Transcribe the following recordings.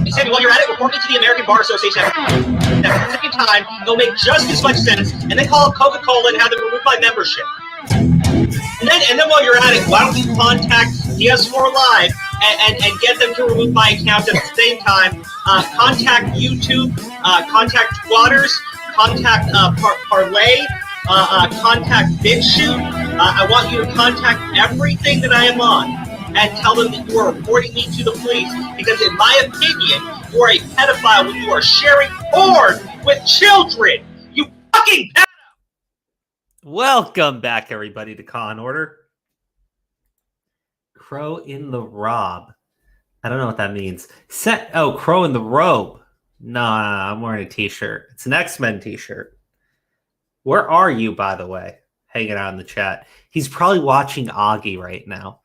He said, while you're at it, report me to the American Bar Association. At the same time, it'll make just as much sense, and then call up Coca-Cola and have them remove my membership. And then while you're at it, why don't you contact PS4 Live and get them to remove my account at the same time? Contact YouTube, contact Squatters, contact Parlay, contact BitChute. I want you to contact everything that I am on and tell them that you are reporting me to the police because, in my opinion, you are a pedophile when you are sharing porn with children. You fucking pedophile! Welcome back, everybody, to Con Order. Crow in the Rob. I don't know what that means. Crow in the Robe. Nah, I'm wearing a t-shirt. It's an X-Men t-shirt. Where are you, by the way? Hanging out in the chat. He's probably watching Augie right now.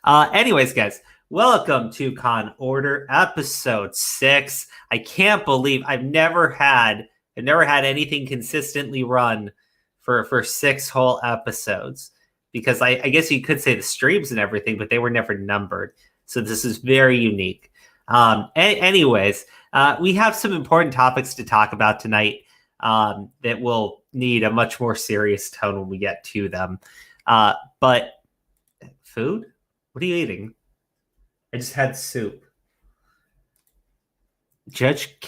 Anyways, guys, welcome to Con Order, episode 6. I can't believe I've never had anything consistently run for 6 whole episodes, because I guess you could say the streams and everything, but they were never numbered. So this is very unique. Anyways, we have some important topics to talk about tonight that will need a much more serious tone when we get to them. But food? What are you eating? I just had soup. Judge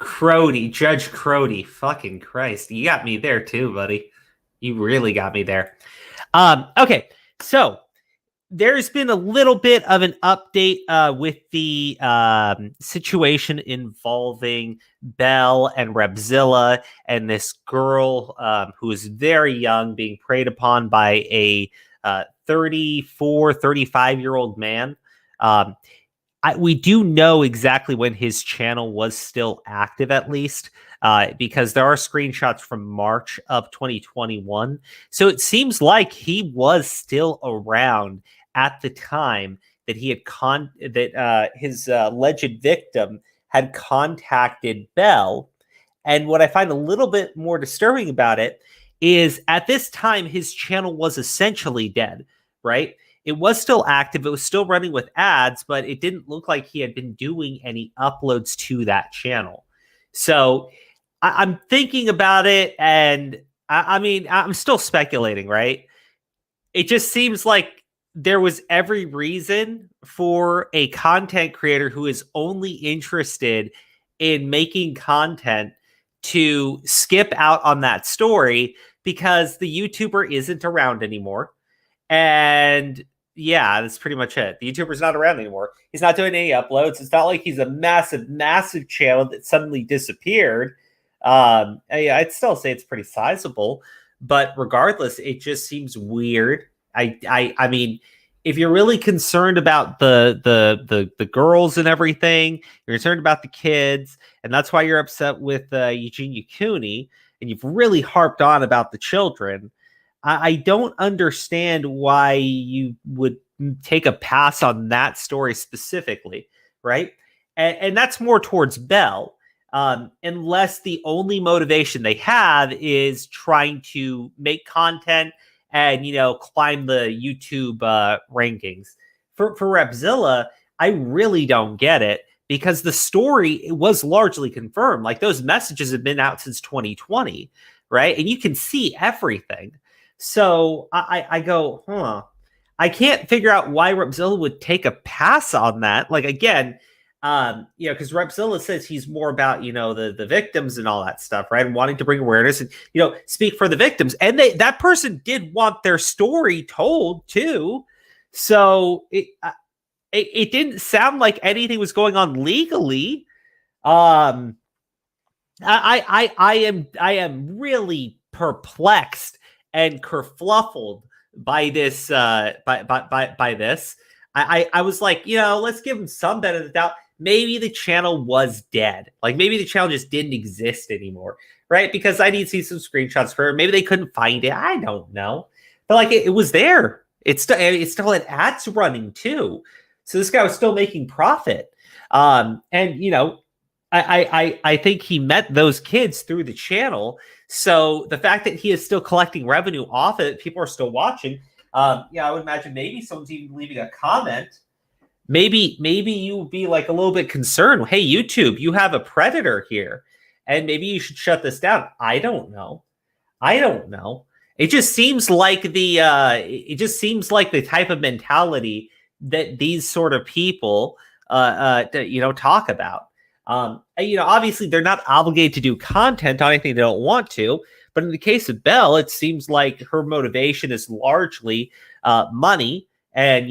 Crody. Fucking Christ. You got me there too, buddy. You really got me there. Okay, so there's been a little bit of an update with the situation involving Belle and Repzilla and this girl who is very young being preyed upon by a 34, 35-year-old man. We do know exactly when his channel was still active, at least, because there are screenshots from March of 2021. So it seems like he was still around at the time that he had his alleged victim had contacted Belle. And what I find a little bit more disturbing about it is at this time, his channel was essentially dead, right? It was still active. It was still running with ads, but it didn't look like he had been doing any uploads to that channel. So I'm thinking about it, and I mean, I'm still speculating, right? It just seems like there was every reason for a content creator who is only interested in making content to skip out on that story because the YouTuber isn't around anymore. And yeah, that's pretty much it. The YouTuber's not around anymore. He's not doing any uploads. It's not like he's a massive channel that suddenly disappeared. I'd still say it's pretty sizable, but regardless, it just seems weird. I mean, if you're really concerned about the girls and everything, you're concerned about the kids, and that's why you're upset with Eugene Yukuni, and you've really harped on about the children. I don't understand why you would take a pass on that story specifically, right? And that's more towards Belle, unless the only motivation they have is trying to make content and, climb the YouTube rankings. For Repzilla, I really don't get it, because the story was largely confirmed. Like, those messages have been out since 2020, right? And you can see everything. So I go, I can't figure out why Repzilla would take a pass on that. Like, again, because Repzilla says he's more about, the victims and all that stuff, right? And wanting to bring awareness and, speak for the victims. And that person did want their story told too. So it didn't sound like anything was going on legally. I am really perplexed and kerfluffled by this. By this, I was like, let's give him some benefit of the doubt. Maybe the channel was dead. Like, maybe the channel just didn't exist anymore, right? Because I need to see some screenshots for it. Maybe they couldn't find it. I don't know. But like, it was there. It still had ads running too. So this guy was still making profit. And I think he met those kids through the channel. So the fact that he is still collecting revenue off it, people are still watching. I would imagine maybe someone's even leaving a comment. Maybe you would be like a little bit concerned. Hey, YouTube, you have a predator here, and maybe you should shut this down. I don't know. It just seems like the type of mentality that these sort of people talk about. Obviously they're not obligated to do content on anything they don't want to, but in the case of Belle, it seems like her motivation is largely money and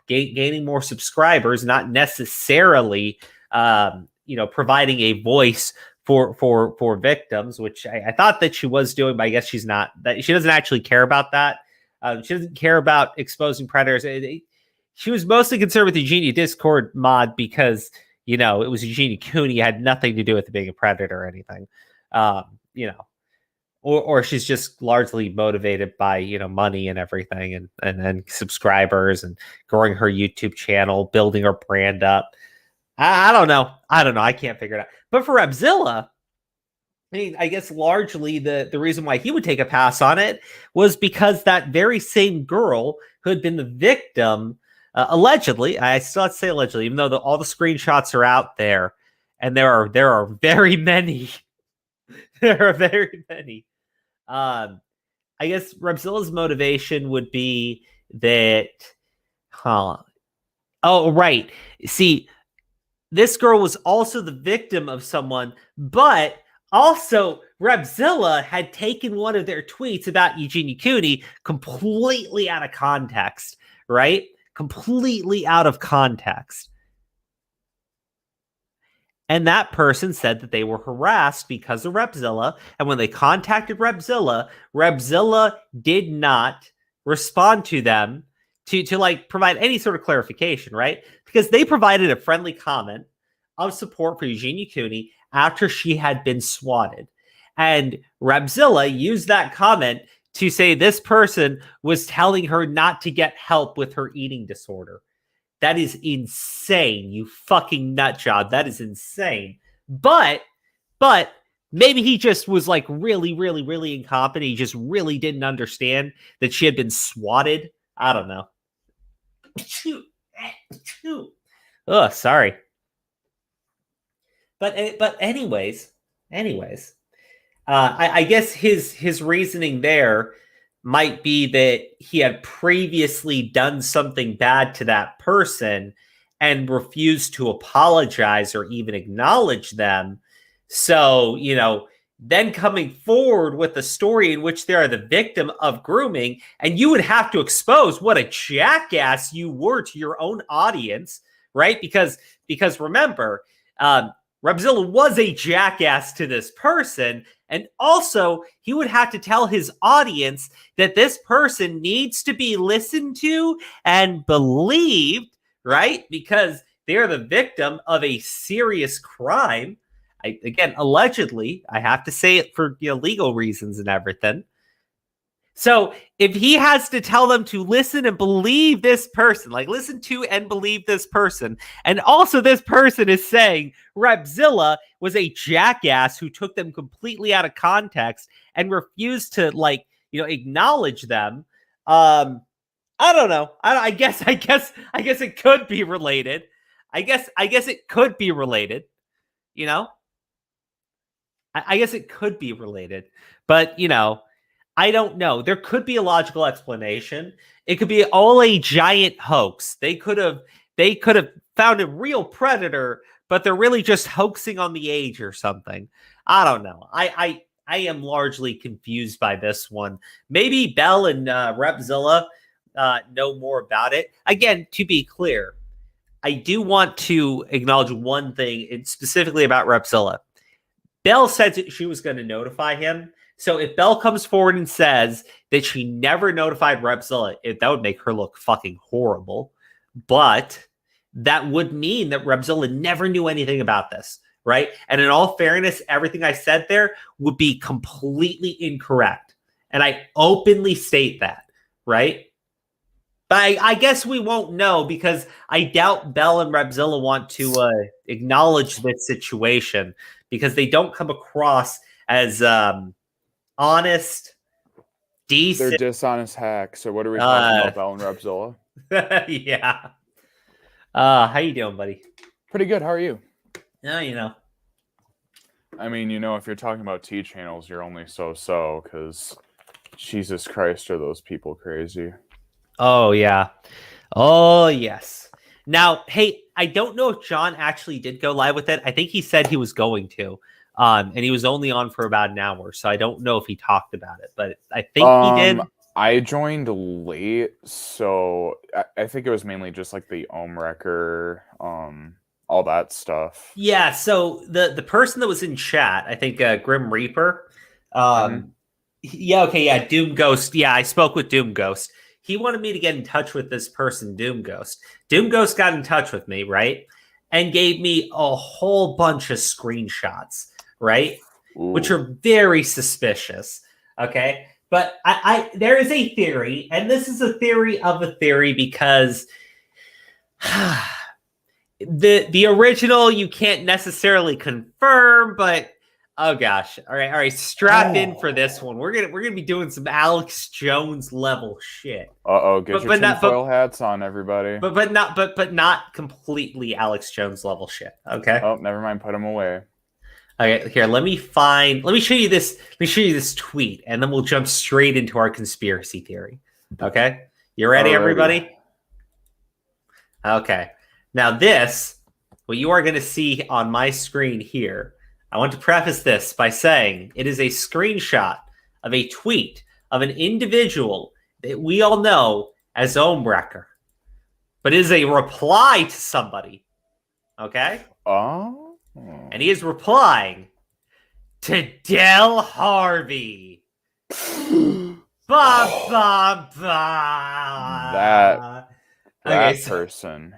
gaining more subscribers, not necessarily providing a voice for victims, which I thought that she was doing, but I guess she's not. That she doesn't actually care about that. She doesn't care about exposing predators. She was mostly concerned with the Eugenia Discord mod because it was Eugenia Cooney, had nothing to do with it being a predator or anything. Or she's just largely motivated by money and everything, and subscribers and growing her YouTube channel, building her brand up. I don't know. I can't figure it out. But for Repzilla, I guess largely the reason why he would take a pass on it was because that very same girl who had been the victim, allegedly, I still have to say allegedly, even though all the screenshots are out there, and there are very many. There are very many. I guess Repzilla's motivation would be that, oh, right. See, this girl was also the victim of someone, but also Repzilla had taken one of their tweets about Eugenia Cooney completely out of context, right? Completely out of context. And that person said that they were harassed because of Repzilla. And when they contacted Repzilla, Repzilla did not respond to them to like provide any sort of clarification, right? Because they provided a friendly comment of support for Eugenia Cooney after she had been swatted. And Repzilla used that comment to say this person was telling her not to get help with her eating disorder. That is insane, you fucking nut job. That is insane. But maybe he just was like really, really, really incompetent. He just really didn't understand that she had been swatted. I don't know. Oh, sorry. But anyways, I guess his reasoning there might be that he had previously done something bad to that person and refused to apologize or even acknowledge them. So, then coming forward with a story in which they are the victim of grooming, and you would have to expose what a jackass you were to your own audience, right? Because remember, Repzilla was a jackass to this person, and also he would have to tell his audience that this person needs to be listened to and believed, right? Because they're the victim of a serious crime. Again, allegedly, I have to say it for legal reasons and everything. So if he has to tell them to listen and believe this person, like listen to and believe this person, and also this person is saying Repzilla was a jackass who took them completely out of context and refused to acknowledge them. I don't know. I guess it could be related. I guess it could be related. I guess it could be related, but I don't know. There could be a logical explanation. It could be all a giant hoax. They could have found a real predator, but they're really just hoaxing on the age or something. I don't know. I am largely confused by this one. Maybe Belle and Repzilla know more about it. Again, to be clear, I do want to acknowledge one thing specifically about Repzilla. Belle said that she was going to notify him. So if Belle comes forward and says that she never notified Repzilla, that would make her look fucking horrible. But that would mean that Repzilla never knew anything about this, right? And in all fairness, everything I said there would be completely incorrect. And I openly state that, right? But I guess we won't know because I doubt Belle and Repzilla want to acknowledge this situation because they don't come across as honest decent. They're dishonest hacks. So what are we talking about, Bell and Repzilla? Yeah. How you doing, buddy? Pretty good. How are you? Yeah, I mean, if you're talking about T channels, you're only so because Jesus Christ, are those people crazy? Oh yeah. Oh yes. Now, hey, I don't know if John actually did go live with it. I think he said he was going to. And he was only on for about an hour, so I don't know if he talked about it, but I think he did. I joined late, so I think it was mainly just like the Ohm Wrecker, all that stuff. Yeah, so the person that was in chat, I think Grim Reaper. Doom Ghost. Yeah, I spoke with Doom Ghost. He wanted me to get in touch with this person, Doom Ghost. Doom Ghost got in touch with me, right? And gave me a whole bunch of screenshots, right? Ooh. Which are very suspicious. Okay. But I there is a theory, and this is a theory of a theory because the original you can't necessarily confirm, but oh gosh. All right, strap in for this one. We're gonna be doing some Alex Jones level shit. Get your tinfoil hats on, everybody. But not completely Alex Jones level shit. Okay. Oh, never mind. Put them away. Okay, here. Let me show you this. Let me show you this tweet, and then we'll jump straight into our conspiracy theory. Okay, you ready, everybody? Okay. Now this, what you are going to see on my screen here, I want to preface this by saying it is a screenshot of a tweet of an individual that we all know as Ohm Wrecker, but it is a reply to somebody. Okay. Oh. And he is replying to Del Harvey. That person.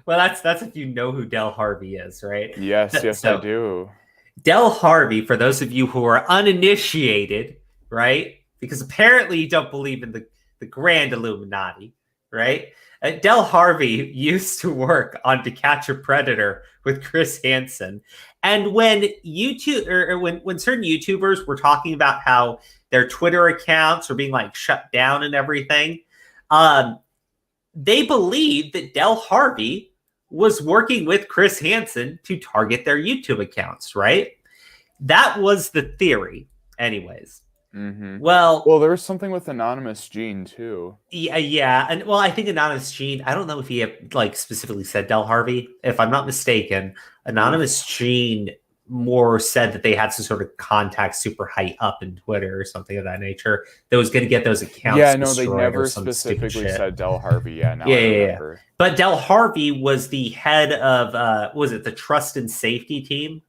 Well, that's if you know who Del Harvey is, right? Yes, I do. Del Harvey, for those of you who are uninitiated, right? Because apparently you don't believe in the Grand Illuminati, right? Del Harvey used to work on To Catch a Predator with Chris Hansen. And when when certain YouTubers were talking about how their Twitter accounts were being like shut down and everything, they believed that Del Harvey was working with Chris Hansen to target their YouTube accounts, right? That was the theory, anyways. Mm-hmm. Well, there was something with Anonymous Gene too. Yeah, and I think Anonymous Gene. I don't know if he specifically said Del Harvey. If I'm not mistaken, Anonymous Gene more said that they had some sort of contact super high up in Twitter or something of that nature that was going to get those accounts. Yeah, no, they never specifically said Del Harvey. Yeah, I remember. But Del Harvey was the head of was it the Trust and Safety team?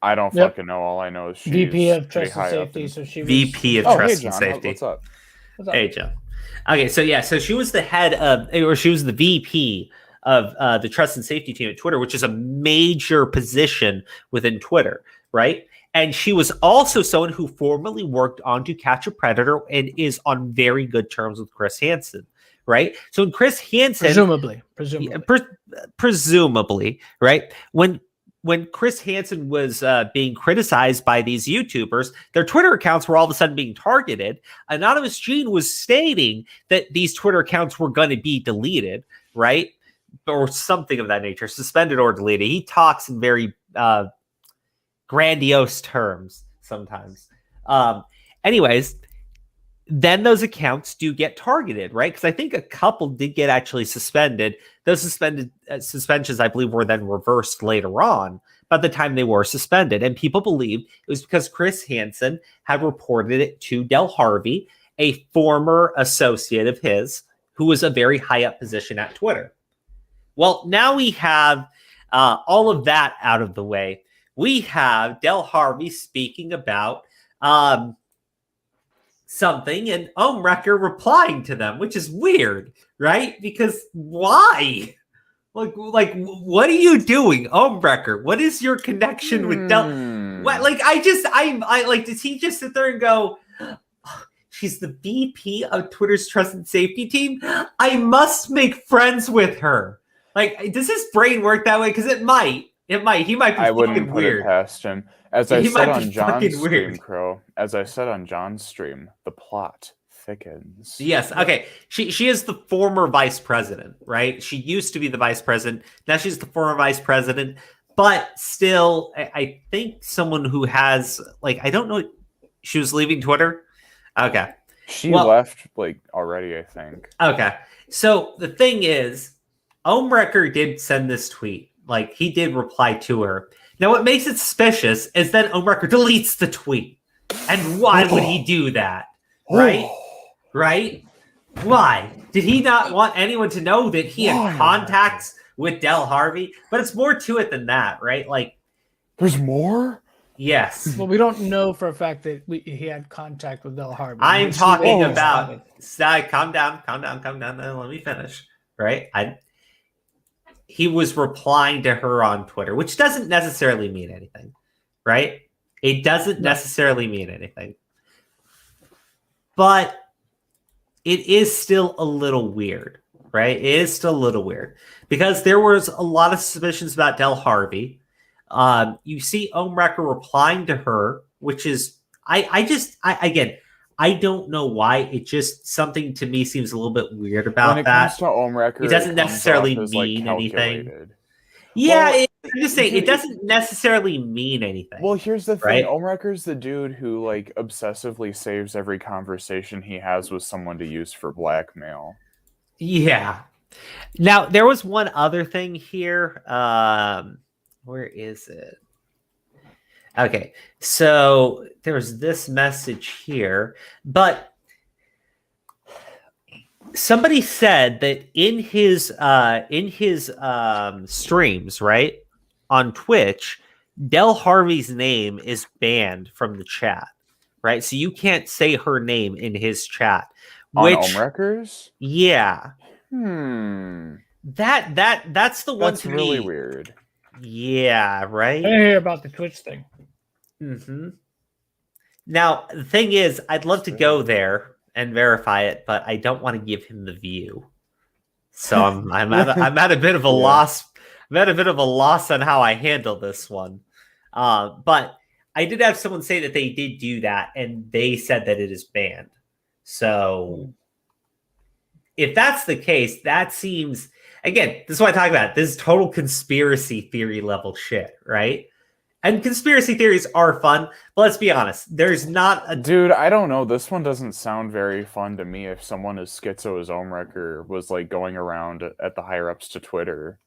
I don't fucking know. All I know is she's VP of Trust and Safety. So she was... VP of Trust and Safety. What's up? Hey, John. Okay, so she was the head of, or she was the VP of the Trust and Safety team at Twitter, which is a major position within Twitter, right? And she was also someone who formerly worked on To Catch a Predator and is on very good terms with Chris Hansen, right? So when Chris Hansen... Presumably, right? When Chris Hansen was being criticized by these YouTubers, their Twitter accounts were all of a sudden being targeted. Anonymous Gene was stating that these Twitter accounts were going to be deleted, right? Or something of that nature, suspended or deleted. He talks in very grandiose terms sometimes. Anyways, then those accounts do get targeted, right? Because I think a couple did get actually suspended. Those suspensions, I believe, were then reversed later on by the time they were suspended. And people believed it was because Chris Hansen had reported it to Del Harvey, a former associate of his, who was a very high up position at Twitter. Well, now we have all of that out of the way. We have Del Harvey speaking about something and Ohm Wrecker replying to them, which is weird, right? Because why? Like, what are you doing, Ohm Wrecker? What is your connection with Del? What, does he just sit there and go, she's the VP of Twitter's Trust and Safety team? I must make friends with her. Like, does his brain work that way? Because it might. He might be I wouldn't fucking put weird. It past him. As I said on John's stream, weird. Crow, as I said on John's stream, the plot thickens. Yes. Okay. She is the former vice president, right? She used to be the vice president. Now she's the former vice president, but still, I think someone who has I don't know. She was leaving Twitter. Okay. She left already, I think. Okay. So the thing is, Omrecker did send this tweet. He did reply to her. Now, what makes it suspicious is that Omrecker deletes the tweet. And why would he do that? Right? Right? Why? Did he not want anyone to know that he had contacts with Del Harvey? But it's more to it than that, right? There's more? Yes. Well, we don't know for a fact that he had contact with Del Harvey. I'm talking about... Calm down. Let me finish. Right? He was replying to her on Twitter, which doesn't necessarily mean anything. Right? It doesn't necessarily mean anything. But it is still a little weird, right? It is still a little weird because there was a lot of suspicions about Del Harvey. You see Omrecker replying to her, which is, I don't know why. It just, something to me seems a little bit weird about when it that. Comes to Omrecker, it doesn't necessarily mean anything. Yeah, I'm just saying, it doesn't necessarily mean anything. Well, here's the thing. Right? Omrecker's the dude who, obsessively saves every conversation he has with someone to use for blackmail. Yeah. Now, there was one other thing here. Where is it? Okay, so there's this message here, but somebody said that in his streams, right, on Twitch, Del Harvey's name is banned from the chat, right? So you can't say her name in his chat. On Omrecker's? Yeah. That's the one That's to really me. weird. Yeah, right? I didn't hear about the Twitch thing. Mm-hmm. Now, the thing is, I'd love to go there and verify it, but I don't want to give him the view. So I'm at a bit of a loss. I'm at a bit of a loss on how I handle this one. But I did have someone say that they did do that, and they said that it is banned. So if that's the case, that seems, again, this is what I talk about. This is total conspiracy theory level shit, right? And conspiracy theories are fun, but let's be honest. There's not a... Dude, I don't know. This one doesn't sound very fun to me if someone as schizo as Omrecker was, going around at the higher-ups to Twitter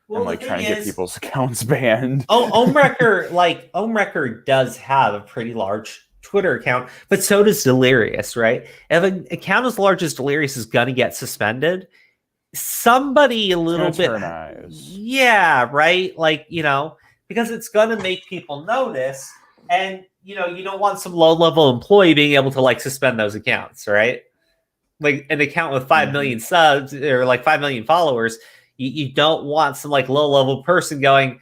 and, trying to get people's accounts banned. Omrecker does have a pretty large Twitter account, but so does Delirious, right? If an account as large as Delirious is going to get suspended, somebody a little bit... Yeah, right? Because it's going to make people notice, and you don't want some low-level employee being able to suspend those accounts, right? An account with 5 million subs or 5 million followers, you don't want some low-level person going,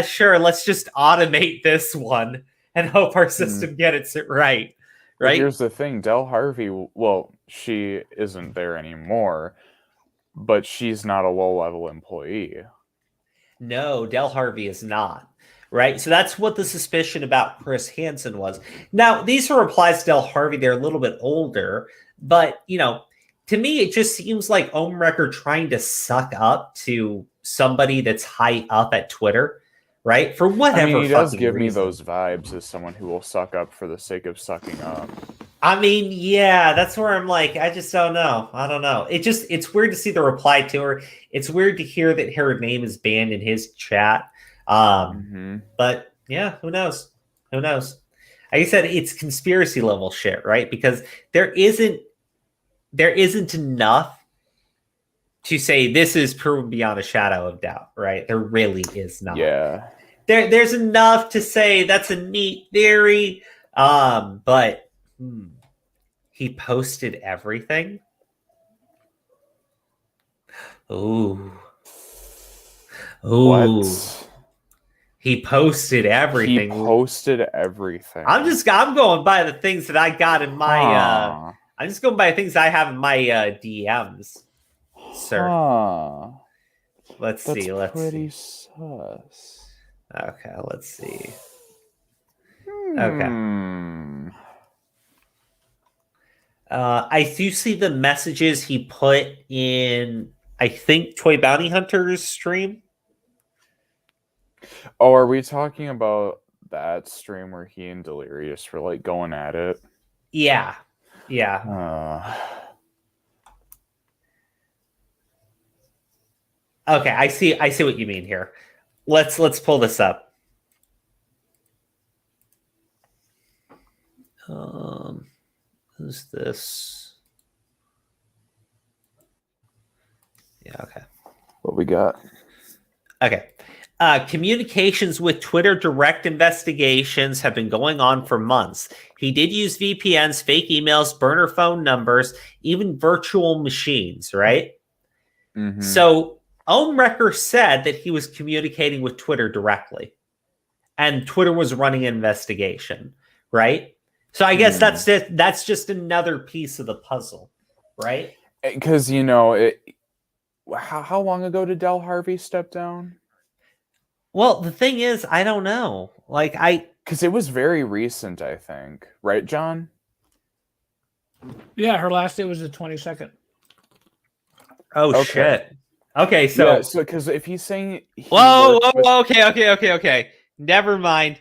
sure, let's just automate this one and hope our system gets it right. Right? But here's the thing, Del Harvey, well, she isn't there anymore, but she's not a low-level employee. No, Del Harvey is not, right? So that's what the suspicion about Chris Hansen was. Now, these are replies to Del Harvey. They're a little bit older, but, to me, it just seems like Omrecker trying to suck up to somebody that's high up at Twitter, right? For whatever he does give reason. me those vibes as someone who will suck up for the sake of sucking up. Yeah, that's where I'm I just don't know. I don't know. It's weird to see the reply to her. It's weird to hear that her name is banned in his chat. But yeah, who knows? Who knows? Like I said, it's conspiracy level shit, right? Because there isn't enough to say this is proven beyond a shadow of doubt, right? There really is not. Yeah. There's enough to say that's a neat theory. But he posted everything. Ooh. What? He posted everything. I'm going by the things that I got in my I'm just going by the things I have in my DMs, sir. Let's see. Pretty sus. Okay, let's see. Okay. I do see the messages he put in, I think, Toy Bounty Hunter's stream. Oh, are we talking about that stream where he and Delirious were like going at it? Yeah. Okay, I see what you mean here. Let's pull this up. Who's this? Yeah, okay. What we got? Okay. Communications with Twitter direct investigations have been going on for months. He did use VPNs, fake emails, burner phone numbers, even virtual machines, right? Mm-hmm. So Ohnrecker said that he was communicating with Twitter directly, and Twitter was running an investigation, right? So I guess that's just another piece of the puzzle, right? Because, how long ago did Del Harvey step down? Well, the thing is, I don't know. Because it was very recent, I think. Right, John? Yeah, her last day was the 22nd. Oh, Okay. shit. Okay, so because if he's saying... Okay. Never mind.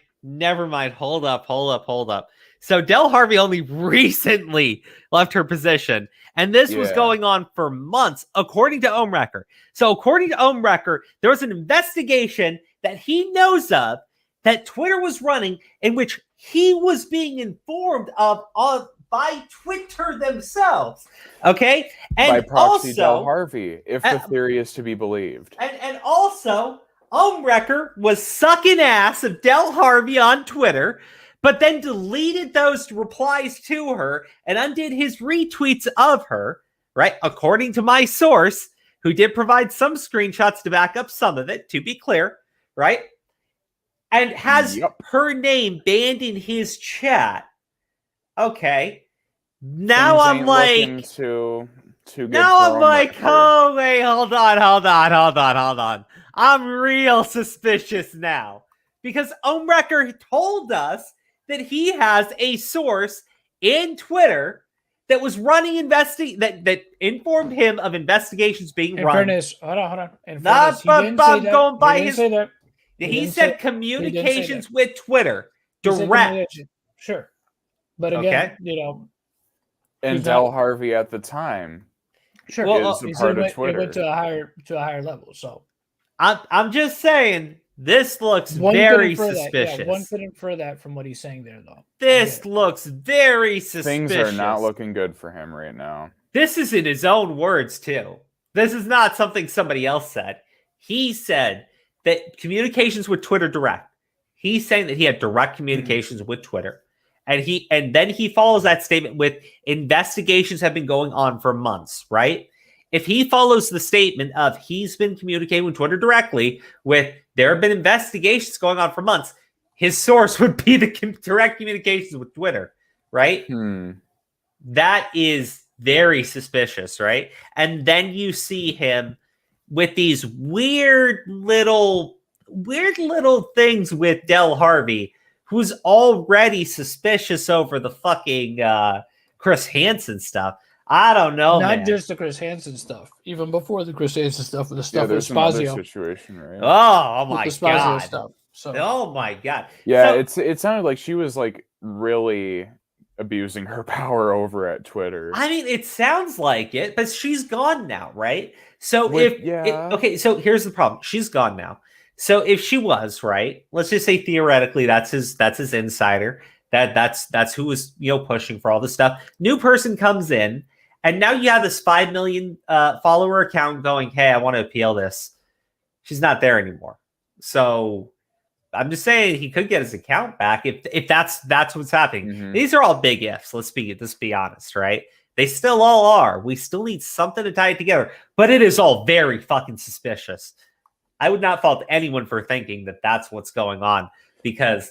Hold up. So Del Harvey only recently left her position, and this was going on for months, according to Ohnrecker. So according to Ohnrecker, there was an investigation that he knows of that Twitter was running, in which he was being informed of by Twitter themselves. Okay, and by proxy, also Del Harvey, if the theory is to be believed, and also Ohnrecker was sucking ass of Del Harvey on Twitter, but then deleted those replies to her and undid his retweets of her, right? According to my source, who did provide some screenshots to back up some of it, to be clear, right? And has her name banned in his chat. Okay. Now I'm like... Now I'm like, oh, wait, hold on. I'm real suspicious now. Because Ohnrecker told us that he has a source in Twitter that was running that informed him of investigations being run. Fairness, hold on. In fairness, he didn't say that. Going by he his. Say that. He said communications with Twitter direct. Sure, but again, and Del Harvey at the time, sure, is a part of Twitter. It went to a higher level. So I'm just saying. This looks very suspicious. Yeah, one could infer that from what he's saying there, though. This looks very suspicious. Things are not looking good for him right now. This is in his own words, too. This is not something somebody else said. He said that communications with Twitter direct. He's saying that he had direct communications with Twitter. And then he follows that statement with investigations have been going on for months, right? If he follows the statement of he's been communicating with Twitter directly with there have been investigations going on for months, his source would be the direct communications with Twitter, right? That is very suspicious, right? And then you see him with these weird little things with Del Harvey, who's already suspicious over the fucking Chris Hansen stuff. I don't know, Not just the Chris Hansen stuff. Even before the Chris Hansen stuff, with the stuff with another Spazio. situation, right? Oh my god! Stuff, so. Oh my god! Yeah, it sounded like she was like really abusing her power over at Twitter. I mean, it sounds like it, but she's gone now, right? So so here's the problem: she's gone now. So if she was right, let's just say theoretically that's his insider. That's who was pushing for all this stuff. New person comes in. And now you have this 5 million follower account going, hey, I want to appeal this. She's not there anymore. So I'm just saying he could get his account back if that's what's happening. Mm-hmm. These are all big ifs. Let's be honest, right? They still all are. We still need something to tie it together. But it is all very fucking suspicious. I would not fault anyone for thinking that that's what's going on because,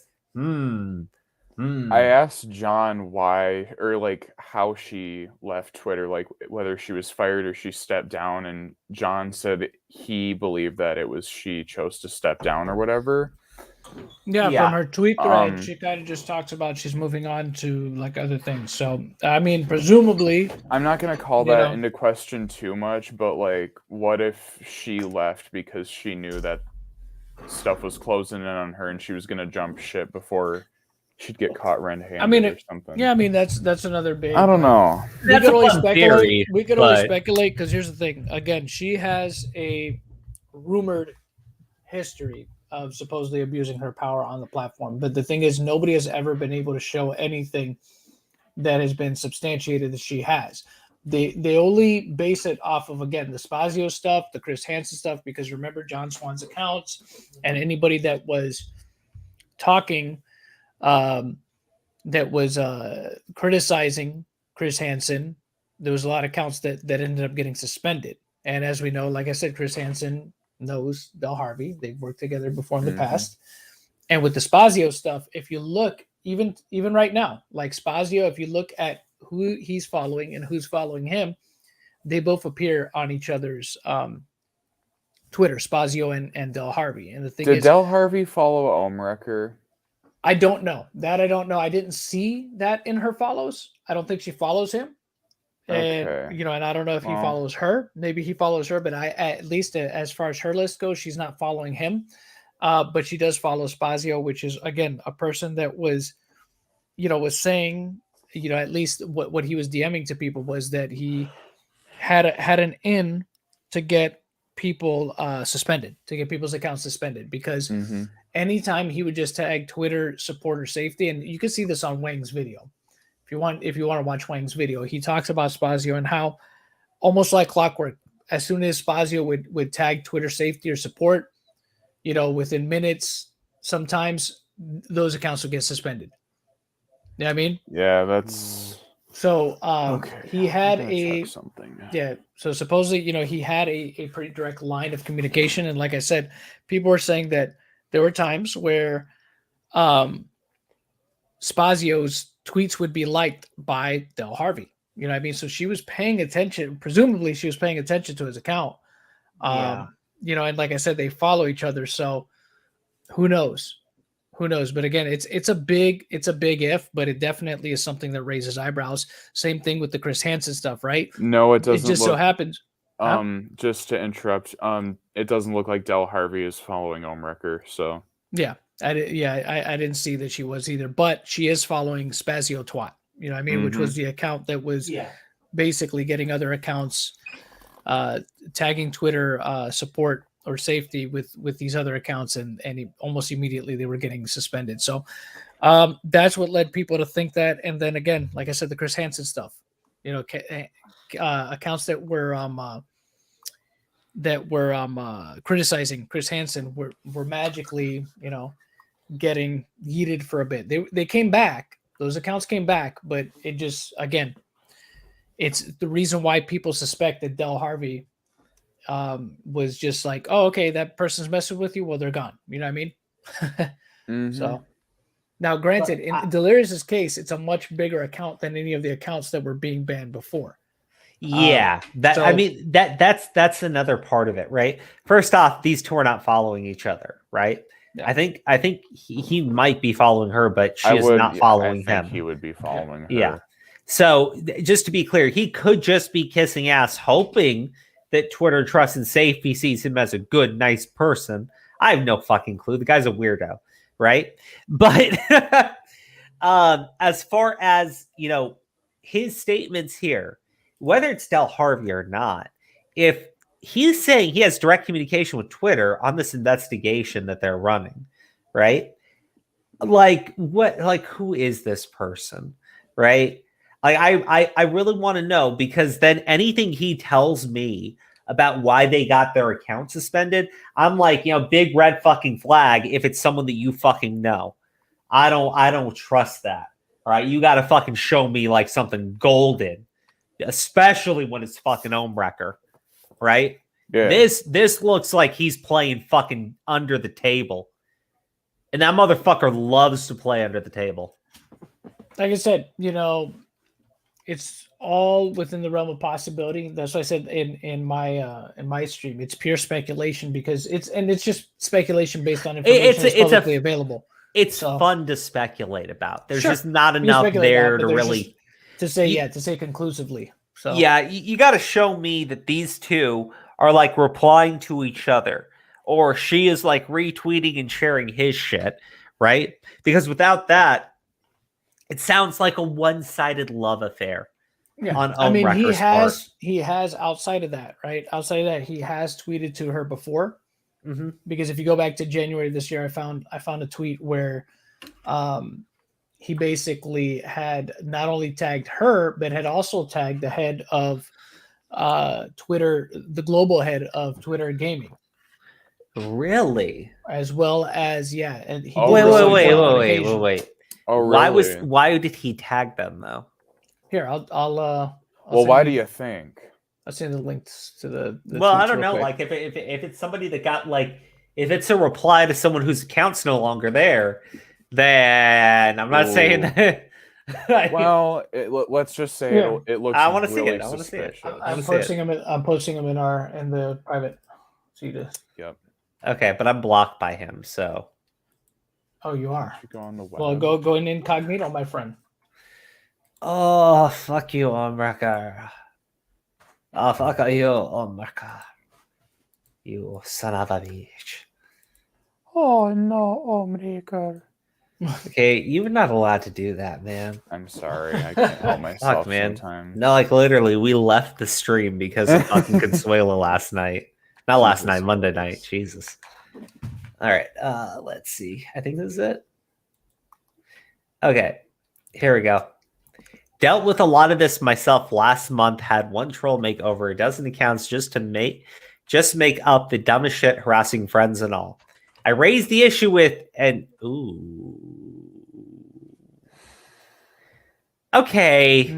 I asked John why or like how she left Twitter, like whether she was fired or she stepped down, and John said he believed that it was she chose to step down or whatever. Yeah, Yeah. from her tweet thread, she kind of just talks about she's moving on to like other things. So, I mean, presumably, I'm not gonna call You that know. into question too much, but like, what if she left because she knew that stuff was closing in on her and she was gonna jump ship before she'd get caught red-handed I mean, or something? yeah, I mean that's another big. I don't know. We That's could a only fun speculate. theory, We could only but- speculate because here's the thing. Again, she has a rumored history of supposedly abusing her power on the platform. But the thing is, nobody has ever been able to show anything that has been substantiated that she has. They only base it off of, again, the Spazio stuff, the Chris Hansen stuff, because remember John Swan's accounts and anybody that was talking, that was criticizing Chris Hansen, there was a lot of accounts that ended up getting suspended. And as we know, like I said, Chris Hansen knows Del Harvey. They've worked together before in the past. And with the Spazio stuff, if you look, even right now, like Spazio, if you look at who he's following and who's following him, they both appear on each other's Twitter, Spazio and Del Harvey. And the thing Did is, Del Harvey follow Omrecker? I don't know. That I don't know. I didn't see that in her follows. I don't think she follows him. Okay. And and I don't know if he Well. follows her. Maybe he follows her, but I, at least as far as her list goes, she's not following him. But she does follow Spazio, which is again a person that was saying, at least what he was DMing to people was that he had an in to get people suspended, to get people's accounts suspended, because anytime he would just tag Twitter supporter safety, and you can see this on Wang's video. If you want to watch Wang's video, he talks about Spazio and how almost like clockwork, as soon as Spazio would tag Twitter safety or support, within minutes, sometimes those accounts would get suspended. You know what I mean? Yeah, that's so. okay. He had check something. Yeah. So supposedly, he had a pretty direct line of communication, and like I said, people were saying that there were times where Spazio's tweets would be liked by Del Harvey. You know what I mean? So she was paying attention. Presumably, she was paying attention to his account. And like I said, they follow each other. So who knows? Who knows? But again, it's a big if, but it definitely is something that raises eyebrows. Same thing with the Chris Hansen stuff, right? No, it doesn't. It just so happens. Just to interrupt, it doesn't look like Del Harvey is following Omrecker. So yeah, I didn't see that she was either, but she is following Spazio Twat. You know what I mean? Which was the account that was basically getting other accounts tagging Twitter support or safety with these other accounts, and almost immediately they were getting suspended. So that's what led people to think that. And then again, like I said, the Chris Hansen stuff, accounts that were criticizing Chris Hansen were magically, getting yeeted for a bit. They came back. Those accounts came back, but it just, again, it's the reason why people suspect that Del Harvey was just like, oh, okay, that person's messing with you. Well, they're gone. You know what I mean? So now, granted, in Delirious's case, it's a much bigger account than any of the accounts that were being banned before. Yeah, that's another part of it, right? First off, these two are not following each other, right? Yeah. I think he might be following her, but she is not following him. He would be following her. Yeah. So just to be clear, he could just be kissing ass, hoping that Twitter Trust and Safety sees him as a good, nice person. I have no fucking clue. The guy's a weirdo, right? But as far as his statements here, whether it's Del Harvey or not, if he's saying he has direct communication with Twitter on this investigation that they're running, right? Who is this person, right? I really want to know, because then anything he tells me about why they got their account suspended, I'm like, big red fucking flag if it's someone that you fucking know. I don't trust that. All right, you got to fucking show me like something golden. Especially when it's fucking Omrecker, right? Yeah. This looks like he's playing fucking under the table. And that motherfucker loves to play under the table. Like I said, it's all within the realm of possibility. That's what I said in my stream. It's pure speculation because it's just speculation based on information that's publicly available. It's fun to speculate about. There's just not You enough there about, to really to say conclusively. So yeah, you got to show me that these two are like replying to each other, or she is like retweeting and sharing his shit, right? Because without that, it sounds like a one-sided love affair. Yeah, on I mean, part. he has outside of that, right? Outside of that, he has tweeted to her before. Mm-hmm. Because if you go back to January this year, I found a tweet where he basically had not only tagged her, but had also tagged the head of Twitter, the global head of Twitter gaming. Really? As well as and he wait. Oh, really? Why did he tag them though? Here, I'll why do you think? I'll send the links to the well, I don't know. quick. Like if it's somebody that got like if it's a reply to someone whose account's no longer there, then I'm not saying that. Well, let's just say it looks. I want to really see it. I want to see it. I'm posting them. I'm posting them in the private. See this. Yep. Okay, but I'm blocked by him, so. Oh, you are. Go on the web. Well, go in incognito, my friend. Oh, fuck you, Omrecker. Oh, fuck you, Omrecker. You son of a bitch. Oh, no, Omrecker. Okay, you're not allowed to do that, man. I'm sorry. I can't help myself man. sometimes. No, like literally, we left the stream because of fucking Consuelo last night. Not last night, Monday night. Jesus. All right, let's see. I think this is it. Okay, here we go. Dealt with a lot of this myself last month. Had one troll make over a dozen accounts just to make up the dumbest shit, harassing friends and all. I raised the issue with okay.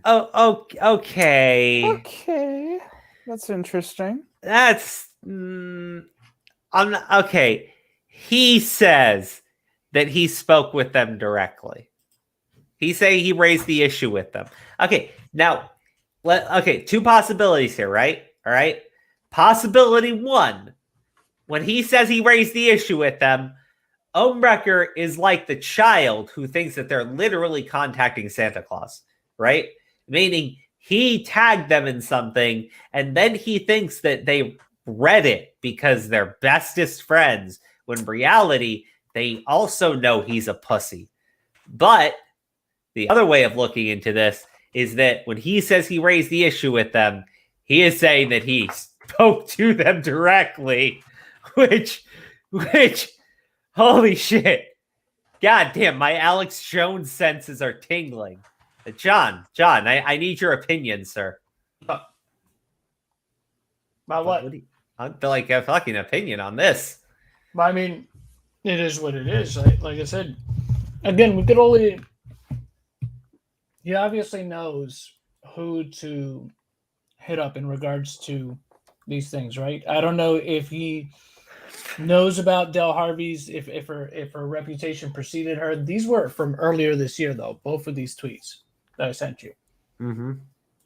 Oh, okay. Okay, that's interesting. That's okay. He says that he spoke with them directly. He's saying he raised the issue with them. Okay, now, two possibilities here, right? All right. Possibility one, when he says he raised the issue with them, Omrecker is like the child who thinks that they're literally contacting Santa Claus, right? Meaning he tagged them in something, and then he thinks that they read it because they're bestest friends, when in reality, they also know he's a pussy. But the other way of looking into this is that when he says he raised the issue with them, he is saying that he spoke to them directly, which, holy shit. God damn, my Alex Jones senses are tingling. John, I need your opinion, sir. About what? I'd like a fucking opinion on this. I mean, it is what it is. Like I said, again, we could only. He obviously knows who to hit up in regards to these things, right? I don't know if he knows about Del Harvey's, if her reputation preceded her. These were from earlier this year, though. Both of these tweets that I sent you. Mm-hmm.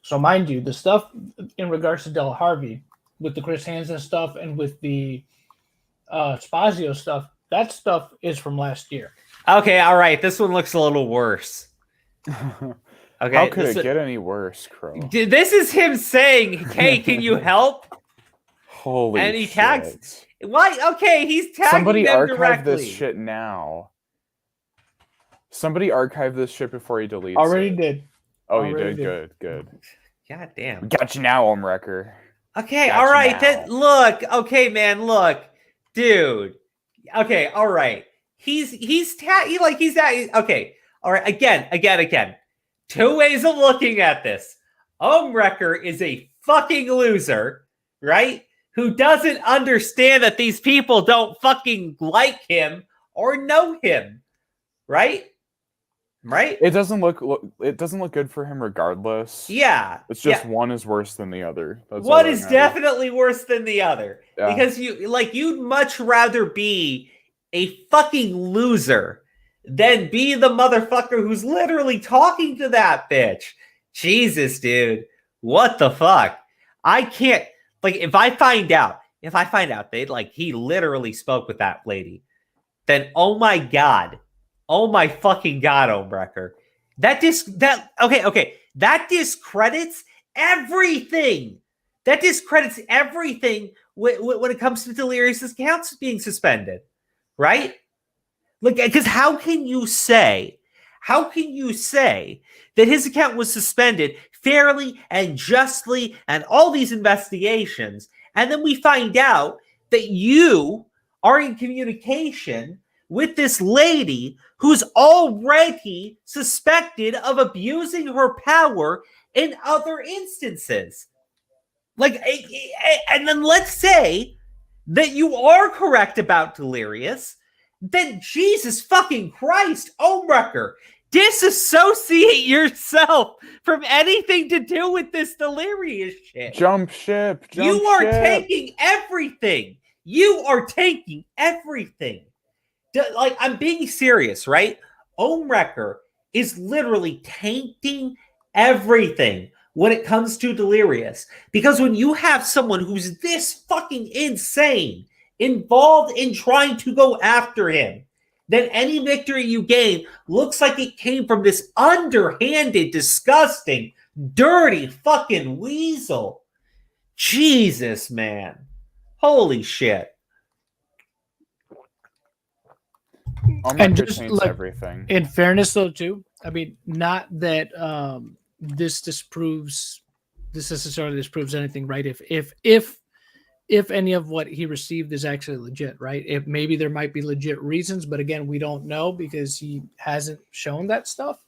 So, mind you, the stuff in regards to Del Harvey with the Chris Hansen stuff and with the Spazio stuff, that stuff is from last year. Okay, all right. This one looks a little worse. Okay, how could it get any worse, Crow? This is him saying, "Hey, can you help?" Holy and he shit. tags. Why? Okay, he's tagging Somebody them archive directly. this shit now. Somebody archive this shit before he deletes Already it. did. Oh, Already you did? did. Good. God damn. Got you now, Omrecker. Okay, Got all you right. now. Look, okay, man. Look, dude. Okay, all right. He's okay. All right. Again. Two ways of looking at this. Omrecker is a fucking loser, right? Who doesn't understand that these people don't fucking like him or know him, right? Right? It doesn't look good for him regardless. Yeah. It's just one is worse than the other. That's one all is that matters. definitely worse than the other. Yeah. Because you'd much rather be a fucking loser than be the motherfucker who's literally talking to that bitch. Jesus, dude. What the fuck? I can't, like, if I find out that he literally spoke with that lady, then oh my God. Oh my fucking God, Ombrecker. That discredits everything. That discredits everything when it comes to Delirious's accounts being suspended, right? Like, because how can you say that his account was suspended fairly and justly and all these investigations, and then we find out that you are in communication with this lady who's already suspected of abusing her power in other instances? Like, and then let's say that you are correct about Delirious, then Jesus fucking Christ, Ombrecker, disassociate yourself from anything to do with this Delirious shit. Jump ship. You are taking everything. You are taking everything. Like, I'm being serious, right? Ombrecker is literally tainting everything when it comes to Delirious. Because when you have someone who's this fucking insane involved in trying to go after him, then any victory you gain looks like it came from this underhanded, disgusting, dirty fucking weasel. Jesus, man. Holy shit. And just taints like, everything. In fairness, though, too, I mean, not that this necessarily disproves anything, right? If any of what he received is actually legit, right? If maybe there might be legit reasons, but again, we don't know because he hasn't shown that stuff.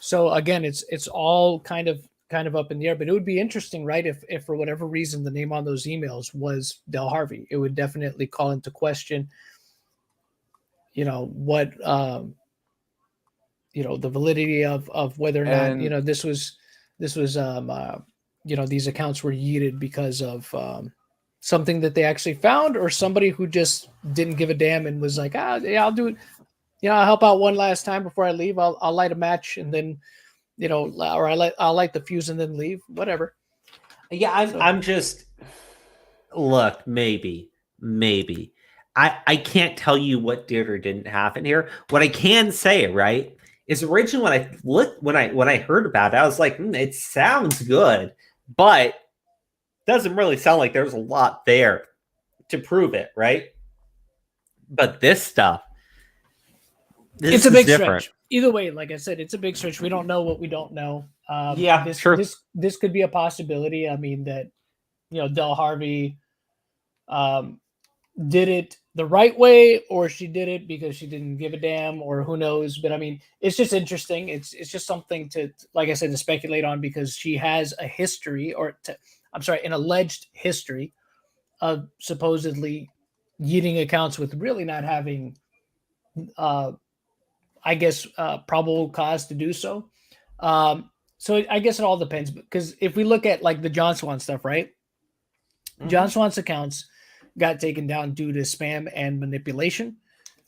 So again, it's all kind of up in the air. But it would be interesting, right? If for whatever reason the name on those emails was Del Harvey, it would definitely call into question, what the validity of whether or not this was these accounts were yeeted because of something that they actually found, or somebody who just didn't give a damn and was like, yeah, I'll do it. I'll help out one last time before I leave. I'll light a match and then, or I'll light the fuse and then leave, whatever. Yeah. I'm just, look, maybe I can't tell you what did or didn't happen here. What I can say, right, is originally when I heard about it, I was like, it sounds good, but doesn't really sound like there's a lot there to prove it, right? But this stuff, it's a big stretch. Either way, like I said, it's a big stretch. We don't know what we don't know. This could be a possibility. I mean, that Del Harvey did it the right way, or she did it because she didn't give a damn, or who knows. But I mean, it's just interesting. It's just something to, like I said, to speculate on, because she has a history, an alleged history of supposedly yeeting accounts with really not having, probable cause to do so. So I guess it all depends, because if we look at like the John Swan stuff, right? Mm-hmm. John Swan's accounts got taken down due to spam and manipulation,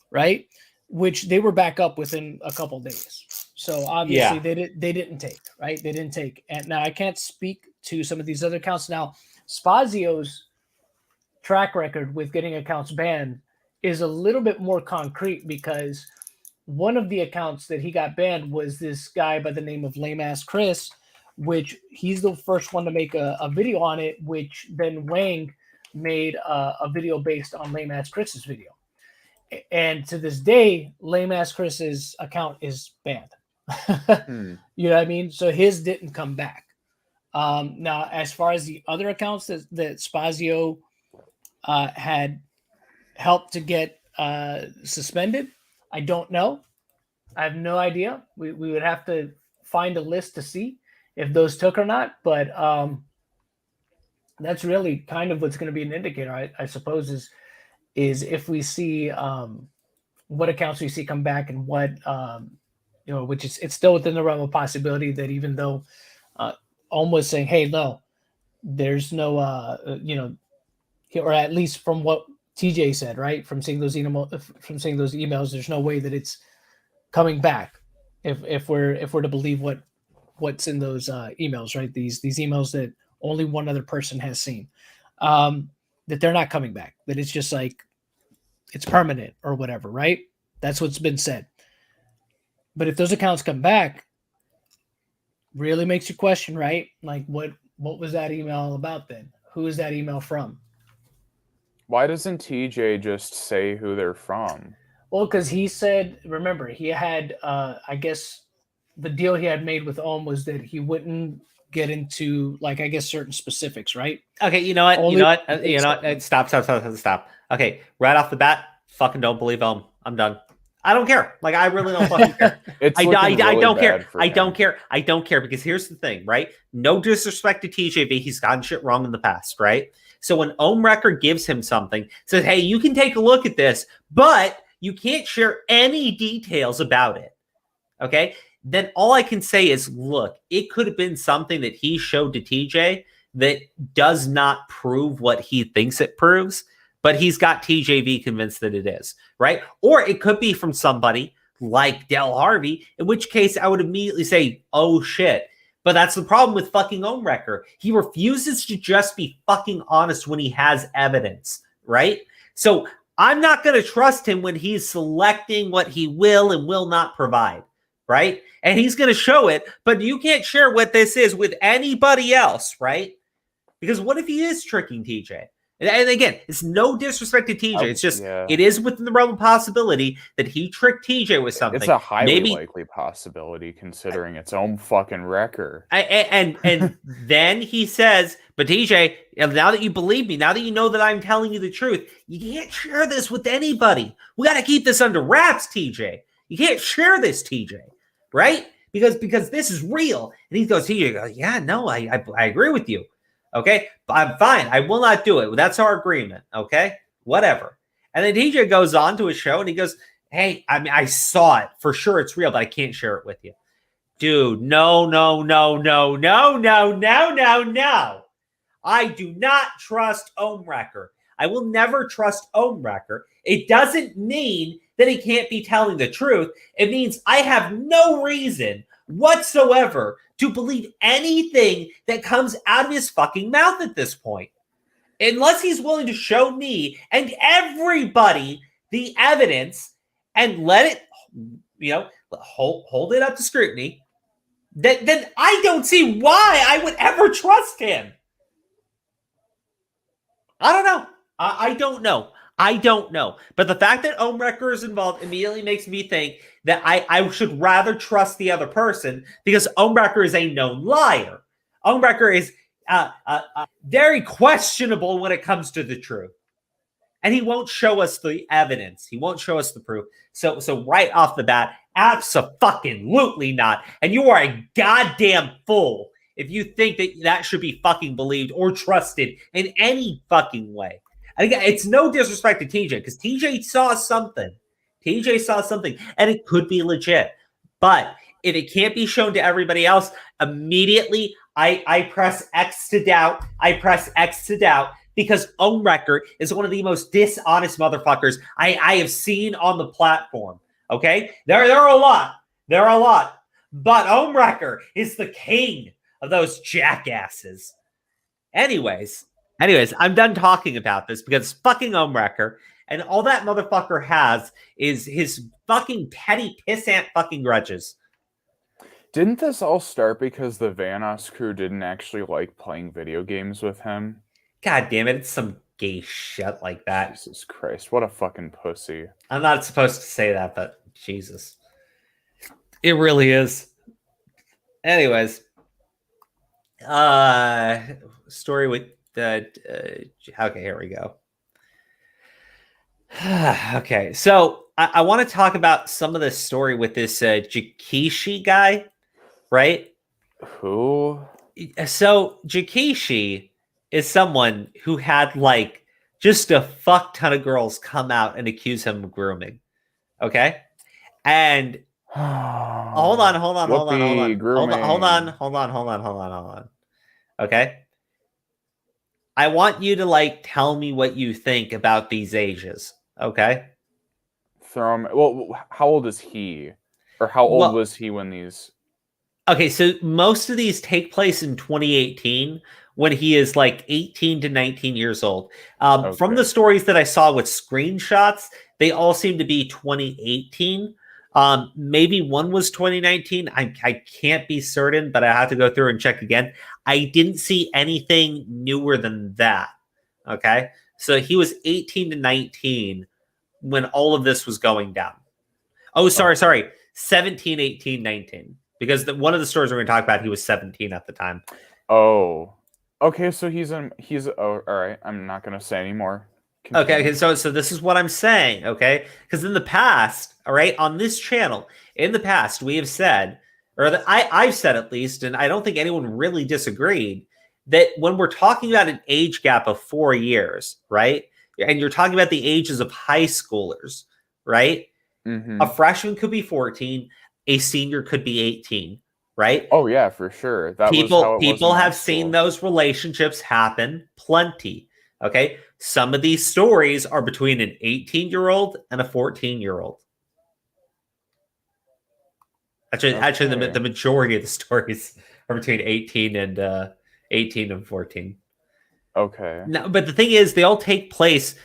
right? Which they were back up within a couple of days. So obviously they didn't take, right? They didn't take. And now I can't speak to some of these other accounts. Now, Spazio's track record with getting accounts banned is a little bit more concrete, because one of the accounts that he got banned was this guy by the name of Lame Ass Chris, which he's the first one to make a video on it, which then Wang made a video based on Lame Ass Chris's video. And to this day, Lame Ass Chris's account is banned. You know what I mean? So his didn't come back. Now, as far as the other accounts that Spazio had helped to get suspended, I don't know. I have no idea. We would have to find a list to see if those took or not. But that's really kind of what's going to be an indicator, I suppose, is if we see what accounts we see come back, and what which is, it's still within the realm of possibility that even though almost saying, hey, no, there's no or at least from what TJ said, right, from seeing those emails, there's no way that it's coming back. If we're to believe what's in those emails, right? These emails that only one other person has seen, that they're not coming back. That it's just like it's permanent or whatever, right? That's what's been said. But if those accounts come back, really makes you question, right? Like what was that email about then? Who is that email from? Why doesn't TJ just say who they're from? Well, because he said, remember, he had, I guess, the deal he had made with Ohm was that he wouldn't get into, like, I guess, certain specifics, right? Okay, you know what? Stop. Okay, right off the bat, fucking don't believe Ohm. I'm done. I don't care. Like, I really don't fucking care. I don't care. I don't care. I don't care because here's the thing, right? No disrespect to TJV. He's gotten shit wrong in the past, right? So when Ohm Record gives him something, says, hey, you can take a look at this, but you can't share any details about it. Okay? Then all I can say is, look, it could have been something that he showed to TJ that does not prove what he thinks it proves, but he's got TJV convinced that it is, right? Or it could be from somebody like Del Harvey, in which case I would immediately say, oh shit. But that's the problem with fucking Ohm Record. He refuses to just be fucking honest when he has evidence, right? So I'm not going to trust him when he's selecting what he will and will not provide, right? And he's going to show it, but you can't share what this is with anybody else, right? Because what if he is tricking TJ? And again, it's no disrespect to TJ. It's just, It is within the realm of possibility that he tricked TJ with something. It's a highly likely possibility considering its own fucking record. And then he says, but TJ, now that you believe me, now that you know that I'm telling you the truth, you can't share this with anybody. We got to keep this under wraps, TJ. You can't share this, TJ, right? Because this is real. And he goes, TJ goes, yeah, no, I agree with you. Okay, I'm fine. I will not do it. That's our agreement. Okay, whatever. And then DJ goes on to a show and he goes, hey, I mean, I saw it for sure. It's real, but I can't share it with you. Dude, no. I do not trust Ohm Record. I will never trust Ohm Record. It doesn't mean that he can't be telling the truth. It means I have no reason whatsoever to believe anything that comes out of his fucking mouth at this point. Unless he's willing to show me and everybody the evidence and let it, hold it up to scrutiny, then I don't see why I would ever trust him. I don't know. I don't know. But the fact that Ohm Record is involved immediately makes me think that I should rather trust the other person because Ohm Record is a known liar. Ohm Record is very questionable when it comes to the truth. And he won't show us the evidence. He won't show us the proof. So right off the bat, abso-fucking-lutely not. And you are a goddamn fool if you think that should be fucking believed or trusted in any fucking way. And again, it's no disrespect to TJ because TJ saw something. And it could be legit. But if it can't be shown to everybody else, immediately I press X to doubt. Because Ohm Record is one of the most dishonest motherfuckers I have seen on the platform. Okay? There are a lot. But Ohm Record is the king of those jackasses. Anyways, I'm done talking about this because fucking Ohm Record and all that motherfucker has is his fucking petty pissant fucking grudges. Didn't this all start because the Vanoss crew didn't actually like playing video games with him? God damn it, it's some gay shit like that. Jesus Christ, what a fucking pussy. I'm not supposed to say that, but Jesus. It really is. Anyways. Story with okay, here we go. Okay, so I want to talk about some of the story with this Jikishii guy, right? Who? So Jikishii is someone who had like just a fuck ton of girls come out and accuse him of grooming. Okay, and hold on. Okay. I want you to like tell me what you think about these ages. Okay. Well, how old is he? Or how old was he when these? Okay, so most of these take place in 2018 when he is like 18 to 19 years old. From the stories that I saw with screenshots, they all seem to be 2018. Maybe one was 2019. I can't be certain, but I have to go through and check again. I didn't see anything newer than that. Okay, so he was 18 to 19 when all of this was going down. Oh, sorry. 17, 18, 19. Because one of the stories we're going to talk about, he was 17 at the time. Oh, okay. So he's all right. I'm not going to say anymore. Continue. Okay. So this is what I'm saying. Okay. Because in the past, all right, on this channel, in the past, we have said, or that I've said at least, and I don't think anyone really disagreed, that when we're talking about an age gap of 4 years, right? And you're talking about the ages of high schoolers, right? Mm-hmm. A freshman could be 14. A senior could be 18, right? Oh yeah, for sure. People have seen those relationships happen plenty. Okay, some of these stories are between an 18-year-old and a 14-year-old. Actually, the majority of the stories are between 18 and 14. Okay. Now, but the thing is, they all take place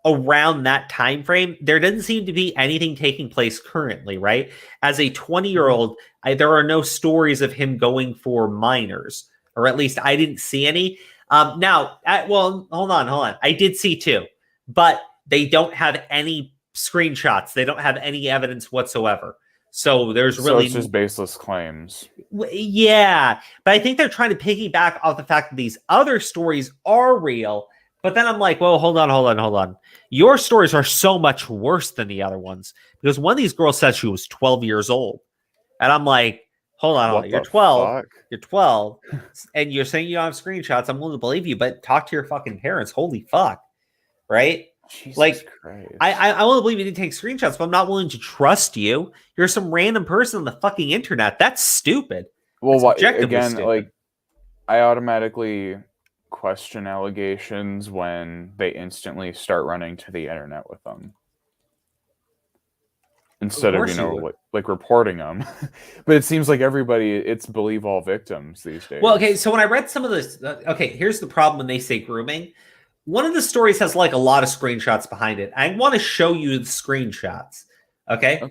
around that time frame. There doesn't seem to be anything taking place currently, right? As a 20-year-old, there are no stories of him going for minors, or at least I didn't see any. Hold on. I did see 2, but they don't have any screenshots. They don't have any evidence whatsoever. So it's just baseless claims. Yeah, but I think they're trying to piggyback off the fact that these other stories are real. But then I'm like, well, hold on. Your stories are so much worse than the other ones, because one of these girls said she was 12 years old. And I'm like, hold on. You're 12. Fuck? You're 12. And you're saying you don't have screenshots. I'm willing to believe you, but talk to your fucking parents. Holy fuck. Right? Jesus Christ. I want to believe you didn't take screenshots, but I'm not willing to trust you. You're some random person on the fucking internet. That's stupid. Well, again, stupid. Like, I automatically question allegations when they instantly start running to the internet with them instead of reporting them. But it seems like it's believe all victims these days. Well, okay, so when I read some of this, here's the problem when they say grooming. One of the stories has like a lot of screenshots behind it. I want to show you the screenshots, okay,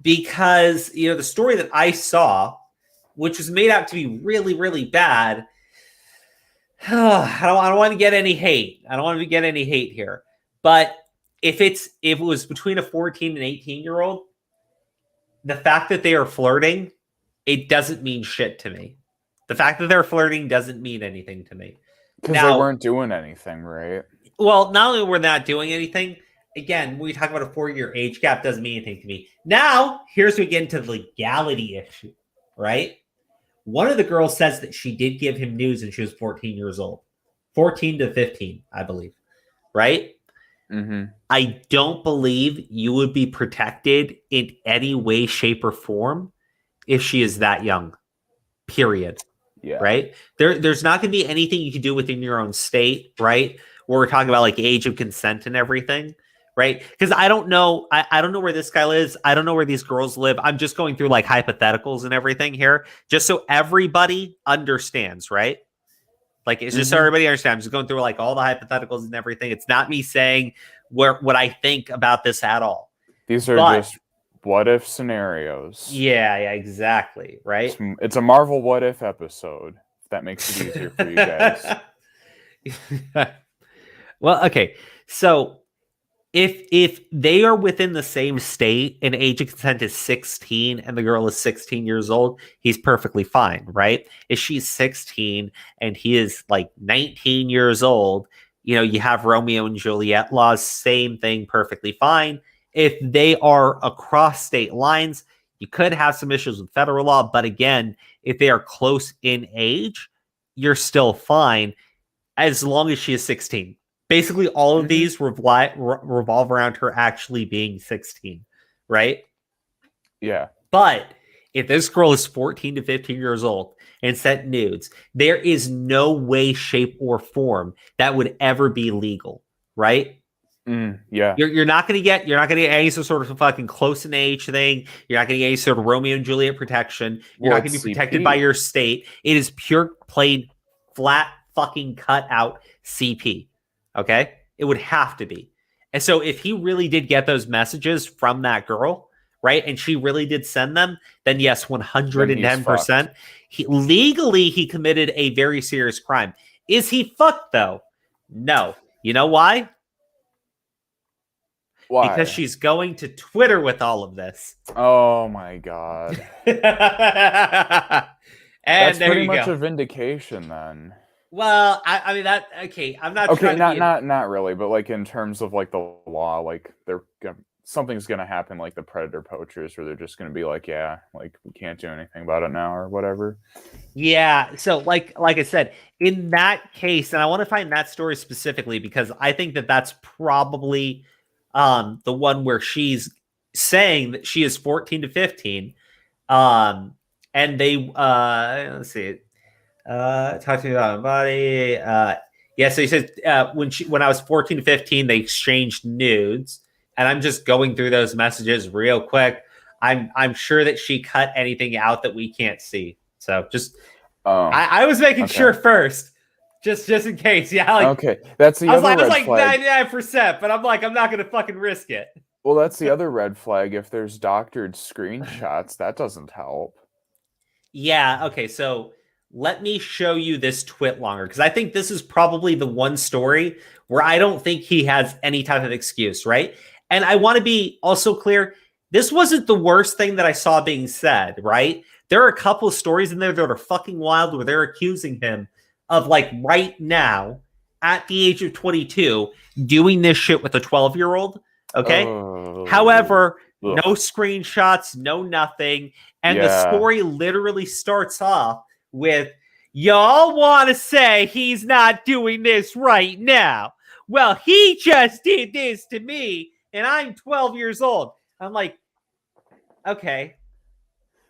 because the story that I saw, which was made out to be really, really bad, I don't want to get any hate. I don't want to get any hate here. But if it was between a 14 and 18-year-old, the fact that they are flirting, it doesn't mean shit to me. The fact that they're flirting doesn't mean anything to me. Because they weren't doing anything, right? Well, not only we're not doing anything, again, when we talk about a 4-year age gap, doesn't mean anything to me. Now, here's where we get into the legality issue, right? One of the girls says that she did give him news and she was 14 years old. 14 to 15, I believe. Right? Mm-hmm. I don't believe you would be protected in any way, shape, or form if she is that young. Period. Yeah. Right? There's not going to be anything you can do within your own state, right? Where we're talking about like age of consent and everything. Right? Because I don't know. I don't know where this guy lives. I don't know where these girls live. I'm just going through like hypotheticals and everything here, just so everybody understands, right? Like it's just so everybody understands. I'm just going through like all the hypotheticals and everything. It's not me saying what I think about this at all. These are just what if scenarios. Yeah, exactly. Right? It's a Marvel what if episode. If that makes it easier for you guys. Well, okay. So if they are within the same state and age of consent is 16 and the girl is 16 years old, he's perfectly fine, right? If she's 16 and he is like 19 years old, you have Romeo and Juliet laws, same thing, perfectly fine. If they are across state lines, you could have some issues with federal law, but again, if they are close in age, you're still fine as long as she is 16. Basically, all of these revolve around her actually being 16, right? Yeah. But if this girl is 14 to 15 years old and sent nudes, there is no way, shape, or form that would ever be legal, right? Yeah. You're not going to get any sort of fucking close in age thing. You're not going to get any sort of Romeo and Juliet protection. You're not going to be protected by your state. It is pure, plain, flat, fucking cut out CP. Okay, it would have to be. And so if he really did get those messages from that girl, right, and she really did send them, then yes, 110%. Legally, he committed a very serious crime. Is he fucked though? No. You know why? Why? Because she's going to Twitter with all of this. Oh my god. And that's there pretty you much go. a vindication then. Well, I mean that. Okay, I'm not. Okay, not really, but like in terms of like the law, like something's gonna happen, like the predator poachers, where they're just gonna be like, yeah, like we can't do anything about it now or whatever. Yeah. So like I said, in that case, and I want to find that story specifically because I think that that's probably the one where she's saying that she is 14 to 15. And they let's see. Talk to me about my body. Yeah, so he says when I was 14 to 15, they exchanged nudes. And I'm just going through those messages real quick. I'm sure that she cut anything out that we can't see. So just I was making sure first. Just in case, yeah. Like, okay, that's the other red flag. I was like 99%, but I'm like, I'm not gonna fucking risk it. Well, that's the other red flag. If there's doctored screenshots, that doesn't help. Yeah. Okay. So let me show you this twit longer because I think this is probably the one story where I don't think he has any type of excuse, right? And I want to be also clear. This wasn't the worst thing that I saw being said, right? There are a couple of stories in there that are fucking wild where they're accusing him of like right now at the age of 22 doing this shit with a 12-year-old. Okay. However, no screenshots, no nothing. And the story literally starts off with, y'all want to say he's not doing this right now. Well, he just did this to me and I'm 12 years old. I'm like, okay.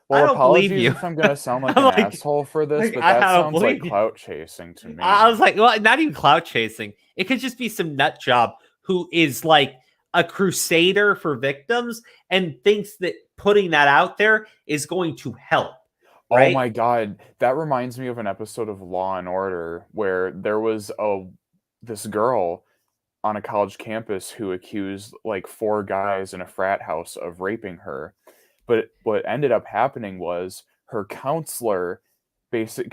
Well, I don't believe you. if I'm going to sound like an asshole for this, but that sounds like clout chasing to me. I was like, well, not even clout chasing. It could just be some nut job who is like a crusader for victims and thinks that putting that out there is going to help. Right? Oh my god, that reminds me of an episode of Law and Order where there was this girl on a college campus who accused like 4 guys in a frat house of raping her. But what ended up happening was her counselor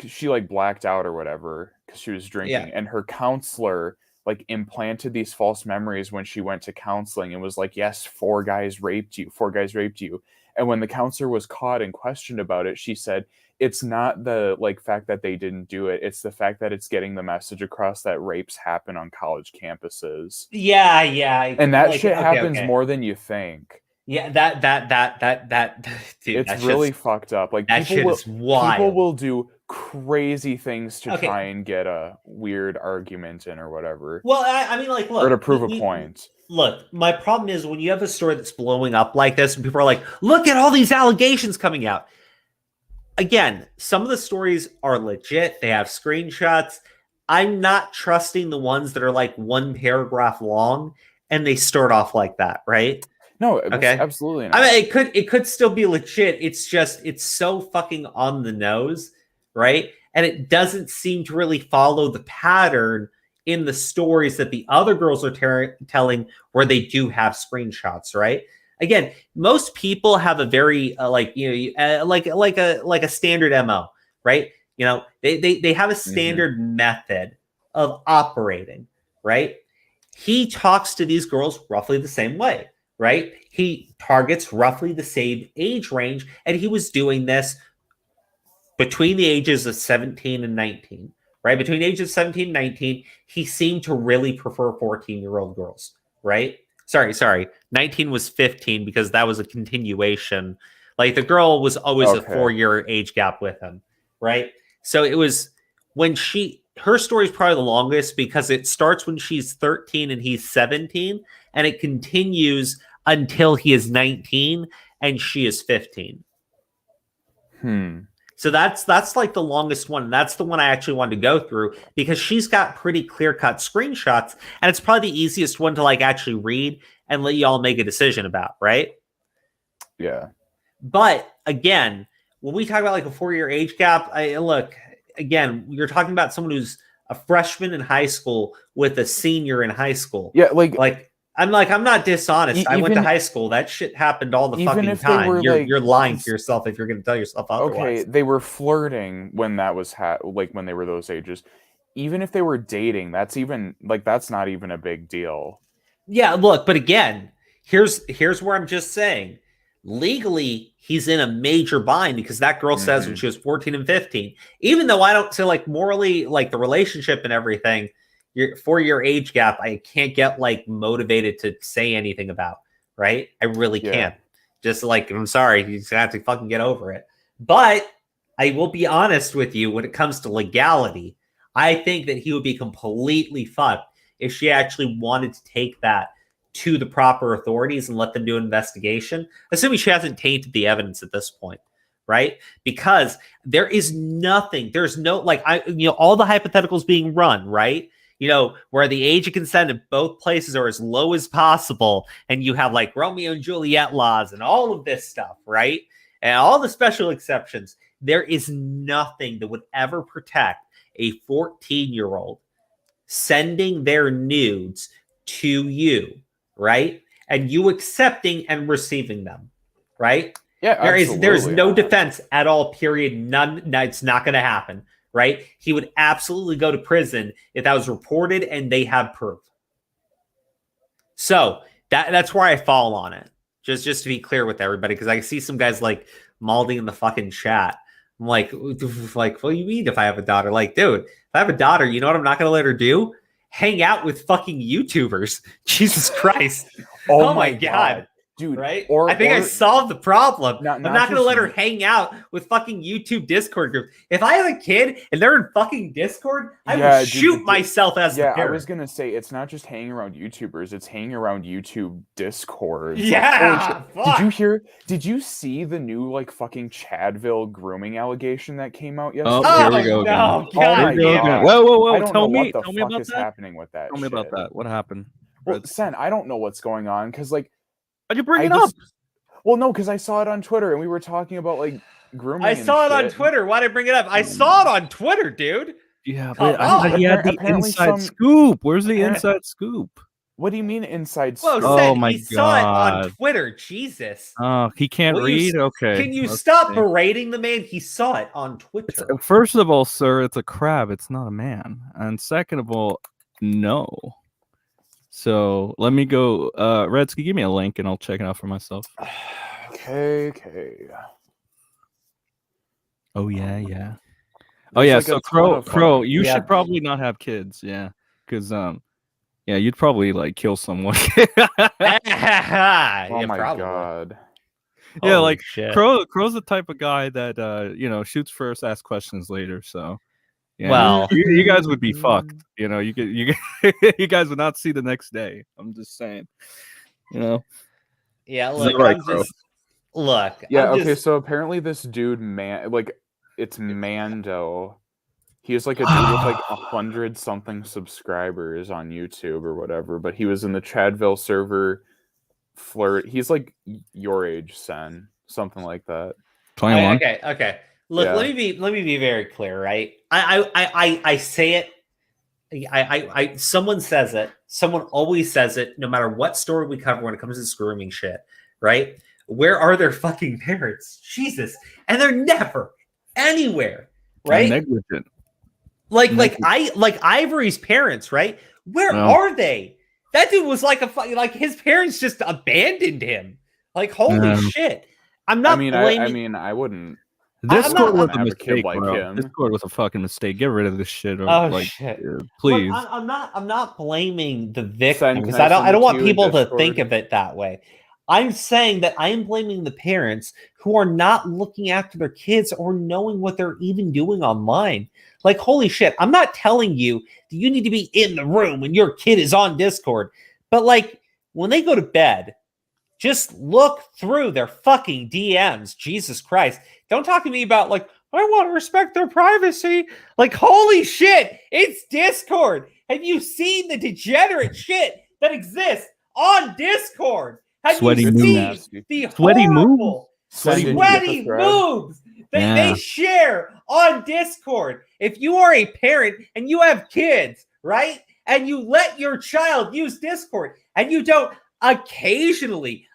she like blacked out or whatever because she was drinking, and her counselor like implanted these false memories when she went to counseling and was like, yes, 4 guys raped you. And when the counselor was caught and questioned about it, she said, it's not the like fact that they didn't do it. It's the fact that it's getting the message across that rapes happen on college campuses. Yeah. And that shit happens more than you think. Yeah, that dude, it's really fucked up. Like that shit is wild. People will do crazy things to try and get a weird argument in or whatever. Well, I mean, like, look, or to prove a point. Look, my problem is when you have a story that's blowing up like this, and people are like, "Look at all these allegations coming out." Again, some of the stories are legit. They have screenshots. I'm not trusting the ones that are like 1 paragraph long and they start off like that, right? No, absolutely not. I mean, it could still be legit. It's just it's so fucking on the nose, right? And it doesn't seem to really follow the pattern in the stories that the other girls are telling, where they do have screenshots, right? Again, most people have a very like a standard MO, right? You know, they have a standard method of operating, right? He talks to these girls roughly the same way. Right? He targets roughly the same age range, and he was doing this between the ages of 17 and 19, right? Between the ages of 17 and 19, he seemed to really prefer 14-year-old girls, right? Sorry. 19 was 15 because that was a continuation. Like the girl was always a 4-year age gap with him, right? So it was when her story is probably the longest because it starts when she's 13 and he's 17, and it continues until he is 19 and she is 15. So that's like the longest one. That's the one I actually wanted to go through because she's got pretty clear-cut screenshots, and it's probably the easiest one to like actually read and let y'all make a decision about, right? Yeah. But again, when we talk about like a 4-year age gap, look, again, you're talking about someone who's a freshman in high school with a senior in high school. Yeah, like I'm not dishonest. I went to high school. That shit happened all the fucking time. You're lying to yourself if you're going to tell yourself otherwise. Okay, they were flirting when that was when they were those ages. Even if they were dating, that's not even a big deal. Yeah, look, but again, here's where I'm just saying, legally, he's in a major bind because that girl says when she was 14 and 15. Even though I don't say like morally, like the relationship and everything. Your 4-year age gap, I can't get like motivated to say anything about, right? I really can't. Just like, I'm sorry, you just have to fucking get over it. But I will be honest with you, when it comes to legality, I think that he would be completely fucked if she actually wanted to take that to the proper authorities and let them do an investigation, assuming she hasn't tainted the evidence at this point, right? Because there is nothing, there's no, like, all the hypotheticals being run, right? Where the age of consent in both places are as low as possible. And you have like Romeo and Juliet laws and all of this stuff, right? And all the special exceptions. There is nothing that would ever protect a 14-year-old sending their nudes to you, right? And you accepting and receiving them, right? Yeah, there's no defense at all, period. None. It's not going to happen. Right? He would absolutely go to prison if that was reported and they have proof. So that's where I fall on it. Just to be clear with everybody, because I see some guys like Maldi in the fucking chat. I'm like, what do you mean if I have a daughter? Like, dude, if I have a daughter, you know what I'm not going to let her do? Hang out with fucking YouTubers. Jesus Christ. Oh my God. Dude, right? I solved the problem. I'm not going to let her hang out with fucking YouTube Discord groups. If I have a kid and they're in fucking Discord, I will shoot myself as the parent. I was going to say, it's not just hanging around YouTubers, it's hanging around YouTube Discord. Yeah. Did you see the new like fucking Chadville grooming allegation that came out yesterday? Oh, here we go. No, God. Whoa. Tell me what the fuck about is that. happening with that. Tell me about that. What happened? Well, Sen, I don't know what's going on because like, why'd you bring it up? Well, no, because I saw it on Twitter and we were talking about like grooming. I saw it on Twitter. Why'd I bring it up? I saw it on Twitter, dude. Yeah, but he had the inside scoop. Where's the inside scoop? What do you mean inside scoop? Oh my God. Saw it on Twitter. Jesus. Oh, he can't read? Okay. Can you stop berating the man? He saw it on Twitter. First of all, sir, it's a crab. It's not a man. And second of all, no. So let me go. Redsky, give me a link and I'll check it out for myself. Okay. Oh yeah. Oh yeah. So Crow, you should probably not have kids. Yeah, because you'd probably like kill someone. Oh my God. Yeah, like shit. Crow's the type of guy that shoots first, asks questions later. So. Yeah, well, you guys would be fucked. You guys would not see the next day. I'm just saying. Yeah, look. Okay. So apparently, this dude, it's Mando. He's like a dude with like 100-something subscribers on YouTube or whatever. But he was in the Chadville server. He's like your age, Sen, something like that. 21. Okay. Look, let me be very clear, right? I say it. Someone says it. Someone always says it, no matter what story we cover when it comes to this grooming shit, right? Where are their fucking parents? Jesus, and they're never anywhere, right? Negligent. Like Ivory's parents, right? Where are they? That dude was like his parents just abandoned him. Like holy shit. I'm not blaming. I wouldn't. Discord was a mistake, like bro. him. Discord was a fucking mistake. Get rid of this shit. Shit. Please. Look, I'm not blaming the victim because I don't want people to think of it that way. I'm saying that I am blaming the parents who are not looking after their kids or knowing what they're even doing online. Like, holy shit, I'm not telling you that you need to be in the room when your kid is on Discord. But like when they go to bed, just look through their fucking DMs. Jesus Christ. Don't talk to me about like, I want to respect their privacy. Like, holy shit, it's Discord. Have you seen the degenerate shit that exists on Discord? Have Sweaty you moves. seen Nasty. the Sweaty horrible, Send, did you get the sweaty thread? moves that Yeah. they share on Discord? If you are a parent and you have kids, right? And you let your child use Discord and you don't occasionally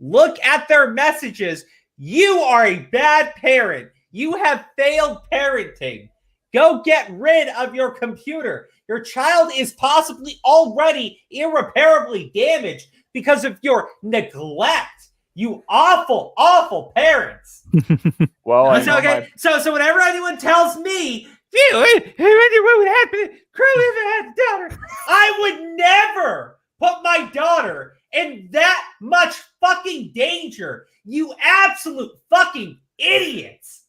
look at their messages, you are a bad parent. You have failed parenting. Go get rid of your computer. Your child is possibly already irreparably damaged because of your neglect. You awful, awful parents. Well, I know Okay, so whenever anyone tells me, what would happen? Crow if I had a daughter, I would never put my daughter in that much fucking danger. You absolute fucking idiots.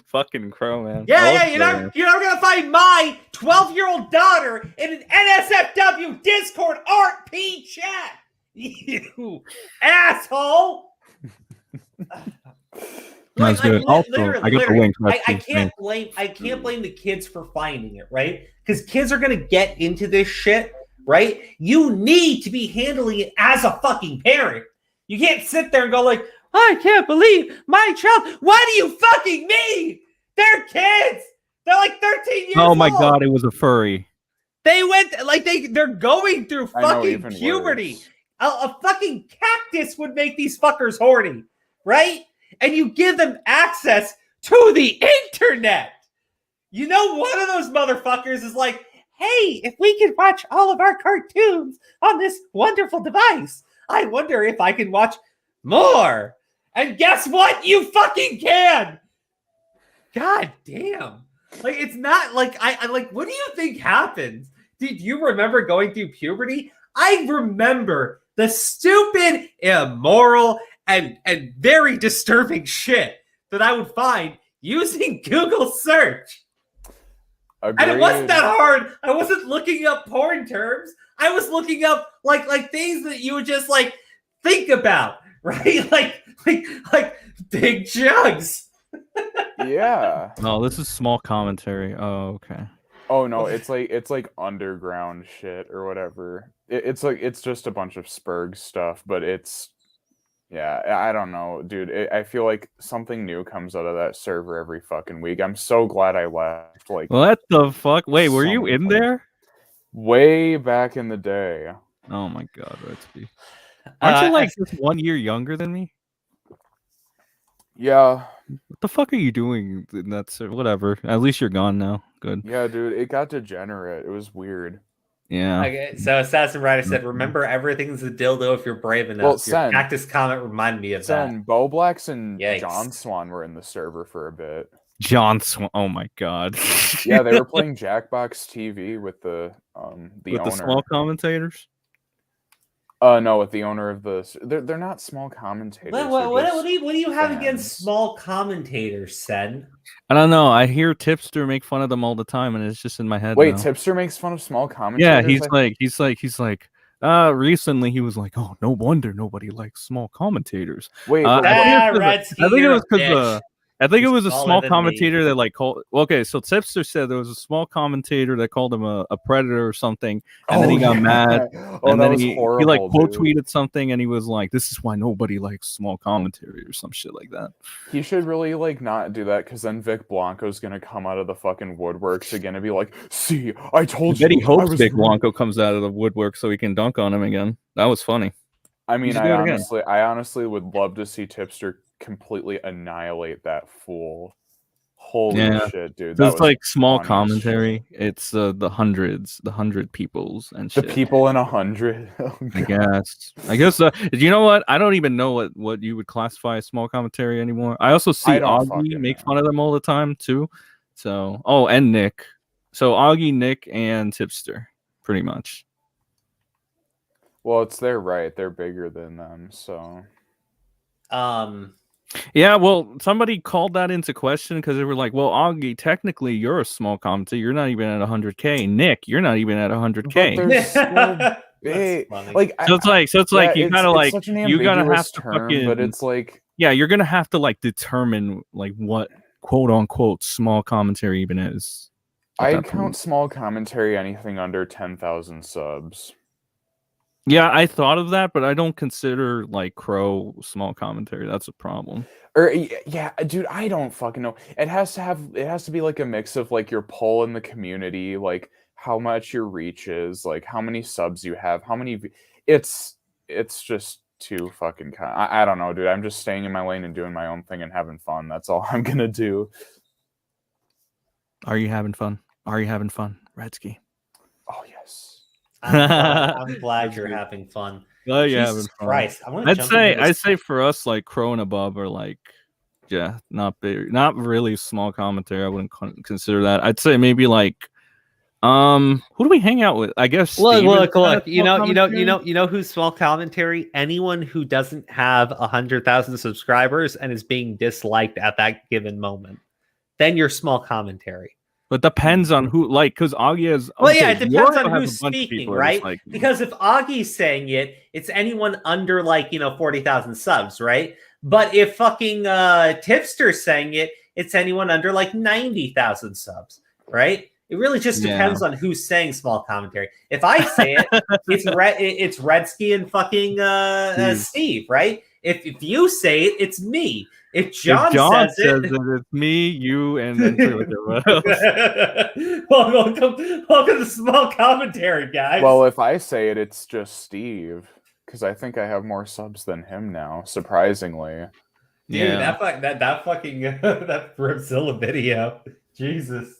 Fucking Crow, man. Yeah, you're never gonna find my 12-year-old daughter in an NSFW Discord RP chat. You asshole. That's good. Also, I got the link. I can't blame the kids for finding it, right? Because kids are gonna get into this shit, right? You need to be handling it as a fucking parent. You can't sit there and go like, I can't believe my child. What do you fucking mean? They're kids. They're like 13 years old. Oh my god, it was a furry. They went like they're going through I know, fucking even puberty. worse. A fucking cactus would make these fuckers horny, right? And you give them access to the internet. You know, one of those motherfuckers is like, hey, if we could watch all of our cartoons on this wonderful device, I wonder if I can watch more. And guess what? You fucking can. God damn. Like, it's not like I like, what do you think happens? Did you remember going through puberty? I remember the stupid, immoral, and very disturbing shit that I would find using Google search. Agreed. And it wasn't that hard. I wasn't looking up porn terms. I was looking up like things that you would just like think about, right? Like big jugs. Yeah. Oh, this is small commentary. Oh, okay. Oh no, it's like underground shit or whatever. It's just a bunch of Spurg stuff, but yeah, I don't know, dude. I feel like something new comes out of that server every fucking week. I'm so glad I left. Like, What the fuck? Wait, were you in there? Way back in the day. Oh my god, Redsby. Aren't you like just 1 year younger than me? Yeah. What the fuck are you doing in that server? Whatever. At least you're gone now. Good. Yeah, dude. It got degenerate. It was weird. Yeah. Okay, so Assassin Rider said, remember, everything's a dildo if you're brave enough. Well, Your Sen, cactus comment reminded me of that. Bo Blacks and Yikes. John Swan were in the server for a bit. John Swan. Oh my god. Yeah, they were playing Jackbox TV with the with owner. the small commentators. No, with the owner of the. They're not small commentators. What do you have fans. against small commentators, Sen? I don't know. I hear Tipster make fun of them all the time, and it's just in my head. Wait, now. Tipster makes fun of small commentators? Yeah, he's like. Recently he was like, oh, no wonder nobody likes small commentators. Wait, I think it was because I think it was a Smaller small than commentator that like called. Okay, so Tipster said there was a small commentator that called him a predator or something, and then he got mad. And then he like quote tweeted something, and he was like, "This is why nobody likes small commentary" or some shit like that. He should really like not do that, because then Vic Blanco's gonna come out of the fucking woodworks again and be like, "See, I told you." I bet he hopes Vic wrong." Blanco comes out of the woodwork so he can dunk on him again. That was funny. I mean, should do it again. I honestly would love to see Tipster completely annihilate that fool. Holy shit, dude! So it's like small funny commentary. It's the 100 peoples and The shit. people in 100. Oh, I God. guess. You know what? I don't even know what you would classify as small commentary anymore. I also see I don't Augie fucking make know. fun of them all the time too. So, and Nick. So Augie, Nick, and Tipster, pretty much. Well, it's their right. They're bigger than them, so. Yeah, well, somebody called that into question because they were like, "Well, Augie, technically, you're a small commentator. You're not even at 100K. Nick, you're not even at 100K." But they're still big. funny. Like, So it's like you kind of like such an you gotta have ambiguous to term, fucking. but it's like Yeah, you're gonna have to like determine like what quote unquote small commentary even is. I'd count small commentary anything under 10,000 subs. Yeah, I thought of that, but I don't consider like Crow small commentary. That's a problem. Or yeah, dude, I don't fucking know. It has to be like a mix of like your pull in the community, like how much your reach is, like how many subs you have, how many. It's just too fucking. I don't know, dude. I'm just staying in my lane and doing my own thing and having fun. That's all I'm gonna do. Are you having fun? Are you having fun, Redsky? Oh yes. I'm glad you're having fun. Oh yeah, Jesus Christ! I'd say for us, like Crow and above are like, yeah, not big, not really small commentary. I wouldn't consider that. I'd say maybe like, who do we hang out with? I guess. Look. You know who's small commentary? Anyone who doesn't have 100,000 subscribers and is being disliked at that given moment. Then you're small commentary. But depends on who, like, because Augie is. Well, yeah, it depends on who's speaking, right? Like, because if Augie's saying it, it's anyone under, like, 40,000 subs, right? But if fucking Tipster's saying it, it's anyone under, like, 90,000 subs, right? It really just depends on who's saying small commentary. If I say it, it's Redsky and fucking Steve, right? If you say it, it's me. If John says it, it's me, you, and everyone else. welcome to small commentary, guys. Well, if I say it, it's just Steve, because I think I have more subs than him now, surprisingly. Dude, that fucking that Brazilla video, Jesus.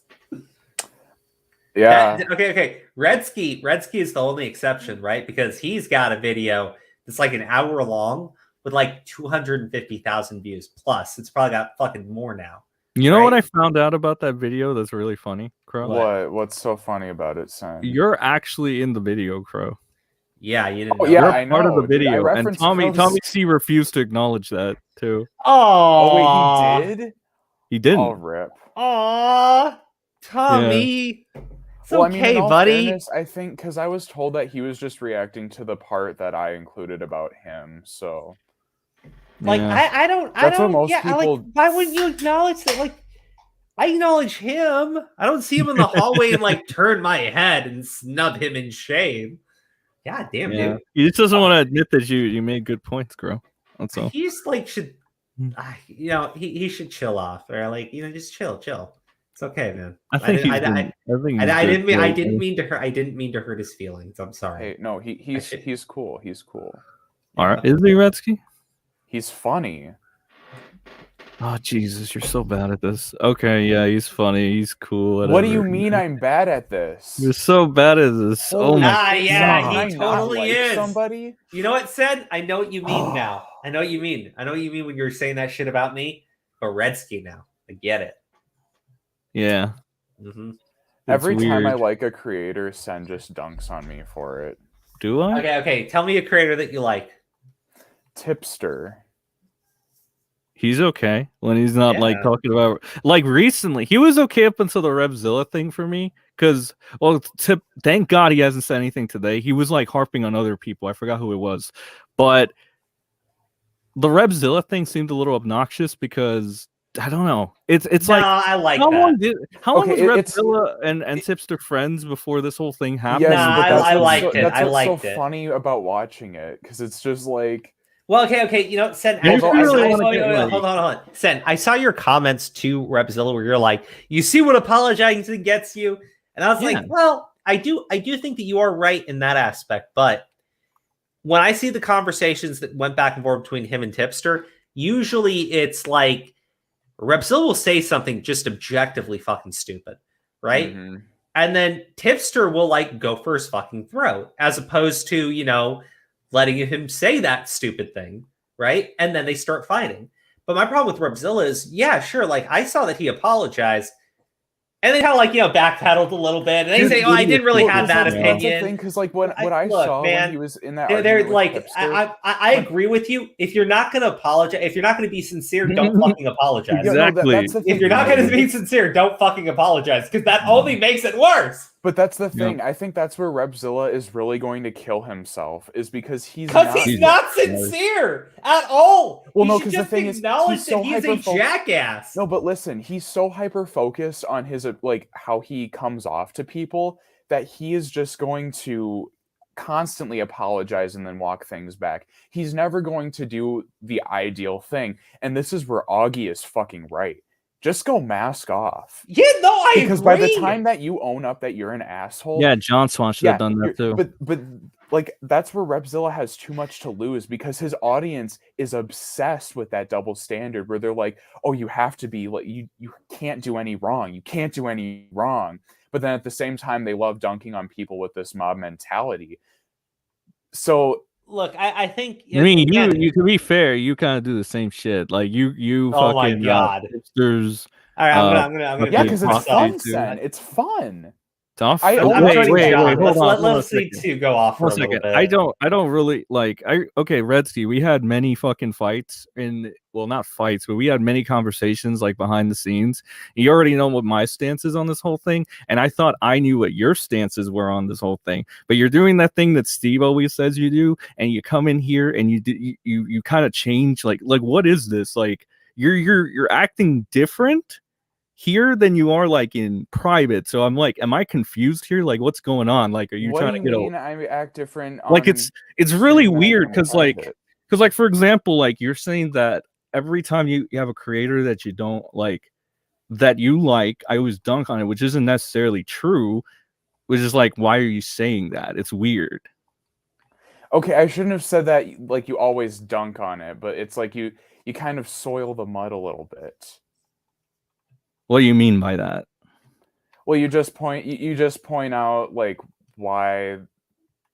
Yeah. Okay. Redsky is the only exception, right? Because he's got a video that's like an hour long with like 250,000 views plus. It's probably got fucking more now. You know what I found out about that video that's really funny, Crow? What's so funny about it, Sam? You're actually in the video, Crow. Yeah, you didn't know. Yeah, I know. Part of the video. Dude, and Tommy C refused to acknowledge that too. Oh, wait, he did? He didn't. Oh, rip. Aw, Tommy. Yeah. It's okay, in all buddy. Fairness, I think because I was told that he was just reacting to the part that I included about him, so. Like I don't. Like, why wouldn't you acknowledge that? Like, I acknowledge him. I don't see him in the hallway and like turn my head and snub him in shame. God damn, dude. He just doesn't want to admit that you made good points, Crow. That's all. He just like should, he should chill off or like just chill. It's okay, man. I didn't mean to hurt his feelings. I'm sorry. Hey, no, he's cool. He's cool. All right, is he, Redsky? He's funny. Oh Jesus, you're so bad at this. Okay, yeah, he's funny. He's cool. Whatever. What do you mean I'm bad at this? You're so bad at this. Oh my God. Yeah, he totally is. Somebody. You know what, Sid? I know what you mean now. I know what you mean. I know what you mean when you're saying that shit about me. But Redsky now, I get it. Yeah. Mm-hmm. Every time I like a creator, Sen just dunks on me for it. Do I? Okay. Tell me a creator that you like. Tipster. He's okay when he's not like talking about like recently. He was okay up until the Revzilla thing for me because thank God he hasn't said anything today. He was like harping on other people. I forgot who it was, but the Revzilla thing seemed a little obnoxious because I don't know. It's like I like how that. long was Revzilla and Tipster friends before this whole thing happened? Yes, I liked it. That's what's so funny about watching it because it's just like. Well, okay. Sen, hold on. Sen, I saw your comments to Repzilla where you're like, you see what apologizing gets you? And I was like, well, I do think that you are right in that aspect. But when I see the conversations that went back and forth between him and Tipster, usually it's like Repzilla will say something just objectively fucking stupid, right? Mm-hmm. And then Tipster will like go for his fucking throat as opposed to, letting him say that stupid thing, right? And then they start fighting. But my problem with Repzilla is, sure, like I saw that he apologized, and they kind of like backpedaled a little bit, and they say, I didn't really have that opinion. That's the thing, because like what I saw when he was in that, they're like, I agree with you. If you're not going to apologize, if you're not going to be sincere, don't fucking apologize. Exactly. If you're not going to be sincere, don't fucking apologize, because that only makes it worse. But that's the thing. I think that's where Repzilla is really going to kill himself, is because he's not sincere at all. Well, no, because the thing is, he's so he's a jackass. No, but listen, he's so hyper focused on his like how he comes off to people that he is just going to constantly apologize and then walk things back. He's never going to do the ideal thing, and this is where Augie is fucking right. Just go mask off. Yeah, no, I agree. Because by the time that you own up that you're an asshole, John Swan should have done that too. But like that's where Repzilla has too much to lose, because his audience is obsessed with that double standard where they're like, oh, you have to be like you can't do any wrong. You can't do any wrong. But then at the same time, they love dunking on people with this mob mentality. So look, I think I mean, you to be fair, you kind of do the same shit. Like you oh fucking my god, hipsters. All right, I'm gonna yeah, because it's fun. Sen. It's fun. Tough. Wait, hold on. Let's see two go off for a second. Bit. I don't really like. Okay, Redsky. We had many fucking fights not fights, but we had many conversations like behind the scenes. You already know what my stance is on this whole thing, and I thought I knew what your stances were on this whole thing. But you're doing that thing that Steve always says you do, and you come in here and you kind of change. Like what is this? Like you're acting different here than you are like in private. So I'm like, am I confused here? Like, what's going on? Like, are you trying to get I act different? Like, it's really weird because for example, like you're saying that every time you have a creator that you don't like, that you like, I always dunk on it, which isn't necessarily true. Which is like, why are you saying that? It's weird. Okay, I shouldn't have said that. Like, you always dunk on it, but it's like you kind of soil the mud a little bit. What do you mean by that? Well, you just point out like why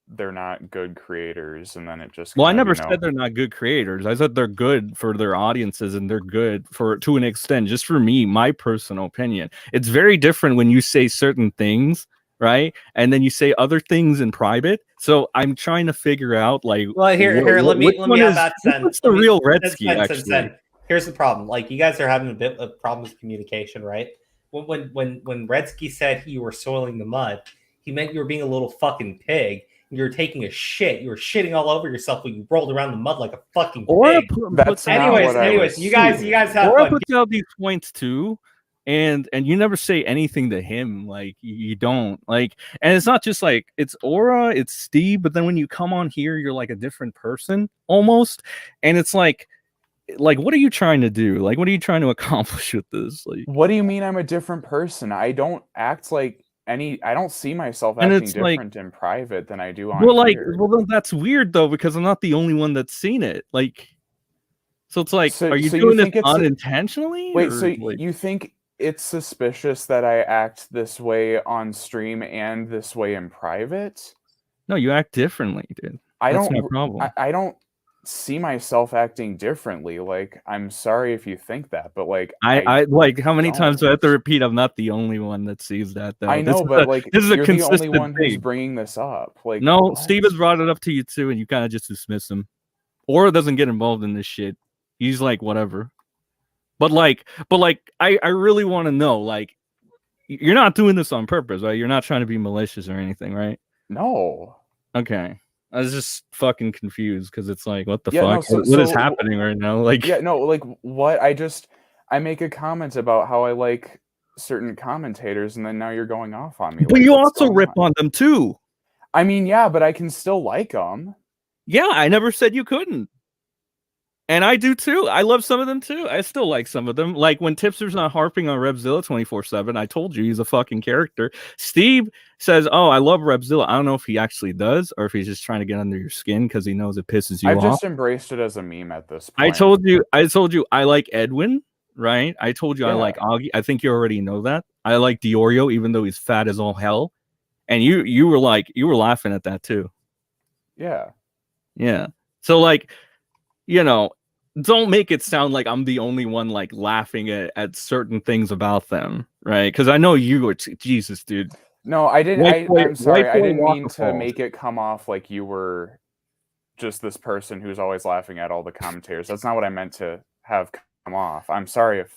they're not good creators, and then it just I never said they're not good creators. I said they're good for their audiences and they're good to an extent. Just for me, my personal opinion, it's very different when you say certain things, right, and then you say other things in private. So I'm trying to figure out like, here, let me have that sense. What's the real Redsky actually? Here's the problem. Like, you guys are having a bit of problem with communication, right? When Redsky said you were soiling the mud, he meant you were being a little fucking pig. You were taking a shit. You were shitting all over yourself when you rolled around the mud like a fucking pig. Anyways, you guys have fun. I put out these points too, and you never say anything to him. Like, you don't like, and it's not just like it's Aura, it's Steve, but then when you come on here, you're like a different person almost, and it's like, what are you trying to do? Like, what are you trying to accomplish with this? Like, what do you mean I'm a different person? I don't act like I don't see myself acting different in private than I do on here. Well, then that's weird though, because I'm not the only one that's seen it. Like, so it's like, are you doing this unintentionally? Wait, so you think it's suspicious that I act this way on stream and this way in private? No, you act differently, dude. That's no problem. I don't see myself acting differently. Like, I'm sorry if you think that, but like I like, how many times do I have to repeat I'm not the only one that sees that though? I know, but like, this is a you're consistent the only one thing. who's bringing this up. Like, no, what? Steve has brought it up to you too, and you kind of just dismiss him. Aura doesn't get involved in this shit. He's like, whatever. But I really want to know, like, you're not doing this on purpose, right? You're not trying to be malicious or anything, right? No. Okay. I was just fucking confused because it's like, what the fuck? What is happening right now? Like, what? I make a comment about how I like certain commentators, and then now you're going off on me. But you also rip on them too. I mean, yeah, but I can still like them. Yeah, I never said you couldn't. And I do too. I love some of them too. I still like some of them. Like when Tipster's not harping on Repzilla 24/7, I told you he's a fucking character. Steve says, "Oh, I love Repzilla." I don't know if he actually does or if he's just trying to get under your skin because he knows it pisses you off. I've just embraced it as a meme at this point. I told you I like Edwin, right? I told you I like Augie. I think you already know that. I like Diorio, even though he's fat as all hell. And you were laughing at that too. Yeah. Yeah. So like, you know, don't make it sound like I'm the only one like laughing at certain things about them, right? Because I know you were Jesus, dude. No, I didn't. I'm sorry. I didn't mean to make it come off like you were just this person who's always laughing at all the commentators. That's not what I meant to have come off. I'm sorry if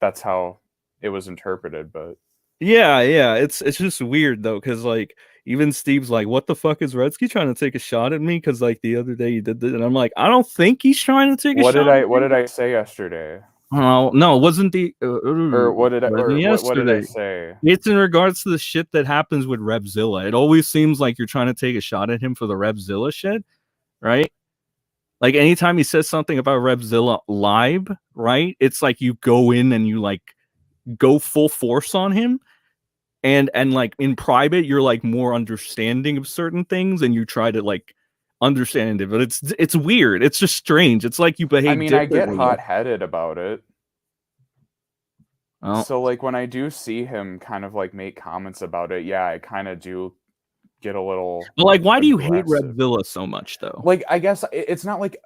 that's how it was interpreted, but Yeah, it's just weird though, because like even Steve's like, "What the fuck is Redsky trying to take a shot at me?" Because like the other day he did this, and I'm like, "I don't think he's trying to take a shot." What did I say yesterday? Oh no, it wasn't the or what did I? What did I say? It's in regards to the shit that happens with Revzilla. It always seems like you're trying to take a shot at him for the Revzilla shit, right? Like anytime he says something about Revzilla live, right? It's like you go in and you like go full force on him. And like in private, you're like more understanding of certain things, and you try to like understand it. But it's weird. It's just strange. It's like you behave. I mean, I get hot-headed about it. Oh. So like when I do see him kind of like make comments about it, yeah, I kind of do get a little. But like, why do you hate Revzilla so much, though? Like, I guess it's not like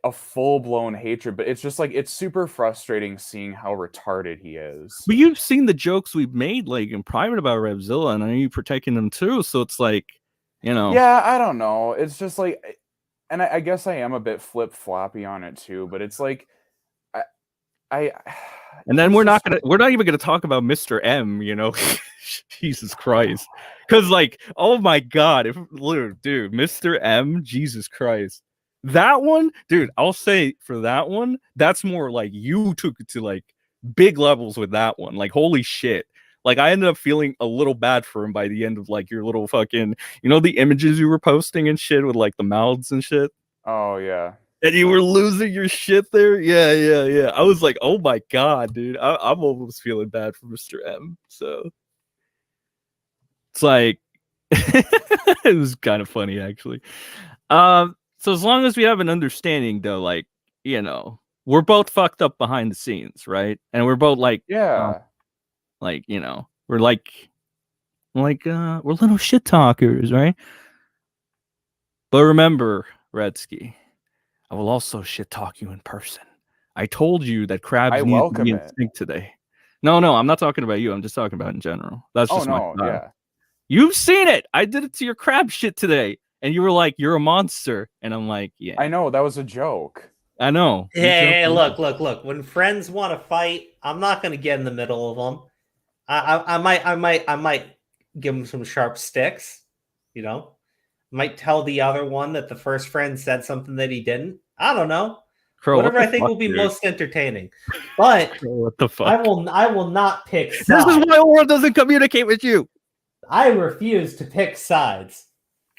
a full-blown hatred, but it's just like it's super frustrating seeing how retarded he is. But you've seen the jokes we've made like in private about Revzilla, and I know you're protecting them too, so it's like, you know. Yeah, I don't know. It's just like, and I guess I am a bit flip-floppy on it too, but it's like I and then we're not even gonna talk about Mr. M, you know. Jesus Christ. Because like, oh my god, dude, Mr. M, Jesus Christ. That one, dude, I'll say for that one, that's more like you took it to like big levels with that one. Like, holy shit. Like, I ended up feeling a little bad for him by the end of like your little fucking, you know, the images you were posting and shit with like the mouths and shit. Oh, yeah. And you were losing your shit there. Yeah. I was like, oh my god, dude. I'm almost feeling bad for Mr. M. So it's like, it was kind of funny actually. So as long as we have an understanding, though, like, you know, we're both fucked up behind the scenes, right? And we're both like, yeah, like, you know, we're little shit talkers, right? But remember, Redsky, I will also shit talk you in person. I told you that crabs need to be in sync today. No, I'm not talking about you. I'm just talking about in general. That's just my style. Yeah. You've seen it. I did it to your crab shit today. And you were like, "You're a monster," and I'm like, "Yeah." I know, that was a joke. I know. Hey, look. When friends want to fight, I'm not going to get in the middle of them. I might give them some sharp sticks. You know, might tell the other one that the first friend said something that he didn't. I don't know. Crow, whatever I think will be most entertaining. But what the fuck? I will not pick sides. This is why Aura doesn't communicate with you. I refuse to pick sides.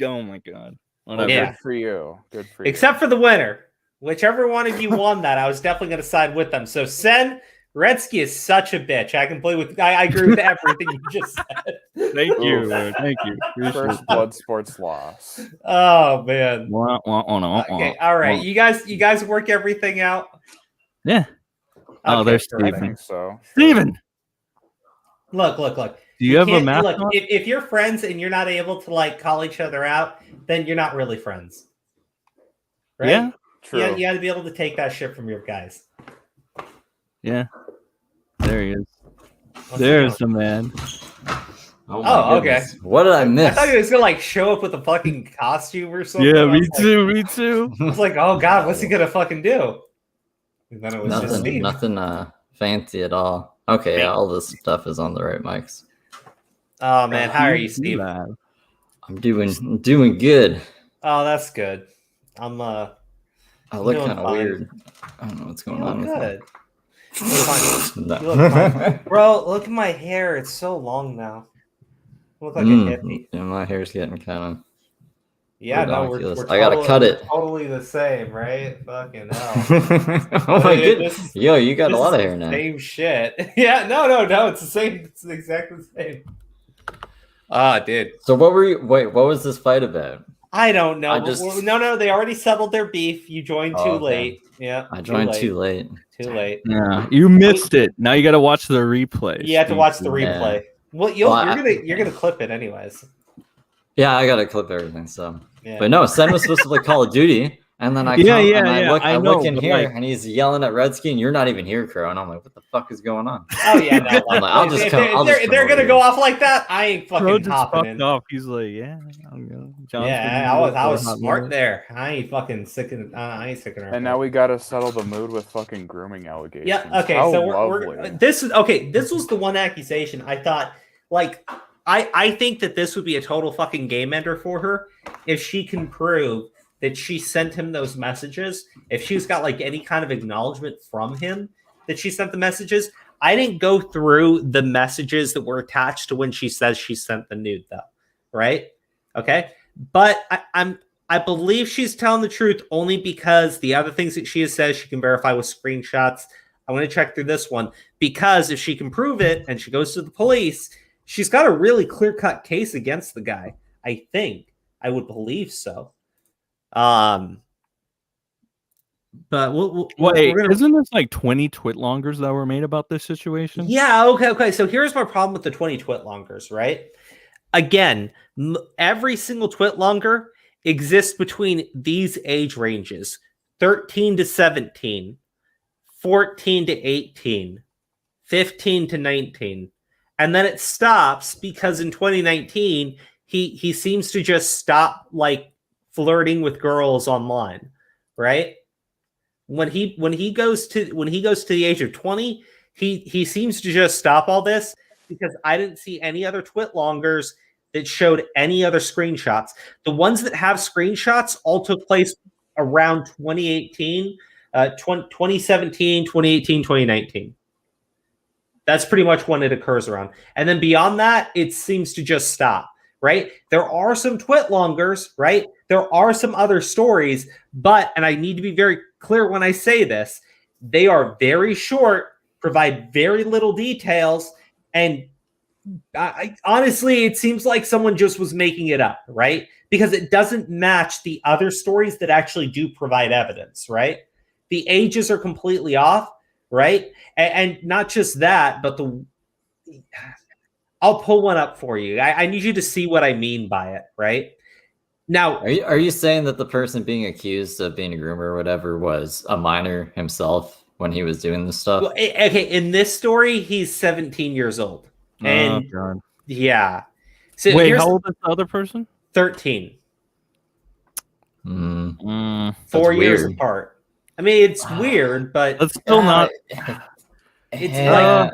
Oh my god. Well, yeah. Good for you. Except for the winner. Whichever one of you won that, I was definitely going to side with them. So Sen, Redsky is such a bitch. I agree with everything you just said. Thank you. Thank you. First blood sports loss. Oh man. Okay, all right. You guys work everything out? Yeah. Oh, there's Steven. I think so. Steven. Look. Do you have a map? Look, if you're friends and you're not able to like call each other out, then you're not really friends. Right? Yeah. True. Yeah, you got to be able to take that shit from your guys. Yeah. There he is. There's the man. Oh okay. What did I miss? I thought he was gonna like show up with a fucking costume or something. Yeah, me too. I was like, oh god, what's he gonna fucking do? And then it was nothing fancy at all. Okay, yeah, all this stuff is on the right mics. Oh man, how are you, Steve? I'm doing good. Oh, that's good. I look kind of weird. I don't know what's going on. Good. No. You look fine. Bro, look at my hair. It's so long now. I look like a hippie. Yeah, my hair's getting kind of. Yeah, no, we're I gotta cut it. Totally the same, right? Fucking hell. Oh my goodness. Yo, you got a lot of hair now. Same shit. Yeah, no. It's the same. It's exactly the same. Dude. So what was this fight about? I don't know. No, they already settled their beef. You joined too late. Yeah. I joined too late. Too late. Yeah. You missed it. Now you gotta watch the replay. You have to watch the replay. Well, you're gonna clip it anyways. Yeah, I gotta clip everything. So, yeah. But no, Sen was supposed to play Call of Duty, and then I look in here, and he's yelling at Redsky, and you're not even here, Crow. And I'm like, what the fuck is going on? Oh yeah, no. I'm like, if they're gonna go off like that, I ain't fucking hopping in. Off. He's like, yeah, I'll go. I was smart there. I ain't fucking sick of. I ain't sick of her. And now we gotta settle the mood with fucking grooming allegations. Yeah. Okay. So we're this was the one accusation I thought Like, I think that this would be a total fucking game ender for her if she can prove that she sent him those messages. If she's got like any kind of acknowledgement from him that she sent the messages. I didn't go through the messages that were attached to when she says she sent the nude, though. Right? Okay. But I believe she's telling the truth only because the other things that she has said she can verify with screenshots. I want to check through this one because if she can prove it and she goes to the police, she's got a really clear-cut case against the guy. I think. I would believe so. But isn't this like 20 twitlongers that were made about this situation? Yeah, okay. So here's my problem with the 20 twitlongers, right? Again, every single twitlonger exists between these age ranges: 13 to 17, 14 to 18, 15 to 19. And then it stops because in 2019, he seems to just stop like flirting with girls online, right? When he goes to the age of 20, he seems to just stop all this because I didn't see any other twitlongers that showed any other screenshots. The ones that have screenshots all took place around 2018, 2017, 2018, 2019. That's pretty much when it occurs around. And then beyond that, it seems to just stop, right? There are some twitlongers, right? There are some other stories, but, and I need to be very clear when I say this, they are very short, provide very little details, and I honestly, it seems like someone just was making it up, right? Because it doesn't match the other stories that actually do provide evidence, right? The ages are completely off, right? And not just that, but I'll pull one up for you. I need you to see what I mean by it, right? Now, are you saying that the person being accused of being a groomer or whatever was a minor himself when he was doing this stuff? Well, okay, in this story, he's 17 years old. And yeah. So wait, how old is the other person? 13. 4 years apart. I mean, it's weird, but it's still not. It's dude, not,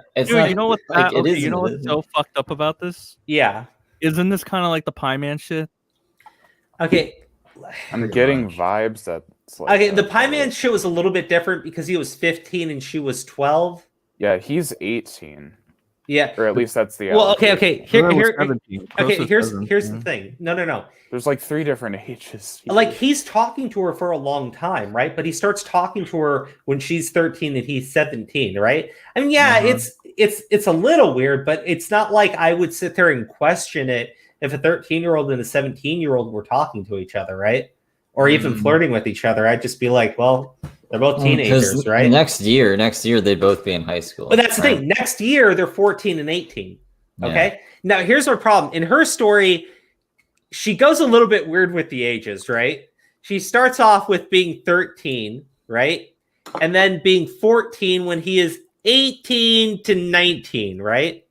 you know what? Like, you know what's so fucked up about this? Yeah. Isn't this kind of like the Pie Man shit? Okay. I'm getting vibes that. Like okay, the Pie Man show was a little bit different because he was 15 and she was 12. Yeah, he's 18. Yeah, or at least that's the. Well, okay. Here's the thing. No. There's like 3 different ages. Like he's talking to her for a long time, right? But he starts talking to her when she's 13 and he's 17, right? I mean, yeah, it's a little weird, but it's not like I would sit there and question it if a 13-year-old and a 17-year-old were talking to each other, right? Or even flirting with each other. I'd just be like, well, they're both teenagers, right? Next year, they'd both be in high school. But that's the thing. Next year, they're 14 and 18. Okay? Yeah. Now, here's our problem. In her story, she goes a little bit weird with the ages, right? She starts off with being 13, right? And then being 14 when he is 18 to 19, right?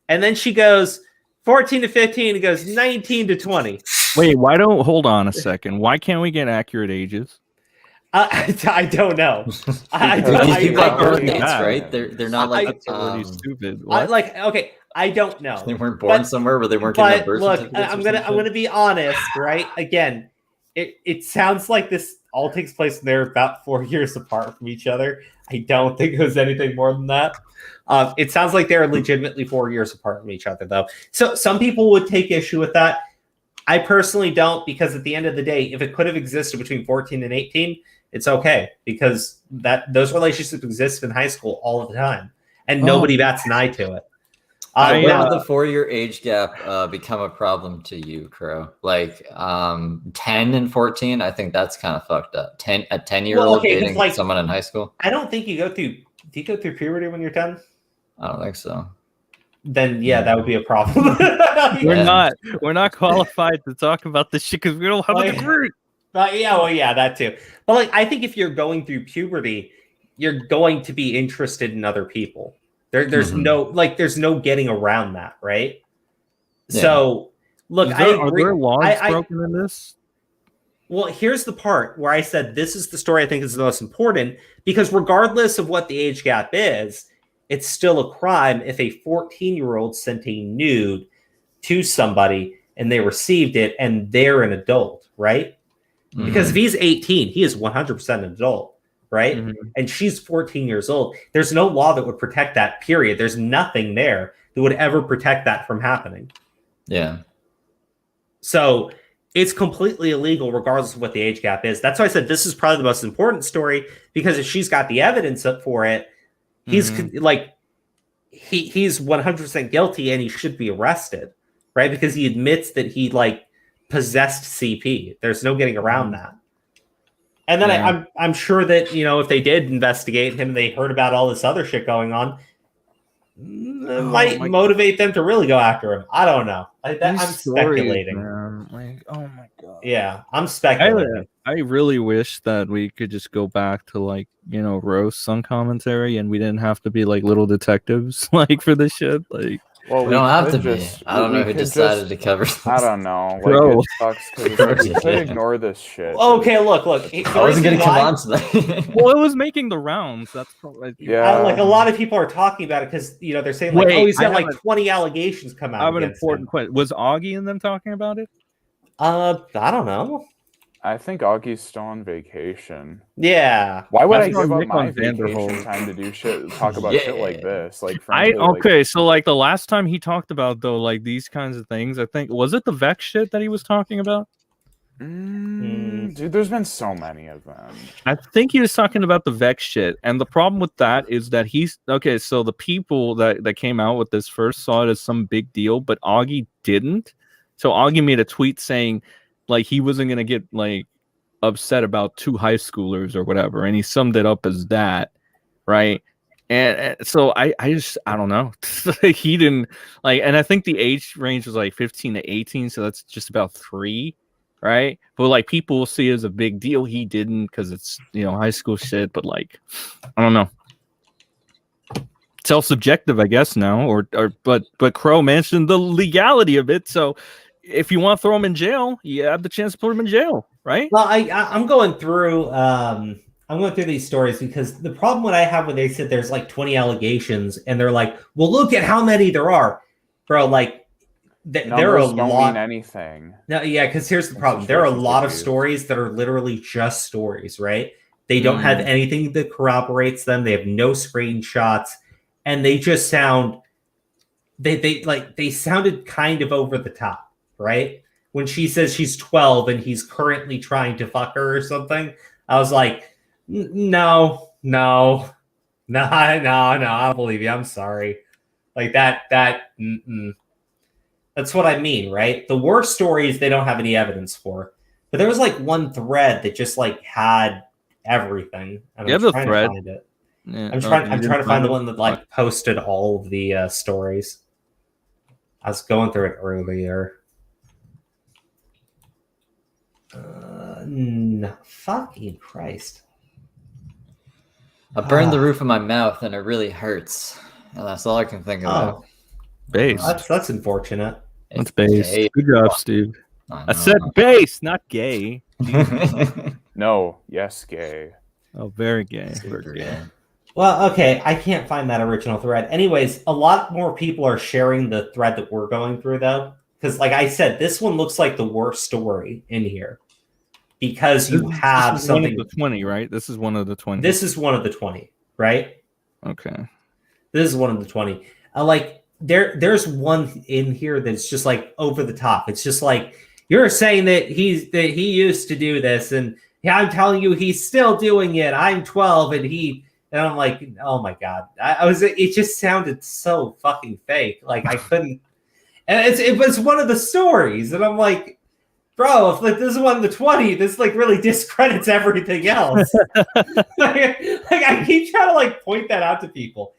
And then she goes 14 to 15 and goes 19 to 20. Wait, hold on a second. Why can't we get accurate ages? I don't know. People have birth dates, right? They're not like stupid. Okay, I don't know. They weren't born somewhere where they weren't getting birth certificates. I'm gonna be honest, right? Again, it sounds like this all takes place when they're about 4 years apart from each other. I don't think it was anything more than that. It sounds like they're legitimately 4 years apart from each other, though. So some people would take issue with that. I personally don't, because at the end of the day, if it could have existed between 14 and 18, it's okay, because those relationships exist in high school all the time, and nobody bats an eye to it. When did the 4-year age gap become a problem to you, Crow? Like 10 and 14, I think that's kind of fucked up. 10-year-old dating someone in high school. I don't think you go through. Do you go through puberty when you're 10? I don't think so. Then that would be a problem. We're not qualified to talk about this shit because we don't have a degree. That too. But I think if you're going through puberty, you're going to be interested in other people. There's no getting around that, right? Yeah. So look, I agree. Are there laws broken in this? Well, here's the part where I said this is the story I think is the most important, because regardless of what the age gap is, it's still a crime if a 14-year-old sent a nude to somebody and they received it and they're an adult, right? Mm-hmm. Because if he's 18, he is 100% an adult, right? Mm-hmm. And she's 14 years old. There's no law that would protect that, period. There's nothing there that would ever protect that from happening. Yeah. So it's completely illegal regardless of what the age gap is. That's why I said this is probably the most important story, because if she's got the evidence up for it, he's like, he's 100% guilty and he should be arrested, right? Because he admits that he like possessed CP. There's no getting around that. And then I'm sure that, you know, if they did investigate him, they heard about all this other shit going on, it might motivate them to really go after him. I don't know. I'm speculating. Like, oh my god. Yeah, I'm speculating. I really wish that we could just go back to like, you know, roasts on commentary, and we didn't have to be like little detectives like for this shit. Like, well, we don't have to be. I don't know who decided to cover this. I don't know. Like, bro. It sucks because we could ignore this shit. Okay, look. I wasn't going to come on to that. Well, it was making the rounds. That's probably like a lot of people are talking about it because, you know, they're saying like, he's got like 20 allegations come out. I have an important question. Was Augie and them talking about it? I don't know. I think Augie's still on vacation. Yeah. Why would I give up my vacation time to do shit, talk about shit like this? Like, frankly, so like the last time he talked about though, like these kinds of things, I think was it the Vex shit that he was talking about? Dude, there's been so many of them. I think he was talking about the Vex shit, and the problem with that is that so the people that came out with this first saw it as some big deal, but Augie didn't. So Augie made a tweet saying like he wasn't gonna get like upset about 2 high schoolers or whatever, and he summed it up as that, right? And so I don't know. He didn't like, and I think the age range was like 15 to 18, so that's just about 3, right? But like people will see it as a big deal. He didn't because it's, you know, high school shit. But like, I don't know. It's all subjective, I guess now. But Crow mentioned the legality of it, so. If you want to throw him in jail, you have the chance to put him in jail, right? Well, I'm going through these stories because the problem what I have when they said there's like 20 allegations and they're like, well, look at how many there are, bro. Like there are a lot. Don't mean anything. No, yeah, because here's the problem: there are a lot of stories that are literally just stories, right? They don't have anything that corroborates them. They have no screenshots, and they just sound they sounded kind of over the top. Right? When she says she's 12 and he's currently trying to fuck her or something, I was like, no, I don't believe you. I'm sorry. Like that, that's what I mean, right? The worst stories, they don't have any evidence for. But there was like one thread that just like had everything. And you have a thread? To find it. Yeah. I'm trying to find the one that like posted all of the stories. I was going through it earlier. No, fucking Christ. I burned the roof of my mouth and it really hurts. And that's all I can think of. Base. That's unfortunate. That's base. Good job, Steve. I said base, not gay. No, yes, gay. Oh, very gay. Super gay. Well, okay, I can't find that original thread. Anyways, a lot more people are sharing the thread that we're going through, though. Because, like I said, this one looks like the worst story in here. Because you have something. One of the 20, right? This is one of the 20. This is one of the 20, right? Okay. This is one of the 20. Like, there's one in here that's just, like, over the top. It's just like, you're saying that he used to do this, and I'm telling you he's still doing it. I'm 12, and I'm like, oh, my God. It just sounded so fucking fake. Like, I couldn't. And it was one of the stories, and I'm like, bro, if like this is one of the 20, this like really discredits everything else. like I keep trying to like point that out to people.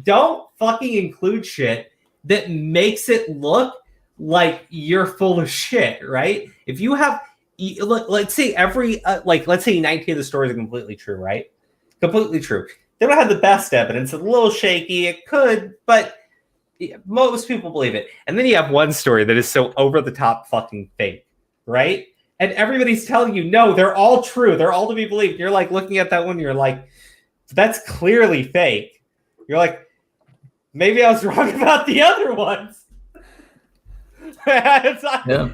Don't fucking include shit that makes it look like you're full of shit, right? If you have, let's say let's say 19 of the stories are completely true, right? Completely true. They don't have the best evidence. It's a little shaky. It could, but most people believe it. And then you have one story that is so over the top fucking fake, right? And everybody's telling you, no, they're all true. They're all to be believed. You're like looking at that one. You're like, that's clearly fake. You're like, maybe I was wrong about the other ones. It's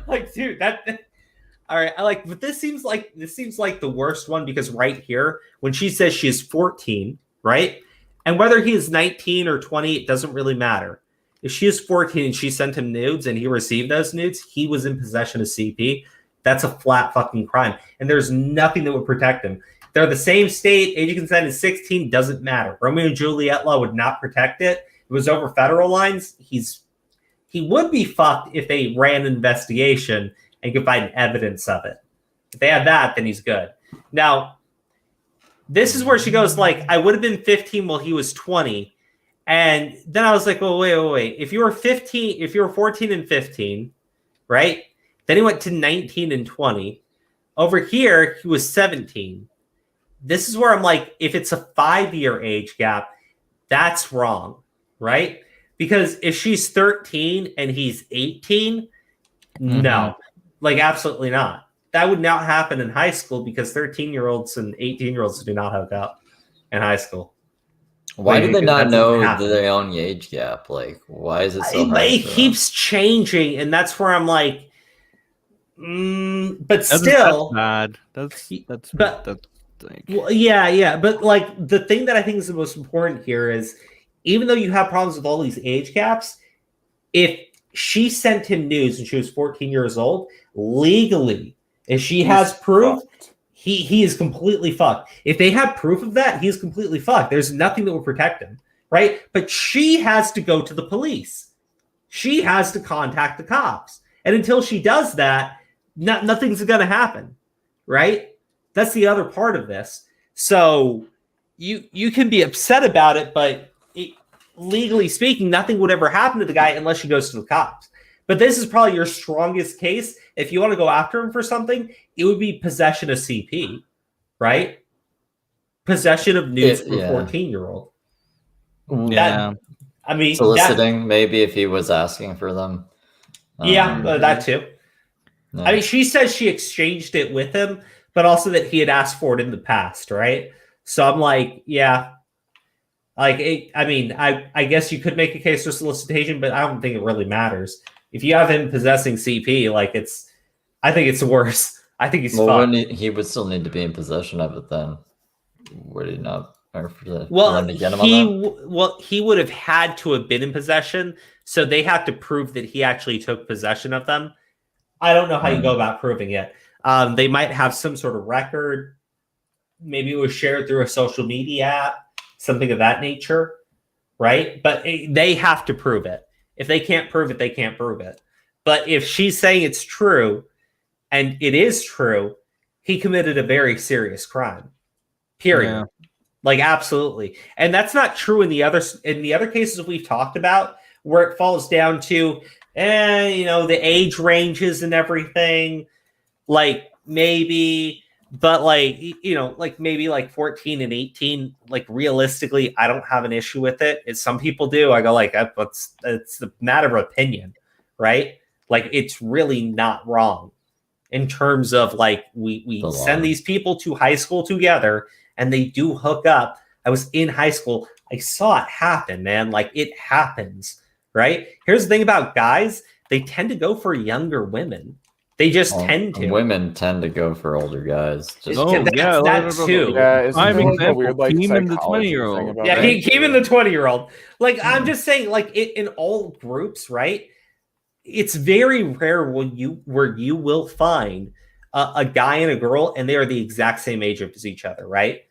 like, dude, that. All right, but this seems like the worst one because right here, when she says she is 14, right, and whether he is 19 or 20, it doesn't really matter. If she is 14 and she sent him nudes and he received those nudes, he was in possession of CP. That's a flat fucking crime, and there's nothing that would protect him. They're the same state. Age of consent is 16. Doesn't matter. Romeo and Juliet law would not protect it. It was over federal lines. He would be fucked if they ran an investigation and could find evidence of it. If they had that, then he's good. Now, this is where she goes, like, I would have been 15 while he was 20. And then I was like, well, wait. If you were 14 and 15, right? Then he went to 19 and 20. Over here, he was 17. This is where I'm like, if it's a 5-year age gap, that's wrong, right? Because if she's 13 and he's 18, no, like absolutely not. That would not happen in high school because 13-year-olds and 18-year-olds do not hook up in high school. Why do they not know their own age gap? Like, why is it so hard? It keeps changing, and that's where I'm like, but still, that's bad. That's well, yeah. But like the thing that I think is the most important here is, even though you have problems with all these age gaps, if she sent him nudes and she was 14 years old, legally, if she has proof, he is completely fucked. If they have proof of that, he's completely fucked. There's nothing that will protect him, right? But she has to go to the police. She has to contact the cops. And until she does that, nothing's going to happen, right? That's the other part of this. So you can be upset about it, but legally speaking, nothing would ever happen to the guy unless she goes to the cops. But this is probably your strongest case. If you want to go after him for something, it would be possession of CP, right? Possession of nudes for 14-year-old. Yeah. I mean, soliciting, maybe if he was asking for them. That too. Yeah. I mean, she says she exchanged it with him, but also that he had asked for it in the past, right? So I'm like, yeah. Like, I guess you could make a case for solicitation, but I don't think it really matters. If you have him possessing CP, I think it's worse. I think he's fucked. He would still need to be in possession of it then. Would he not? He would have had to have been in possession, so they have to prove that he actually took possession of them. I don't know how you go about proving it. They might have some sort of record. Maybe it was shared through a social media app, something of that nature, right? But they have to prove it. If they can't prove it, they can't prove it. But if she's saying it's true, and it is true, he committed a very serious crime. Period. Yeah. Like, absolutely. And that's not true in the other cases we've talked about, where it falls down to, the age ranges and everything. Like, maybe, but maybe 14 and 18, realistically, I don't have an issue with it. Some people do. I go it's a matter of opinion, right? Like, it's really not wrong in terms of we send these people to high school together and they do hook up. I was in high school. I saw it happen, man. Like, it happens, right? Here's the thing about guys. They tend to go for younger women. They just tend to. Women tend to go for older guys. That too. Yeah, I'm example. Came in the 20-year-old. Yeah, he came in the 20-year-old. I'm just saying, in all groups, right? It's very rare where you will find a guy and a girl, and they are the exact same age as each other, right?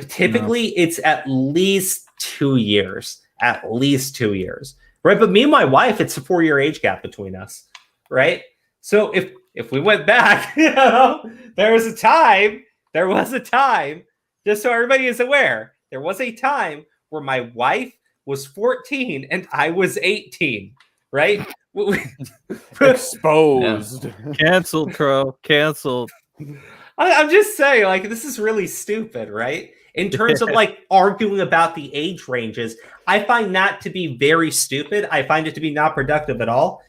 Typically, it's at least 2 years. At least 2 years, right? But me and my wife, it's a 4-year age gap between us, right? So if we went back, there was a time, just so everybody is aware, there was a time where my wife was 14 and I was 18, right? Exposed. Yeah. Canceled, Crow. Canceled. I'm just saying, this is really stupid, right? In terms of arguing about the age ranges, I find that to be very stupid. I find it to be not productive at all.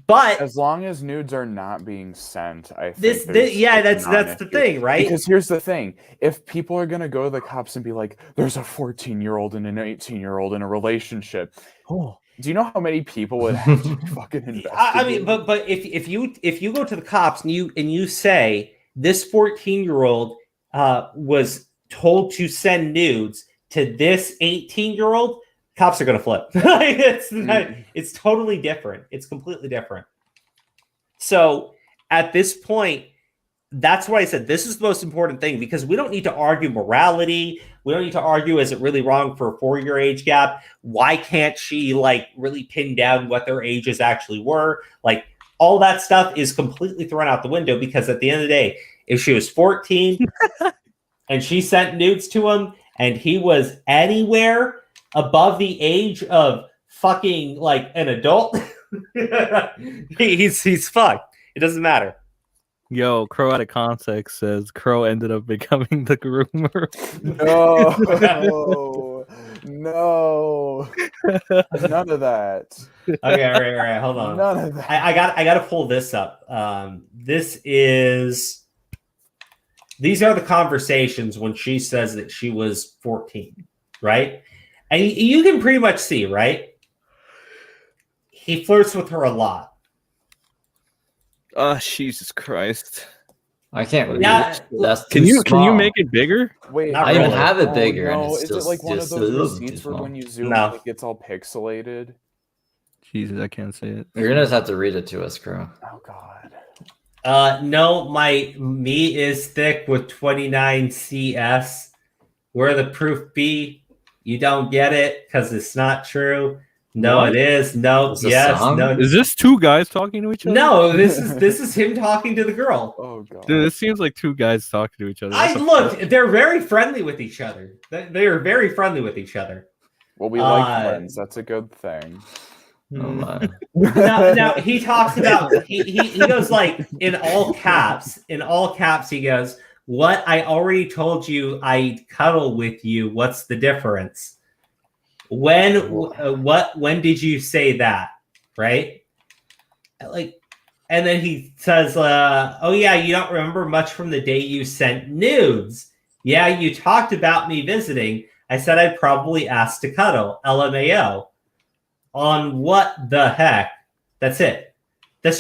But as long as nudes are not being sent, I think that's the thing, right? Because here's the thing: if people are gonna go to the cops and be like, "There's a 14-year-old and an 18-year-old in a relationship," do you know how many people would have to fucking investigate? I mean, but if you go to the cops and you say this 14-year-old was told to send nudes to this 18-year-old, cops are going to flip. It's totally different. It's completely different. So at this point, that's why I said this is the most important thing, because we don't need to argue morality. We don't need to argue, is it really wrong for a 4-year age gap? Why can't she like really pin down what their ages actually were? Like all that stuff is completely thrown out the window, because at the end of the day, if she was 14 and she sent nudes to him and he was anywhere above the age of fucking like an adult, he's fucked. It doesn't matter. Yo, Crow out of context says Crow ended up becoming the groomer. No, none of that. Okay, all right, hold on. None of that. I got to pull this up. These are the conversations when she says that she was 14, right? And you can pretty much see, right? He flirts with her a lot. Oh, Jesus Christ. I can't read Yeah, That's Can you small. make it bigger? Wait, Not I even really. have it bigger. No, and it's is just, it like one of just those a little receipts too where small. when you zoom No. in, it gets all pixelated? Jesus, I can't say it. You're gonna just have to read it to us, Crow. Oh God. No, my meat is thick with 29 CS. Where the proof be? You don't get it because it's not true. No, What? it is. No, Is this yes, song? no. Is this two guys talking to each other? No, this is him talking to the girl. Oh God. Dude, this seems like two guys talking to each other. They're very friendly with each other. They are very friendly with each other. Well, we like friends. That's a good thing. Oh my. Now he talks about he goes like in all caps he goes, "What? I already told you I'd cuddle with you. What's the difference? When did you say that?" Right? Like, and then he says, "Oh yeah, you don't remember much from the day you sent nudes. Yeah, you talked about me visiting. I said I'd probably ask to cuddle. LMAO. On what the heck?" That's it. That's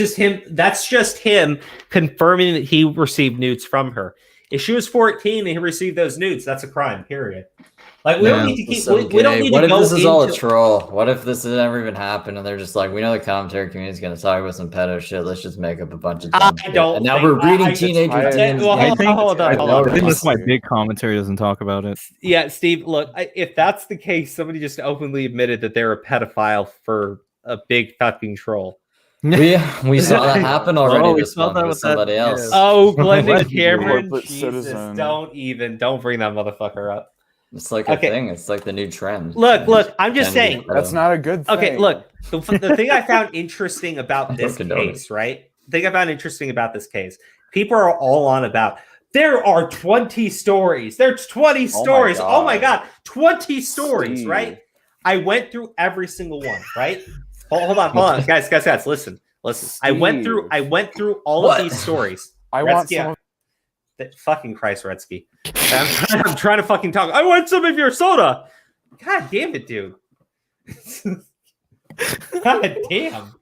just him confirming that he received nudes from her. If she was 14 and he received those nudes, that's a crime, period. Like, we don't need to keep. We don't need what to if go this is all a into- troll? What if this has never even happened and they're just like, we know the commentary community is going to talk about some pedo shit. Let's just make up a bunch of dumb shit. And now we're reading teenagers' DMs. Hold on. I think that's why big commentary doesn't talk about it. Yeah, Steve, look, if that's the case, somebody just openly admitted that they're a pedophile for a big fucking troll. We saw that happen already. Oh, we this saw month that with with somebody that, else. yeah. Oh, Glendon What? Cameron, Corporate Jesus, citizen. don't bring that motherfucker up. It's like a Okay. thing. It's like the new trend. Look, I'm just Pretend to saying. be pedo. That's not a good thing. Okay, look, the thing I found interesting about this Dunkin' Donuts. case, right? The thing I found interesting about this case, people are all on about, there are 20 stories. There's 20 stories. Oh my God, 20 stories, Steve. right? I went through every single one, right? Hold on. Guys, listen. I went through all What? of these stories. I want Redsky, some of that fucking Christ, Redsky. I'm trying to fucking talk. I want some of your soda. God damn it, dude. God damn.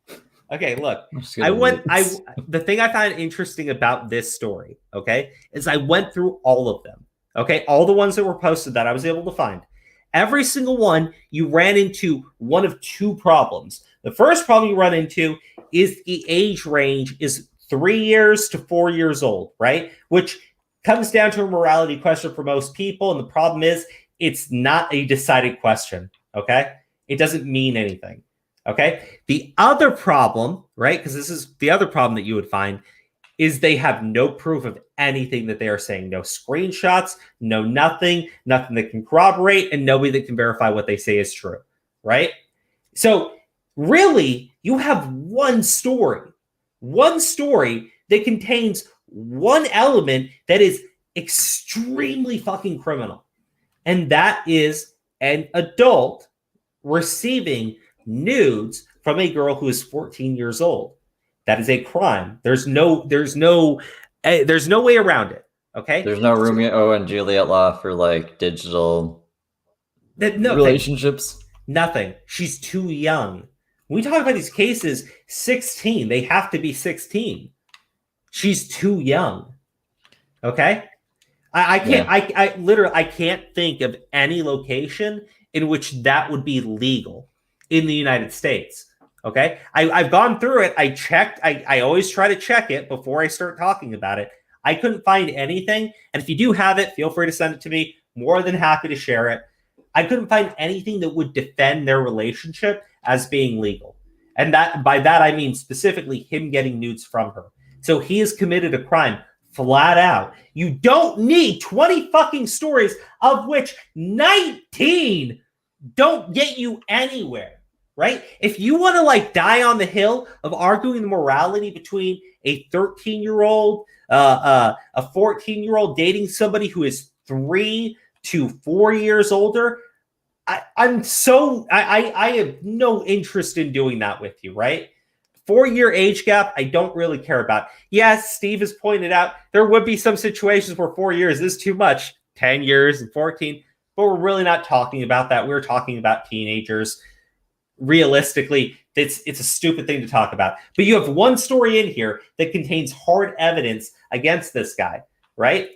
Okay, look. The thing I found interesting about this story, okay, is I went through all of them. Okay, all the ones that were posted that I was able to find. Every single one, you ran into one of two problems. The first problem you run into is the age range is 3 years to 4 years old, right? Which comes down to a morality question for most people. And the problem is it's not a decided question, okay? It doesn't mean anything, okay? The other problem, right, because this is the other problem that you would find, is they have no proof of anything that they are saying. No screenshots, no nothing that can corroborate, and nobody that can verify what they say is true, right? So really, you have one story that contains one element that is extremely fucking criminal. And that is an adult receiving nudes from a girl who is 14 years old. That is a crime. There's no way around it. Okay. There's no Romeo and Juliet law for like digital relationships. Nothing. She's too young. When we talk about these cases, 16. They have to be 16. She's too young. Okay. I can't. Yeah. I literally I can't think of any location in which that would be legal in the United States. Okay. I've gone through it. I checked. I always try to check it before I start talking about it. I couldn't find anything. And if you do have it, feel free to send it to me. More than happy to share it. I couldn't find anything that would defend their relationship as being legal. And that by that, I mean specifically him getting nudes from her. So he has committed a crime flat out. You don't need 20 fucking stories, of which 19 don't get you anywhere, right? If you want to like die on the hill of arguing the morality between a 13-year-old, a 14-year-old dating somebody who is 3 to 4 years older, I have no interest in doing that with you, right? 4-year age gap, I don't really care about. Yes, Steve has pointed out there would be some situations where 4 years is too much, 10 years and 14, but we're really not talking about that. We're talking about teenagers. Realistically, it's a stupid thing to talk about. But you have one story in here that contains hard evidence against this guy, right?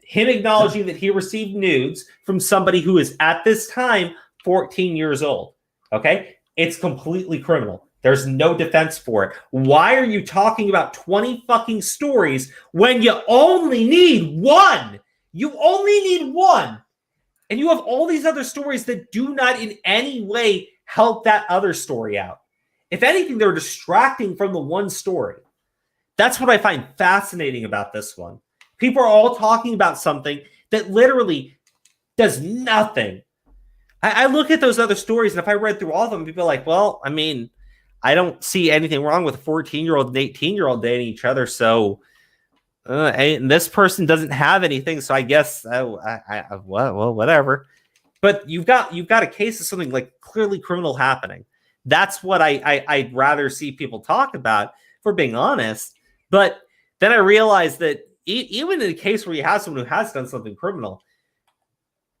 Him acknowledging that he received nudes from somebody who is at this time 14 years old. Okay? It's completely criminal. There's no defense for it. Why are you talking about 20 fucking stories when you only need one? You only need one. And you have all these other stories that do not in any way help that other story out. If anything, they're distracting from the one story. That's what I find fascinating about this one. People are all talking about something that literally does nothing. I look at those other stories, and if I read through all of them, people are like, well, I mean, I don't see anything wrong with a 14-year-old and 18-year-old dating each other, so and this person doesn't have anything, so I guess, well, whatever. But you've got a case of something like clearly criminal happening. That's what I'd rather see people talk about, for being honest. But then I realized that even in a case where you have someone who has done something criminal,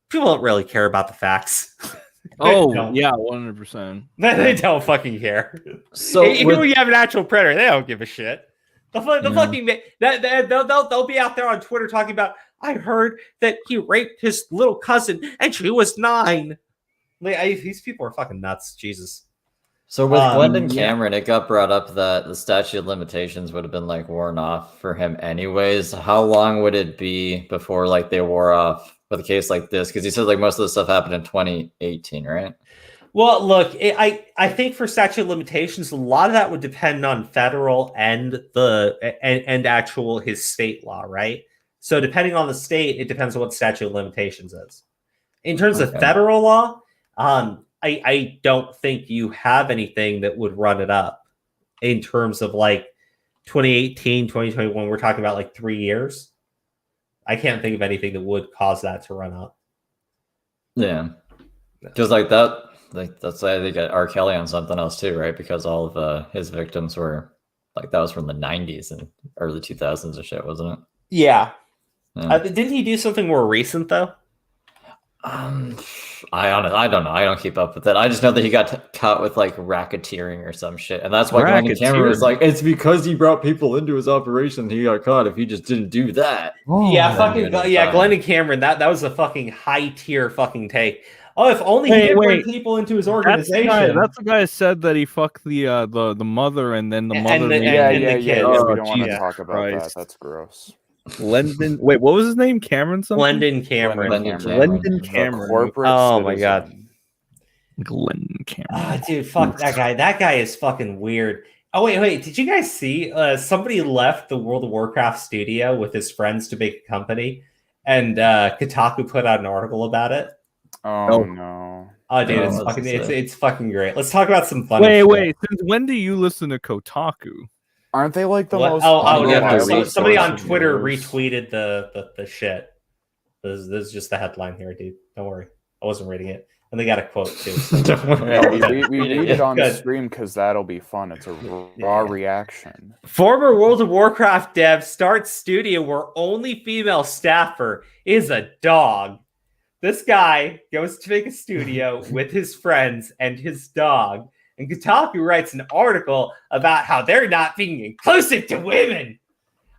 people don't really care about the facts. Oh, yeah, 100%. They don't fucking care. So even when you have an actual predator, they don't give a shit. Fucking they'll be out there on Twitter talking about, I heard that he raped his little cousin and she was 9. These people are fucking nuts. Jesus. So with Glendon Cameron, it got brought up that the statute of limitations would have been like worn off for him anyways. How long would it be before like they wore off with a case like this? Because he said like most of the stuff happened in 2018, right? Well, look, I think for statute of limitations, a lot of that would depend on federal and actual his state law, right? So depending on the state, it depends on what statute of limitations is. In terms of federal law, I don't think you have anything that would run it up in terms of like 2018, 2021. We're talking about like 3 years. I can't think of anything that would cause that to run up. Yeah. Because like that, like that's why they got R. Kelly on something else too, right? Because all of his victims were like, that was from the 90s and early 2000s and shit, wasn't it? Yeah. Didn't he do something more recent though? I don't know. I don't keep up with it. I just know that he got caught with like racketeering or some shit, and that's why Glendon Cameron was like, "It's because he brought people into his operation. He got caught. If he just didn't do that." Glendon Cameron. That was a fucking high tier fucking take. Oh, if only he did bring people into his organization. That's the guy who said that he fucked the mother and then the mother and the kid. Yeah, we don't want to talk about that. That's gross. Glendon, wait, what was his name? Cameron something? Glendon Cameron. Glendon Cameron. Oh my god. Glendon Cameron. Oh, dude, fuck that guy. That guy is fucking weird. Oh wait. Did you guys see? Somebody left the World of Warcraft studio with his friends to make a company, and Kotaku put out an article about it. Oh no. Oh, dude, it's fucking great. Let's talk about some fun. Wait. Since when do you listen to Kotaku? Aren't they like the most? Somebody on Twitter retweeted the shit. This is just the headline here, dude. Don't worry, I wasn't reading it. And they got a quote too. We read it on the stream because that'll be fun. It's a raw reaction. Former World of Warcraft dev starts studio where only female staffer is a dog. This guy goes to make a studio with his friends and his dog. And Kotaku writes an article about how they're not being inclusive to women.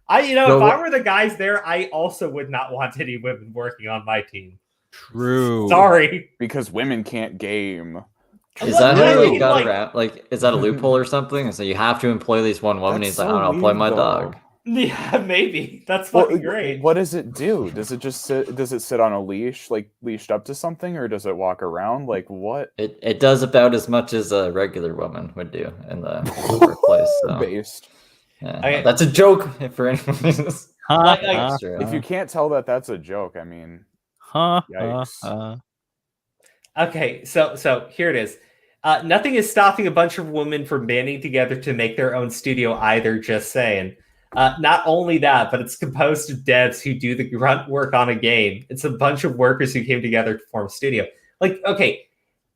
If I were the guys there, I also would not want any women working on my team. True. Sorry. Because women can't game. Is that how they got around? Like, is that a loophole or something? So you have to employ at least one woman. He's like, I'll play my dog. Yeah, maybe. That's fucking great. What does it do? Does it just sit? Does it sit on a leash, like leashed up to something, or does it walk around? Like what? It does about as much as a regular woman would do in the workplace. So. Based. Yeah, okay. That's a joke for anyone. If you can't tell that that's a joke, I mean. Yikes. Okay, so here it is. Nothing is stopping a bunch of women from banding together to make their own studio either, just saying. Not only that, but it's composed of devs who do the grunt work on a game. It's a bunch of workers who came together to form a studio. Like, okay,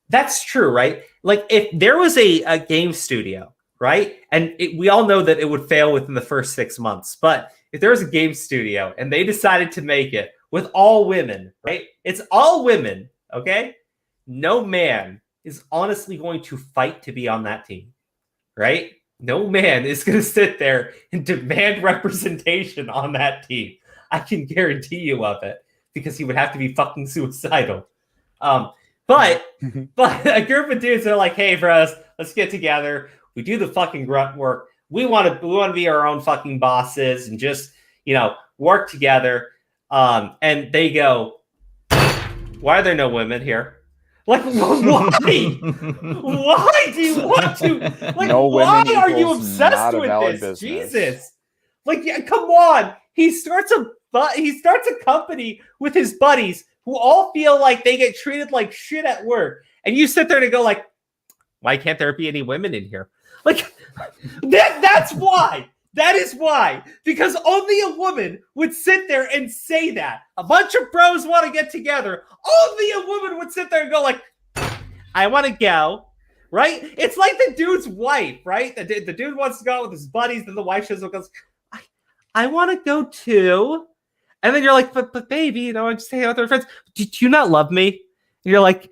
that's true, right? Like, if there was a game studio, right? And we all know that it would fail within the first 6 months. But if there was a game studio and they decided to make it with all women, right? It's all women, okay? No man is honestly going to fight to be on that team, right? No man is going to sit there and demand representation on that team. I can guarantee you of it because he would have to be fucking suicidal. But a group of dudes are like, hey, bros, let's get together. We do the fucking grunt work. We want to be our own fucking bosses and just, work together. And they go, why are there no women here? Like, why? Why do you want to? Like, no why are you obsessed with this? Business. Jesus! Like, yeah, come on. He starts a company with his buddies who all feel like they get treated like shit at work, and you sit there and go like, why can't there be any women in here? Like, that's why. That is why. Because only a woman would sit there and say that. A bunch of bros want to get together. Only a woman would sit there and go like, I want to go. Right? It's like the dude's wife, right? The dude wants to go out with his buddies. Then the wife shows up and goes, I want to go too. And then you're like, but baby, I'm just hanging out with our friends. Do you not love me? And you're like,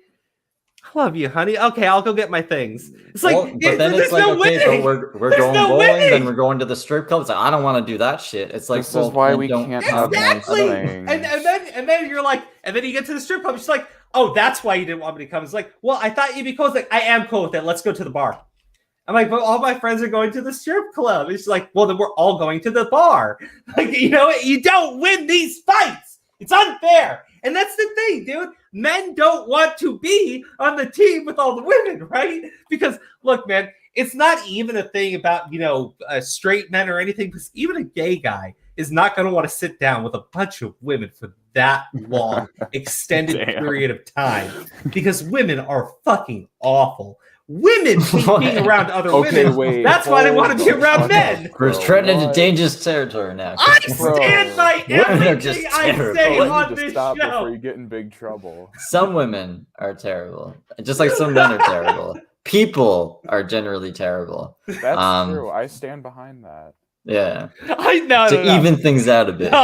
I love you, honey. Okay, I'll go get my things. It's like, but then it's like, okay, but we're going bowling, then we're going to the strip club. It's like, I don't want to do that shit. It's like, this is why we can't have nice things. And then you're like, and then you get to the strip club. She's like, oh, that's why you didn't want me to come. It's like, well, I thought you'd be cool. It's like, I am cool with it. Let's go to the bar. I'm like, but all my friends are going to the strip club. It's like, well, then we're all going to the bar. Like, you don't win these fights. It's unfair. And that's the thing, dude. Men don't want to be on the team with all the women, right? Because, look, man, it's not even a thing about, straight men or anything. Because even a gay guy is not going to want to sit down with a bunch of women for that long, extended period of time. Because women are fucking awful. Women hate being around other women. That's why they want to be around men. We're treading into dangerous territory now. I stand by everything I say on this show. Before you get in big trouble. Some women are terrible, just like some men are terrible. People are generally terrible. That's true. I stand behind that. Yeah. I know. To even things out a bit.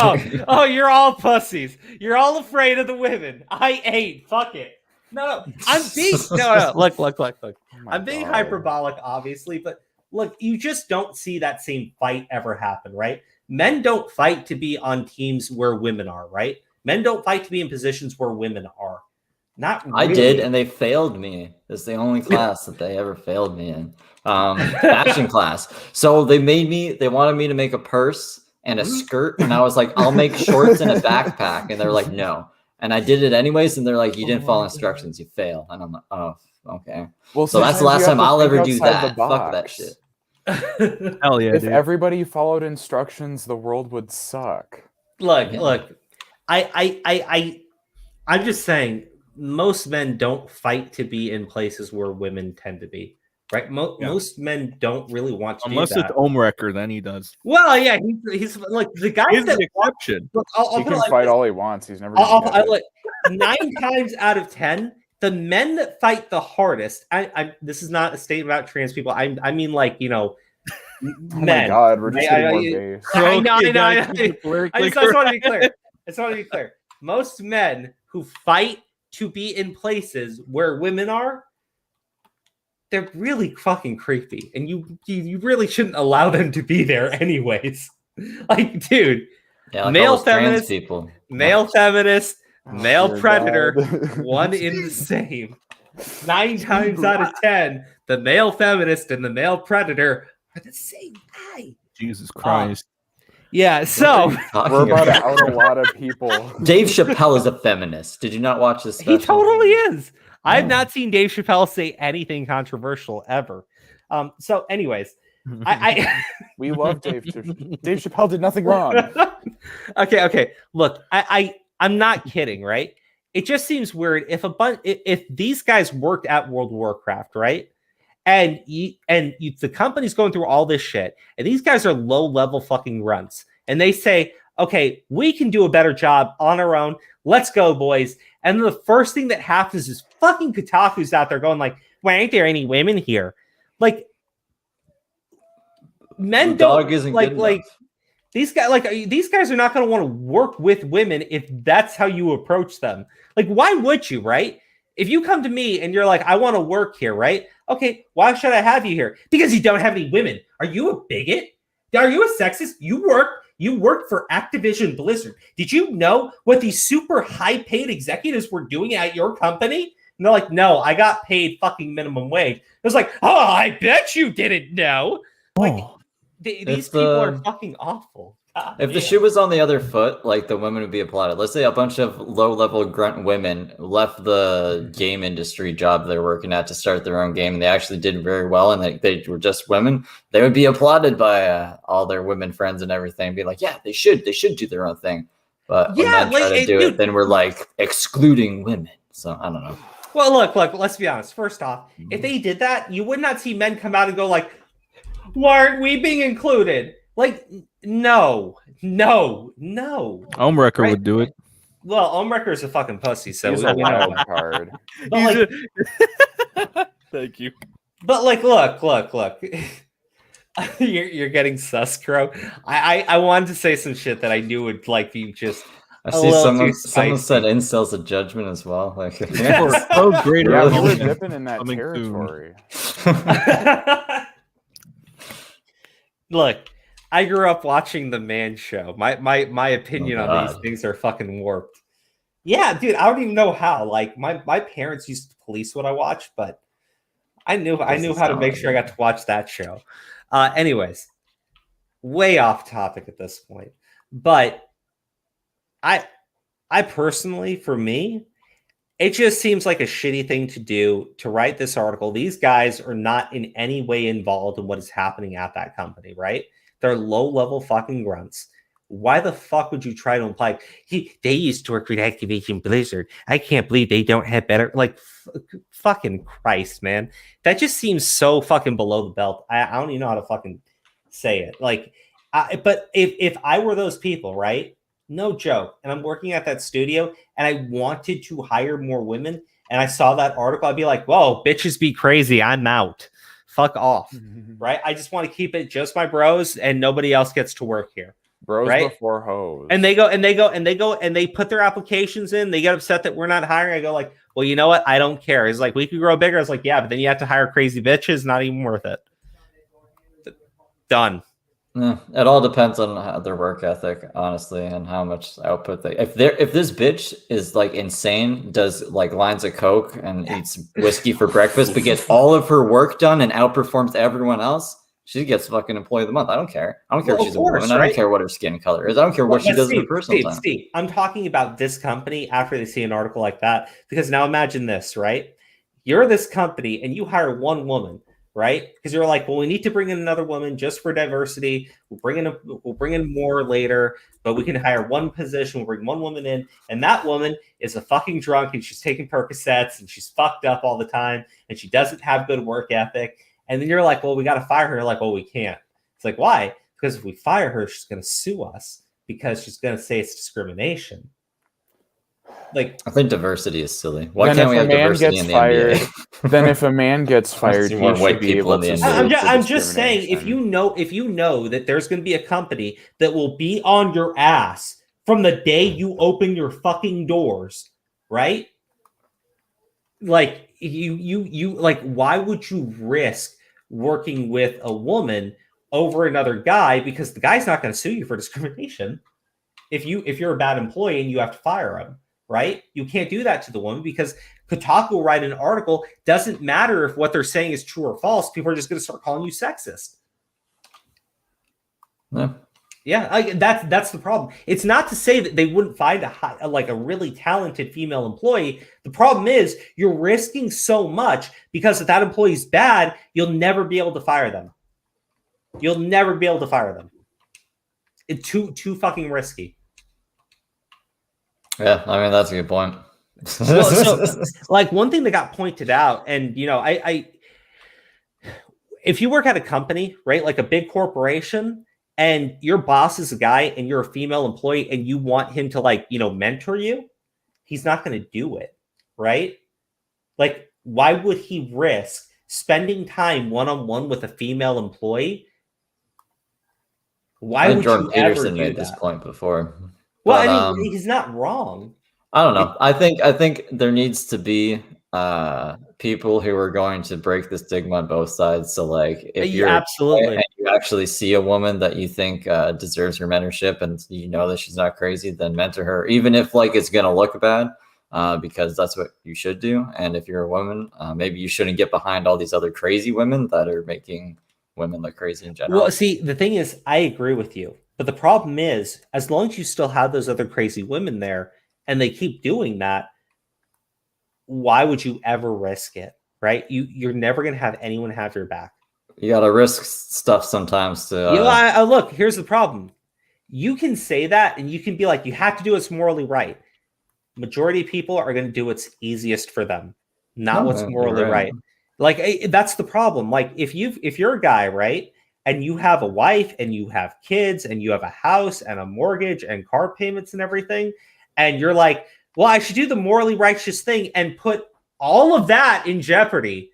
Oh, you're all pussies. You're all afraid of the women. I ain't. Fuck it. No, I'm being Look. I'm being hyperbolic, obviously, but look, you just don't see that same fight ever happen, right? Men don't fight to be on teams where women are, right? Men don't fight to be in positions where women are. Not really. I did, and they failed me. It's the only class that they ever failed me in. Fashion class. So they wanted me to make a purse and a skirt, and I was like, I'll make shorts and a backpack, and they're like, no. And I did it anyways, and they're like, you didn't follow instructions, you fail. And I'm like, oh, okay. Well, so that's the last time I'll ever do that. Fuck that shit. Hell yeah, if everybody followed instructions, the world would suck. Look. I'm just saying, most men don't fight to be in places where women tend to be. Right? Most men don't really want to unless do that. It's Omrecker, then he does. Well, yeah, he's like the guy He's the exception. Look, he can fight all he wants. He's never. 9 times out of 10, the men that fight the hardest. This is not a statement about trans people. I mean, like, you know, men. Oh my God, we're just getting more base. I know. I just want to be clear. Most men who fight to be in places where women are, they're really fucking creepy, and you really shouldn't allow them to be there anyways. Like, dude, like male feminist, people, male feminist, male predator, one in the same. 9 times out of 10, the male feminist and the male predator are the same guy. Jesus Christ. Yeah, so we're about to out a lot of people. Dave Chappelle is a feminist. Did you not watch this special? He totally is. I've not seen Dave Chappelle say anything controversial ever. So anyways, we love Dave. Dave Chappelle did nothing wrong. Okay. Look, I'm not kidding, right? It just seems weird if these guys worked at World of Warcraft, right? And the company's going through all this shit, and these guys are low-level fucking runts, and they say, okay, we can do a better job on our own. Let's go, boys. And the first thing that happens is fucking Kotaku's out there going like, why aren't there any women here? Like, men don't like these guys are not going to want to work with women if that's how you approach them. Like, why would you, right? If you come to me and you're like, I want to work here, right? Okay, why should I have you here? Because you don't have any women. Are you a bigot? Are you a sexist? You work for Activision Blizzard. Did you know what these super high-paid executives were doing at your company? And they're like, no, I got paid fucking minimum wage. It was like, oh, I bet you didn't know. Like, these people are fucking awful. God, if the shoe was on the other foot, like, the women would be applauded. Let's say a bunch of low-level grunt women left the game industry job they're working at to start their own game, and they actually did very well, and they were just women. They would be applauded by all their women friends and everything. Be like, yeah, they should do their own thing. But when men try to do it, then we're like excluding women. So I don't know. Well, look. Let's be honest. First off, if they did that, you would not see men come out and go like, "Why aren't we being included?" Like, no. Homewrecker right? would do it. Well, Homewrecker is a fucking pussy, so he's a wild card. Like, thank you. But like, look. you're getting sus, Crow. I wanted to say some shit that I knew would like be just. I see someone said incels a Judgement as well. Like, yes. Oh, great! Yeah, we were dipping in that territory. Look, I grew up watching The Man Show. My opinion on these things are fucking warped. Yeah, dude, I don't even know how. Like, my parents used to police what I watched, but I knew how to make sure I got to watch that show. Anyways, way off topic at this point. But I personally, for me, it just seems like a shitty thing to do to write this article. These guys are not in any way involved in what is happening at that company, right? They're low-level fucking grunts. Why the fuck would you try to imply they used to work with Activision Blizzard? I can't believe they don't have better. Like, fucking Christ, man. That just seems so fucking below the belt. I don't even know how to fucking say it. Like, but if I were those people, right? No joke. And I'm working at that studio and I wanted to hire more women and I saw that article, I'd be like, whoa, bitches be crazy. I'm out. Fuck off. Right? I just want to keep it just my bros and nobody else gets to work here. Bros right? before hoes. And they put their applications in. They get upset that we're not hiring. I go like, well, you know what? I don't care. It's like, we could grow bigger. It's like, yeah, but then you have to hire crazy bitches. Not even worth it. Done. It all depends on their work ethic, honestly, and how much output they. If this bitch is like insane, does like lines of coke and eats whiskey for breakfast, but gets all of her work done and outperforms everyone else, she gets fucking employee of the month. I don't care. I don't care if she's a woman. Right? I don't care what her skin color is. I don't care what she does in her personal time. Steve, I'm talking about this company after they see an article like that, because now imagine this, right? You're this company and you hire one woman. Right? Because you're like, well, we need to bring in another woman just for diversity. We'll bring in more later, but we can hire one position. We'll bring one woman in, and that woman is a fucking drunk, and she's taking Percocets, and she's fucked up all the time, and she doesn't have good work ethic. And then you're like, well, we got to fire her. You're like, well, we can't. It's like, why? Because if we fire her, she's going to sue us because she's going to say it's discrimination. Like, I think diversity is silly. Why can't we have diversity in the NBA? Then if a man gets fired, he should be able to sue I'm just saying, if you know that there's going to be a company that will be on your ass from the day you open your fucking doors, right? Like you like, why would you risk working with a woman over another guy? Because the guy's not going to sue you for discrimination. If you're a bad employee and you have to fire him, right? You can't do that to the woman because Kotaku will write an article. Doesn't matter if what they're saying is true or false. People are just going to start calling you sexist. Yeah, that's the problem. It's not to say that they wouldn't find a really talented female employee. The problem is you're risking so much because if that employee's bad, you'll never be able to fire them. You'll never be able to fire them. It's too fucking risky. Yeah, I mean that's a good point. Well, so, like, one thing that got pointed out, and I if you work at a company, right, like a big corporation, and your boss is a guy and you're a female employee and you want him to mentor you, he's not going to do it, right? Like, why would he risk spending time one-on-one with a female employee? Why would Jordan you Peterson ever do made that? this point before. Well, But, I mean, he's not wrong. I don't know. I think there needs to be people who are going to break the stigma on both sides. So, like, if you're absolutely, and you actually see a woman that you think deserves her mentorship, and you know that she's not crazy, then mentor her, even if it's gonna look bad, because that's what you should do. And if you're a woman, maybe you shouldn't get behind all these other crazy women that are making women look crazy in general. Well, see, the thing is, I agree with you, but the problem is, as long as you still have those other crazy women there, and they keep doing that, why would you ever risk it, right? You're never going to have anyone have your back. You got to risk stuff sometimes to... look, here's the problem. You can say that, and you can be like, you have to do what's morally right. Majority of people are going to do what's easiest for them, not what's morally right. Like, that's the problem. Like, if you're a guy, right, and you have a wife, and you have kids, and you have a house, and a mortgage, and car payments, and everything, and you're like, well, I should do the morally righteous thing and put all of that in jeopardy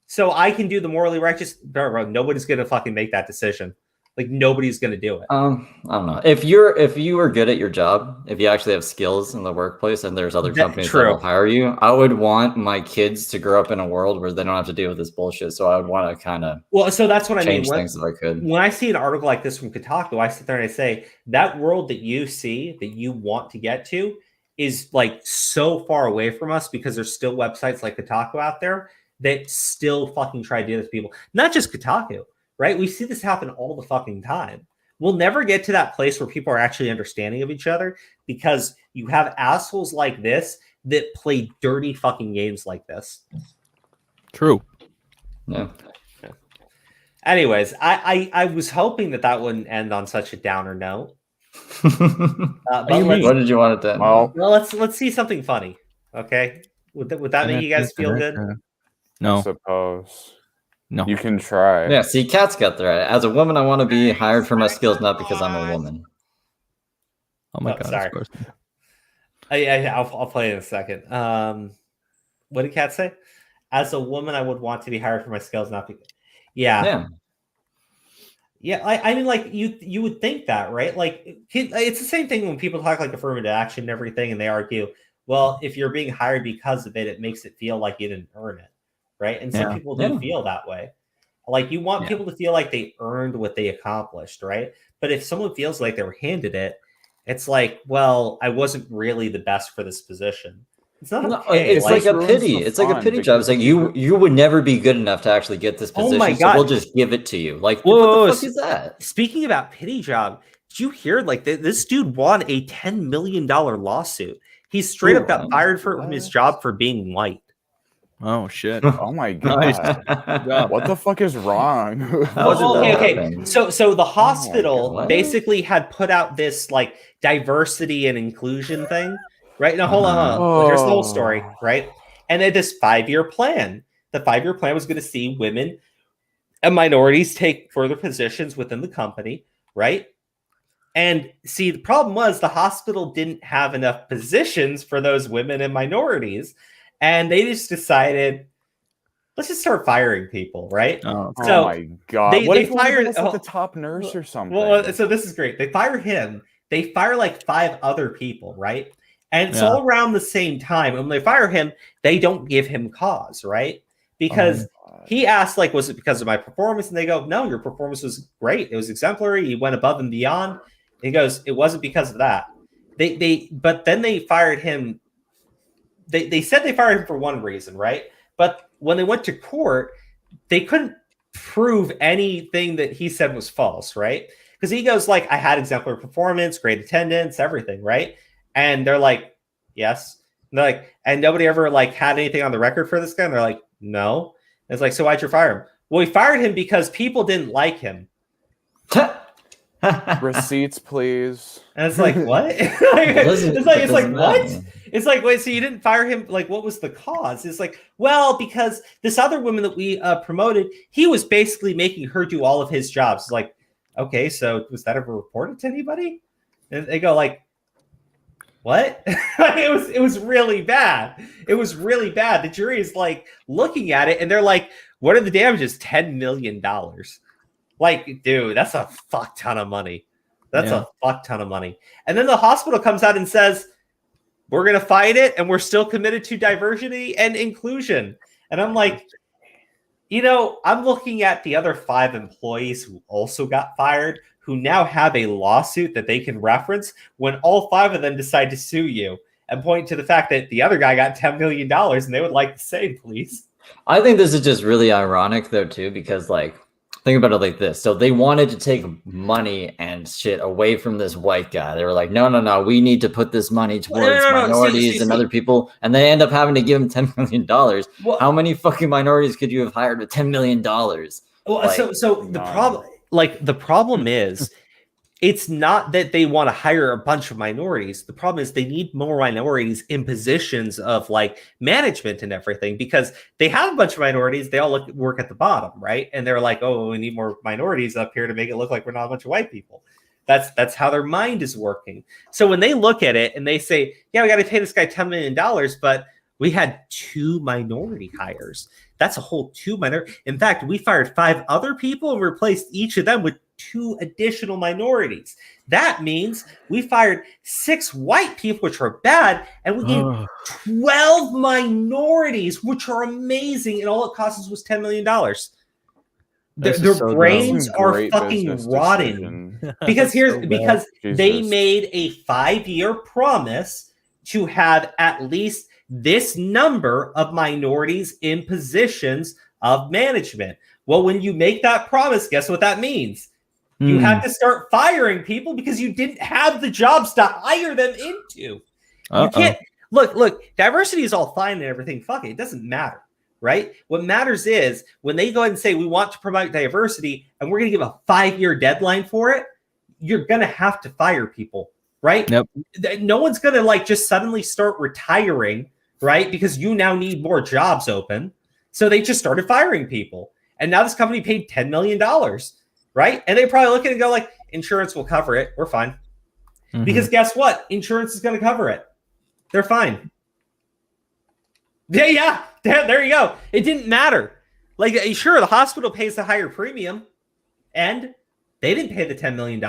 so I can do the morally righteous. Bro, nobody's going to fucking make that decision. Like, nobody's going to do it. I don't know. If you are good at your job, if you actually have skills in the workplace and there's other companies that will hire you, I would want my kids to grow up in a world where they don't have to deal with this bullshit. So I would want to kind of so that's what I mean. Things if I could. When I see an article like this from Kotaku, I sit there and I say, that world that you see, that you want to get to, is like so far away from us because there's still websites like Kotaku out there that still fucking try to do this to people. Not just Kotaku, right? We see this happen all the fucking time. We'll never get to that place where people are actually understanding of each other because you have assholes like this that play dirty fucking games like this. True. Yeah. Anyways, I was hoping that wouldn't end on such a downer note. What did you want it to end? Well, let's see something funny. Okay, would that make you guys feel good? No, I suppose. No, you can try. Yeah, see, Kat's got there. As a woman, I want to be hired for my skills, not because I'm a woman. Oh my god! Sorry. I'll play in a second. What did Kat say? As a woman, I would want to be hired for my skills, not because. Yeah. I mean, like, you would think that, right? Like, it's the same thing when people talk like affirmative action and everything, and they argue, well, if you're being hired because of it, it makes it feel like you didn't earn it, right? And some people do feel that way. Like, you want people to feel like they earned what they accomplished, right? But if someone feels like they were handed it, it's like, well, I wasn't really the best for this position. It's not okay. It's like a pity. It's like a pity job. It's like you would never be good enough to actually get this position. Oh my God. So we'll just give it to you. Like, what the fuck is that? Speaking about pity job, did you hear this dude won a $10 million lawsuit? He straight up got fired from his job for being white. Oh shit! Oh my god! What the fuck is wrong? Okay. So the hospital basically had put out this like diversity and inclusion thing. Right now, hold on. Here's the whole story, right? And they had this 5-year plan. The 5-year plan was going to see women and minorities take further positions within the company, right? And see, the problem was the hospital didn't have enough positions for those women and minorities. And they just decided, let's just start firing people, right? Oh, so my God. They fired like the top nurse or something. Well, so this is great. They fire him. They fire like 5 other people, right? And it's all around the same time. And when they fire him, they don't give him cause, right? Because he asked, like, was it because of my performance? And they go, no, your performance was great. It was exemplary. You went above and beyond. He goes, it wasn't because of that. But then they fired him. They said they fired him for one reason, right? But when they went to court, they couldn't prove anything that he said was false, right? Because he goes like, I had exemplary performance, great attendance, everything, right? And they're like, yes. And they're like, and nobody ever like had anything on the record for this guy? And they're like, no. And it's like, so why'd you fire him? Well, we fired him because people didn't like him. Receipts, please. And it's like, what? It's like what? It's like, wait, so you didn't fire him? Like, what was the cause? It's like, well, because this other woman that we promoted, he was basically making her do all of his jobs. It's like, okay, so was that ever reported to anybody? And they go like, what? It was really bad. It was really bad. The jury is like looking at it and they're like, what are the damages? $10 million. Like, dude, that's a fuck ton of money. That's a fuck ton of money. And then the hospital comes out and says, we're going to fight it and we're still committed to diversity and inclusion. And I'm like, you know, I'm looking at the other 5 employees who also got fired, who now have a lawsuit that they can reference when all 5 of them decide to sue you and point to the fact that the other guy got $10 million and they would like the same, please. I think this is just really ironic, though, too, because, like, think about it like this. So they wanted to take money and shit away from this white guy. They were like, no, we need to put this money towards minorities and other people. And they end up having to give him $10 million. Well, how many fucking minorities could you have hired with $10 million? Well, like, so the problem is, it's not that they want to hire a bunch of minorities. The problem is they need more minorities in positions of like management and everything, because they have a bunch of minorities. They all work at the bottom, right? And they're like, oh, we need more minorities up here to make it look like we're not a bunch of white people. That's how their mind is working. So when they look at it and they say, yeah, we got to pay this guy $10 million, but we had 2 minority hires. That's a whole 2 minority. In fact, we fired 5 other people and replaced each of them with 2 additional minorities. That means we fired 6 white people, which are bad, and we gave 12 minorities, which are amazing, and all it cost us was $10 million. Their brains are fucking rotten. Because they made a 5-year promise to have at least this number of minorities in positions of management. Well, when you make that promise, guess what that means? You have to start firing people because you didn't have the jobs to hire them into. You can't look, diversity is all fine and everything. Fuck it. It doesn't matter, right? What matters is when they go ahead and say, we want to promote diversity and we're going to give a 5-year deadline for it, you're going to have to fire people, right? Yep. No one's going to like just suddenly start retiring, right? Because you now need more jobs open. So they just started firing people. And now this company paid $10 million. Right? And they probably look at it and go like, insurance will cover it. We're fine. Mm-hmm. Because guess what? Insurance is going to cover it. They're fine. Yeah. There you go. It didn't matter. Like, sure, the hospital pays the higher premium. And they didn't pay the $10 million.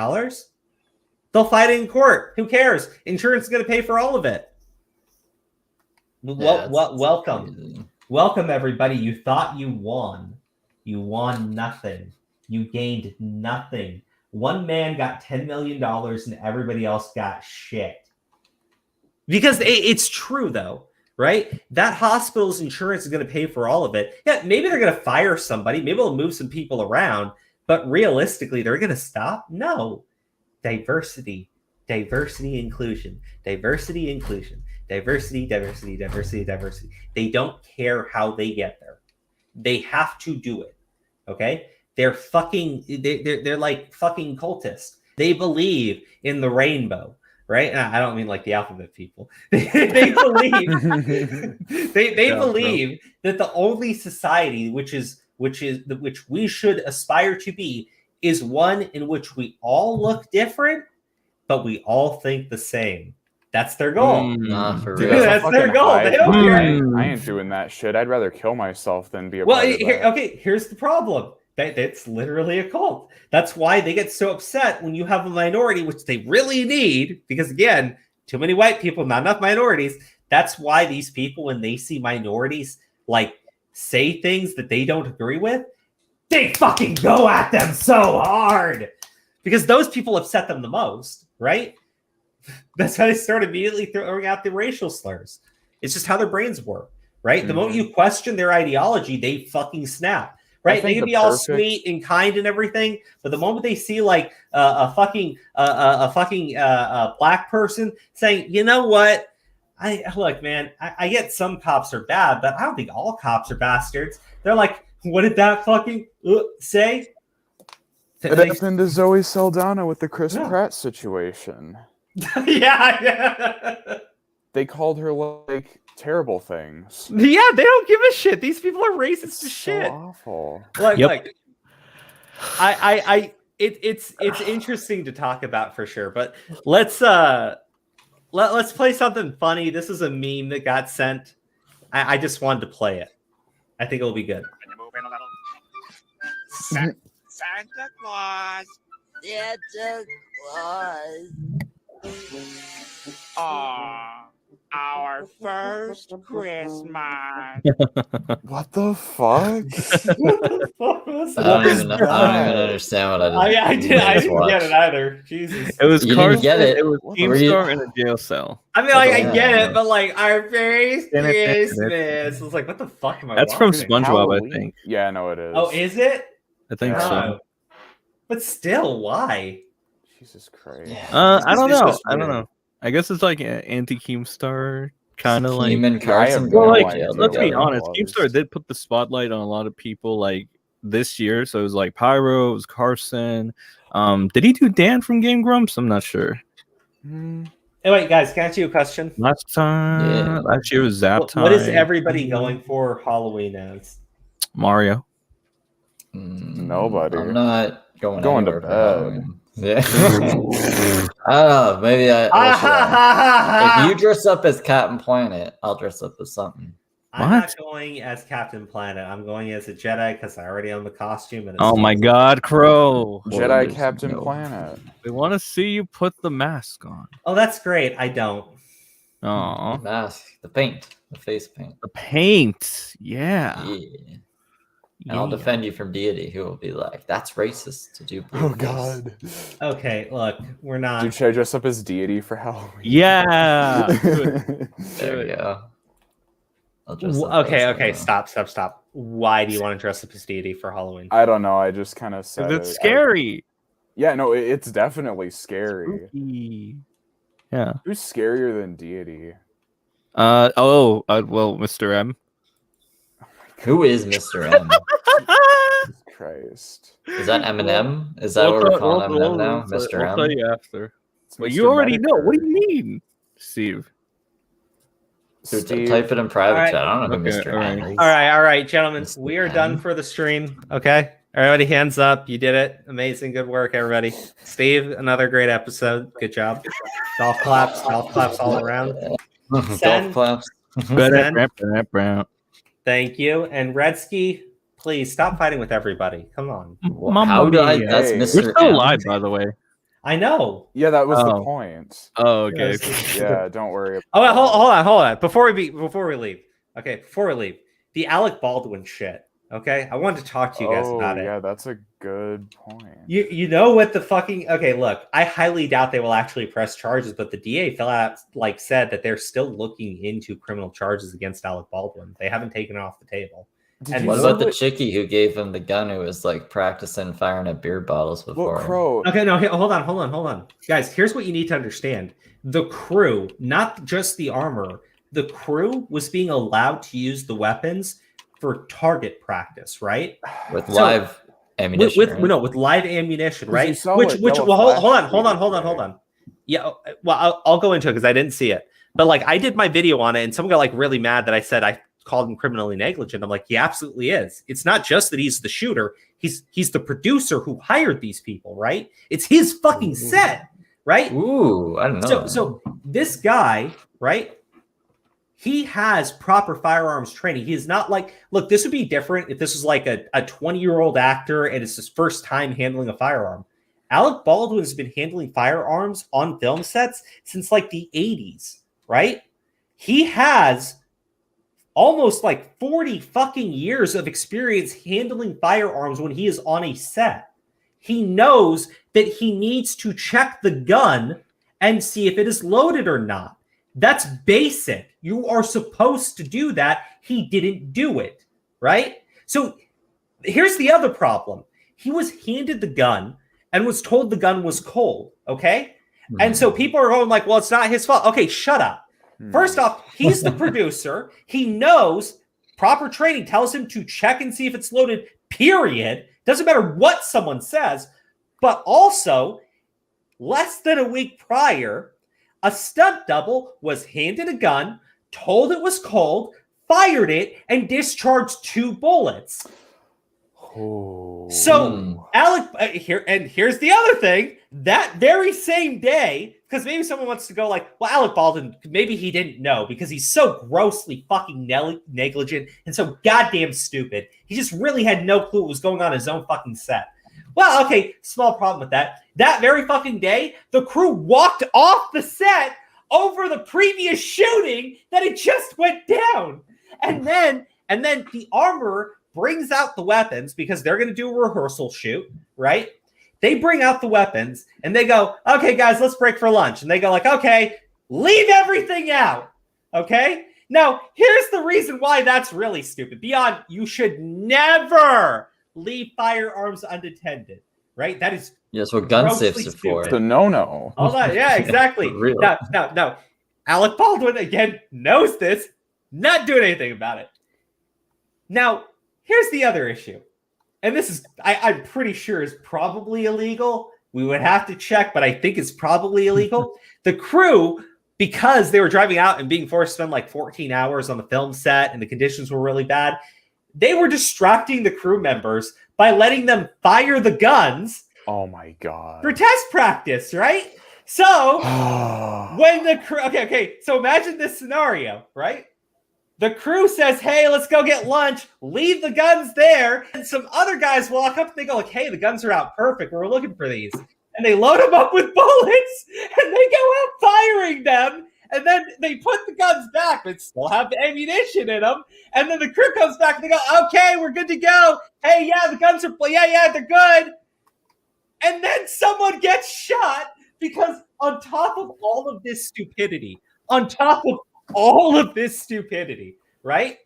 They'll fight it in court. Who cares? Insurance is going to pay for all of it. Welcome. Welcome, everybody. You thought you won. You won nothing. You gained nothing. One man got $10 million and everybody else got shit. Because it's true, though, right? That hospital's insurance is going to pay for all of it. Yeah, maybe they're going to fire somebody. Maybe they'll move some people around. But realistically, they're going to stop? No. Diversity, inclusion. Diversity, inclusion. Diversity. They don't care how they get there. They have to do it. Okay? They're like fucking cultists. They believe in the rainbow, right? I don't mean like the alphabet people. They believe believe that the only society which we should aspire to be is one in which we all look different but we all think the same. That's their goal. Nah, for Dude, real. that's their goal. They don't care. I ain't doing that shit. I'd rather kill myself than be a Well, part of that. okay, here's the problem. That's literally a cult. That's why they get so upset when you have a minority, which they really need, because again, too many white people, not enough minorities. That's why these people, when they see minorities like say things that they don't agree with, they fucking go at them so hard. Because those people upset them the most, right? That's why they start immediately throwing out the racial slurs. It's just how their brains work, right? The moment you question their ideology, they fucking snap, right? They can be all sweet and kind and everything, but the moment they see like a fucking black person saying, you know what? Look, man, I get some cops are bad, but I don't think all cops are bastards. They're like, what did that fucking say? It happened to Zoe Saldana with the Chris Pratt situation. Yeah. They called her like terrible things. Yeah, they don't give a shit. These people are racist as shit. So awful. Like, it's interesting to talk about for sure. But let's play something funny. This is a meme that got sent. I just wanted to play it. I think it'll be good. Santa Claus. Santa Claus. Aw, our first Christmas. What the fuck? I don't even understand what I I didn't get it either. Jesus. It was You Carson. didn't get it. It was Keemstar in a jail cell. I mean, like, I get it, but like, our first Christmas. It's like, what the fuck am I That's from watching? SpongeBob, Halloween. I think. Yeah, no, it is. Oh, is it? I think so. But still, why? Jesus Christ. I don't This know. was I don't weird. know. I guess it's like an anti-Keemstar kind of like. Keem and Carson. Well, like, idea let's be what it honest. was. Keemstar did put the spotlight on a lot of people like this year. So it was like Pyro, it was Carson. Did he do Dan from Game Grumps? I'm not sure. Hey, wait, guys, can I ask you a question? Last time, last year was Zap Time. What is everybody going for Halloween as? Mario. Nobody. I'm not going to anywhere for bed. Halloween. Yeah. I don't know. Maybe if you dress up as Captain Planet, I'll dress up as something. I'm not going as Captain Planet. I'm going as a Jedi because I already own the costume. And Oh my God, Crow! Jedi Captain Planet. We want to see you put the mask on. Oh, that's great. I don't. Oh, The mask, the paint, the face paint. the paint. Yeah. Yeah. And I'll defend you from deity, who will be like, "That's racist to do." Oh God. Okay, look, we're not. Dude, should I dress up as deity for Halloween? Yeah. There you go. I'll dress up Okay, as, stop. Why do you want to dress up as deity for Halloween? I don't know. I just kind of said It's scary. Yeah, no, it's definitely scary. Spooky. Yeah. Who's scarier than deity? Well, Mr. M. Who is Mr. M? Jesus Christ. Is that Eminem? Is that what we're calling Eminem now? Mr. I'll tell M? you after. It's Well, Mr. you already know. Medicare. What do you mean, Steve? Dude, Steve. type it in private Alright. chat. I don't know who Okay, Mr. M is. All right, gentlemen, Mr. we are M. done for the stream. Okay, everybody, hands up. You did it. Amazing, good work, everybody. Steve, another great episode. Good job. Golf claps all around. Golf claps. Sen, thank you. And Redsky, please stop fighting with everybody. Come on. How do I? Mia. That's Hey. Mr. We're still M. alive, by the way. I know. Yeah, that was the Oh. point. Oh, okay. Yeah, don't worry. Oh, wait, hold on. Before we leave. Okay, before we leave, the Alec Baldwin shit. Okay, I wanted to talk to you guys about it. Yeah, that's a good point. You know what the fucking okay? Look, I highly doubt they will actually press charges, but the DA fell out said that they're still looking into criminal charges against Alec Baldwin. They haven't taken it off the table. And What about the chickie who gave him the gun who was like practicing firing at beer bottles before? Well, Crow. Okay, no, hold on. Guys, here's what you need to understand. The crew, not just the armor, the crew was being allowed to use the weapons for target practice, right? With live ammunition. With live ammunition, right? you saw Which it, well, Yellow hold Flash on. Yeah, well, I'll go into it because I didn't see it. But like I did my video on it and someone got like really mad that I said I called him criminally negligent. I'm like, he absolutely is. It's not just that he's the shooter. He's the producer who hired these people, right? It's his fucking set. right? Ooh, I don't know. So this guy, right? He has proper firearms training. He is not like, look, this would be different if this was like a 20-year-old actor and it's his first time handling a firearm. Alec Baldwin has been handling firearms on film sets since like the 80s, right? He has almost like 40 fucking years of experience handling firearms when he is on a set. He knows that he needs to check the gun and see if it is loaded or not. That's basic. You are supposed to do that. He didn't do it, right? So here's the other problem. He was handed the gun and was told the gun was cold, okay? And so people are going like, well, it's not his fault. Okay, shut up. First off, he's the producer. He knows proper training tells him to check and see if it's loaded, period. Doesn't matter what someone says. But also, less than a week prior, a stunt double was handed a gun, told it was cold, fired it, and discharged 2 bullets. Oh. So Alec, here's the other thing. That very same day, because maybe someone wants to go like, well, Alec Baldwin, maybe he didn't know because he's so grossly fucking negligent and so goddamn stupid. He just really had no clue what was going on in his own fucking set. Well, okay, small problem with that. That very fucking day, the crew walked off the set over the previous shooting that it just went down. And then the armorer brings out the weapons because they're going to do a rehearsal shoot, right? They bring out the weapons and they go, okay, guys, let's break for lunch. And they go like, okay, leave everything out. Okay. Now, here's the reason why that's really stupid. Beyond, you should never leave firearms unattended, right? That is what gun safes are for. It's a no-no. Hold on. Yeah, exactly. No. Alec Baldwin, again, knows this, not doing anything about it. Now, here's the other issue. And this is, I'm pretty sure is probably illegal. We would have to check, but I think it's probably illegal. The crew, because they were driving out and being forced to spend like 14 hours on the film set and the conditions were really bad, they were distracting the crew members by letting them fire the guns. Oh my God. For test practice, right? So when the crew, okay. So imagine this scenario, right? The crew says, hey, let's go get lunch. Leave the guns there. And some other guys walk up and they go like, hey, the guns are out. Perfect. We're looking for these. And they load them up with bullets and they go out firing them. And then they put the guns back, but still have the ammunition in them. And then the crew comes back and they go, okay, we're good to go. Hey, yeah, the guns are, yeah, they're good. And then someone gets shot because on top of all of this stupidity, right?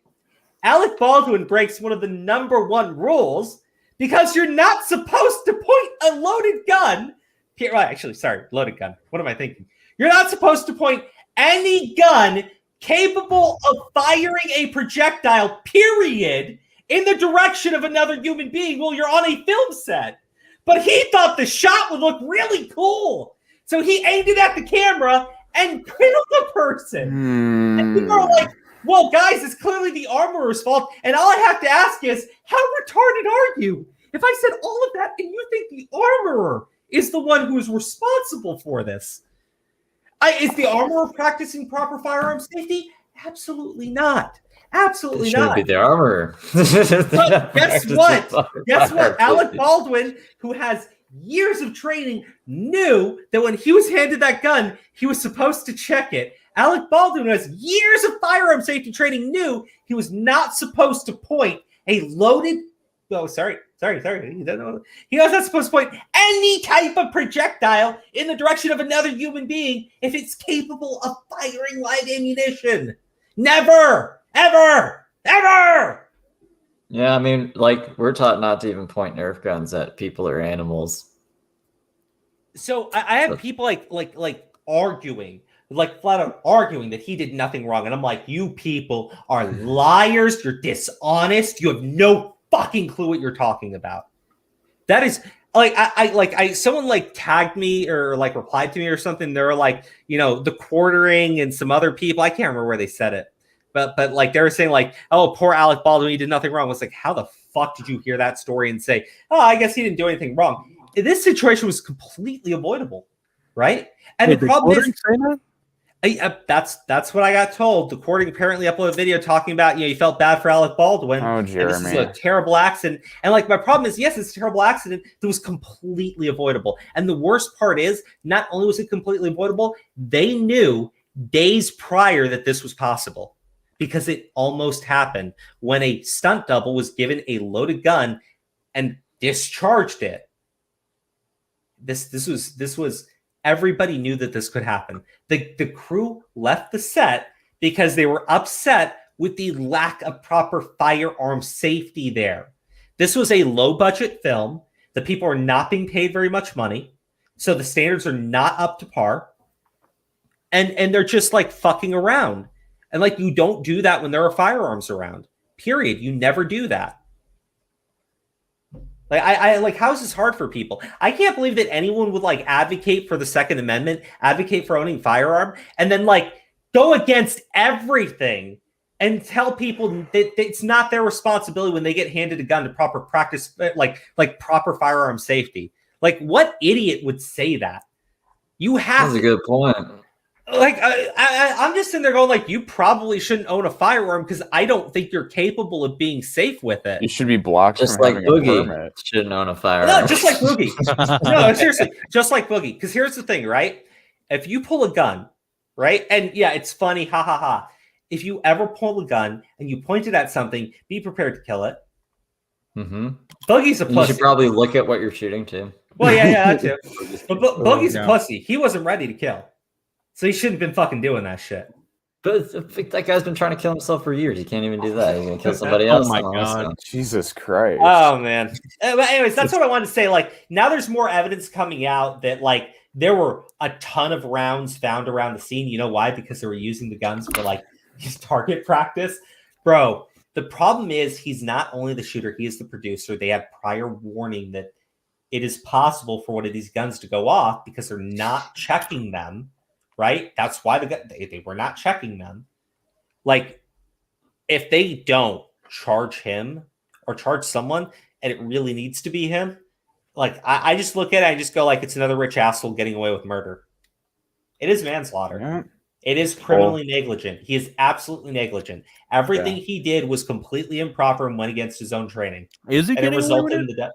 Alec Baldwin breaks one of the number 1 rules because you're not supposed to point a loaded gun. Loaded gun. What am I thinking? You're not supposed to point any gun capable of firing a projectile, period, in the direction of another human being while you're on a film set. But he thought the shot would look really cool. So he aimed it at the camera and killed the person. And people are like, well, guys, it's clearly the armorer's fault. And all I have to ask is, how retarded are you? If I said all of that and you think the armorer is the one who is responsible for this, is the armorer practicing proper firearm safety? Absolutely not. Absolutely not. Should be the armorer. But guess what? Alec Baldwin, who has years of training, knew that when he was handed that gun, he was supposed to check it. Alec Baldwin, who has years of firearm safety training, knew he was not supposed to point a loaded. Oh, sorry. He was not supposed to point any type of projectile in the direction of another human being if it's capable of firing live ammunition. Never, ever. Yeah, I mean, like, we're taught not to even point Nerf guns at people or animals. So I have people like arguing, like flat out arguing that he did nothing wrong. And I'm like, you people are liars. You're dishonest. You have no fucking clue what you're talking about. That is like, someone like tagged me or like replied to me or something. They were like, the quartering and some other people. I can't remember where they said it. But like they were saying like, oh, poor Alec Baldwin, he did nothing wrong. It's like, how the fuck did you hear that story and say, oh, I guess he didn't do anything wrong? This situation was completely avoidable. right? And Wait, the problem is, that's what I got told. The Courting apparently uploaded a video talking about, you felt bad for Alec Baldwin. Oh, and Jeremy. this is a terrible accident. And like, my problem is, yes, it's a terrible accident that was completely avoidable. And the worst part is, not only was it completely avoidable, they knew days prior that this was possible, because it almost happened when a stunt double was given a loaded gun and discharged it. This was everybody knew that this could happen. The crew left the set because they were upset with the lack of proper firearm safety there. This was a low budget film. The people are not being paid very much money, so the standards are not up to par. And they're just like fucking around. And like, you don't do that when there are firearms around. Period. You never do that. Like, I like, how is this hard for people? I can't believe that anyone would like advocate for the Second Amendment, advocate for owning firearm, and then like go against everything and tell people that it's not their responsibility when they get handed a gun to proper practice, like proper firearm safety. Like, what idiot would say that? You have That's a good point. Like, I'm just sitting there going, like, you probably shouldn't own a firearm because I don't think you're capable of being safe with it. You should be blocked just from like having Boogie a permit. shouldn't own a firearm. No, just like Boogie. No, seriously, just like Boogie. Because here's the thing, right? If you pull a gun, right? And yeah, it's funny, ha ha ha. If you ever pull a gun and you point it at something, be prepared to kill it. Mm-hmm. Boogie's a pussy. You should probably look at what you're shooting to. Well, yeah, that too. But Boogie's a pussy. He wasn't ready to kill. So he shouldn't have been fucking doing that shit. But that guy's been trying to kill himself for years. He can't even do that. He's gonna kill somebody else. Oh my god, Jesus Christ! Oh man. But anyways, that's what I wanted to say. Like, now there's more evidence coming out that like there were a ton of rounds found around the scene. You know why? Because they were using the guns for like his target practice, bro. The problem is he's not only the shooter; he is the producer. They have prior warning that it is possible for one of these guns to go off because they're not checking them. Right? That's why they were not checking them. Like, if they don't charge him or charge someone and it really needs to be him, like, I just look at it, I just go like, it's another rich asshole getting away with murder. It is manslaughter. Yeah. It is criminally negligent. He is absolutely negligent. Everything he did was completely improper and went against his own training. Is he and it getting away with resulted it? in the death.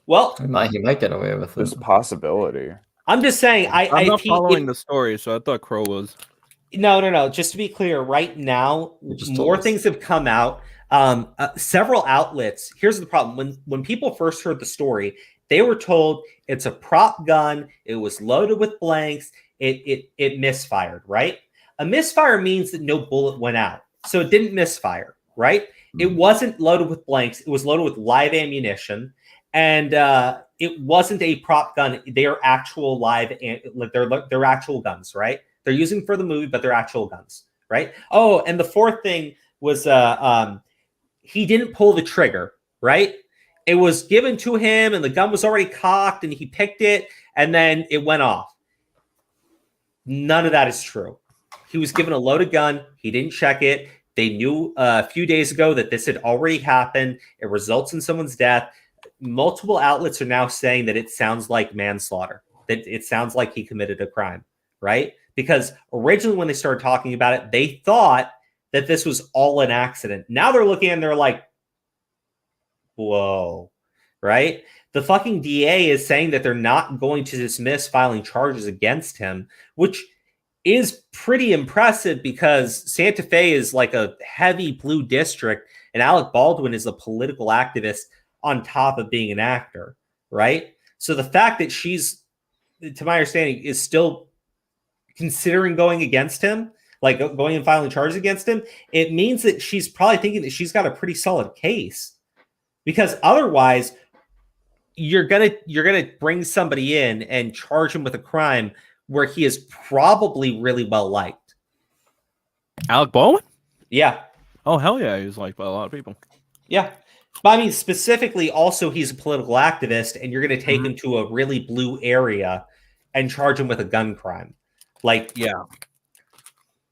Well, He might get away with There's it. a possibility. I'm just saying, I'm not following the story, so I thought Crow was. No. Just to be clear, right now, more things have come out. Several outlets. Here's the problem: when people first heard the story, they were told it's a prop gun. It was loaded with blanks. It misfired. Right? A misfire means that no bullet went out, so it didn't misfire. Right? It wasn't loaded with blanks. It was loaded with live ammunition, and it wasn't a prop gun. They are actual live, like they're actual guns, right? They're using for the movie, but they're actual guns, right? Oh, and the fourth thing was he didn't pull the trigger, right? It was given to him, and the gun was already cocked, and he picked it, and then it went off. None of that is true. He was given a loaded gun. He didn't check it. They knew a few days ago that this had already happened. It results in someone's death. Multiple outlets are now saying that it sounds like manslaughter, that it sounds like he committed a crime, right? Because originally when they started talking about it, they thought that this was all an accident. Now they're looking and they're like, whoa, right? The fucking DA is saying that they're not going to dismiss filing charges against him, which is pretty impressive because Santa Fe is like a heavy blue district and Alec Baldwin is a political activist on top of being an actor, right? So the fact that she's, to my understanding, is still considering going against him, like going and filing charges against him, it means that she's probably thinking that she's got a pretty solid case. Because otherwise, you're gonna bring somebody in and charge him with a crime where he is probably really well liked. Alec Baldwin? Yeah. Oh hell yeah, he's liked by a lot of people. Yeah. But I mean, specifically, also, he's a political activist, and you're going to take him to a really blue area and charge him with a gun crime. Like, yeah.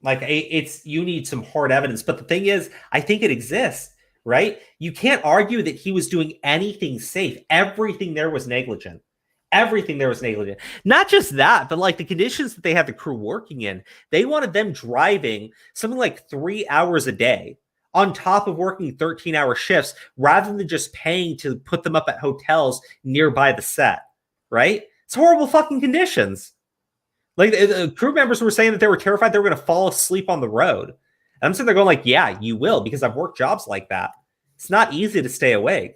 Like, it's, you need some hard evidence. But the thing is, I think it exists, right? You can't argue that he was doing anything safe. Everything there was negligent. Everything there was negligent. Not just that, but like the conditions that they had the crew working in, they wanted them driving something like 3 hours a day on top of working 13-hour shifts rather than just paying to put them up at hotels nearby the set, right? It's horrible fucking conditions. Like the crew members were saying that they were terrified they were going to fall asleep on the road. And I'm sitting there going like, yeah, you will, because I've worked jobs like that. It's not easy to stay awake.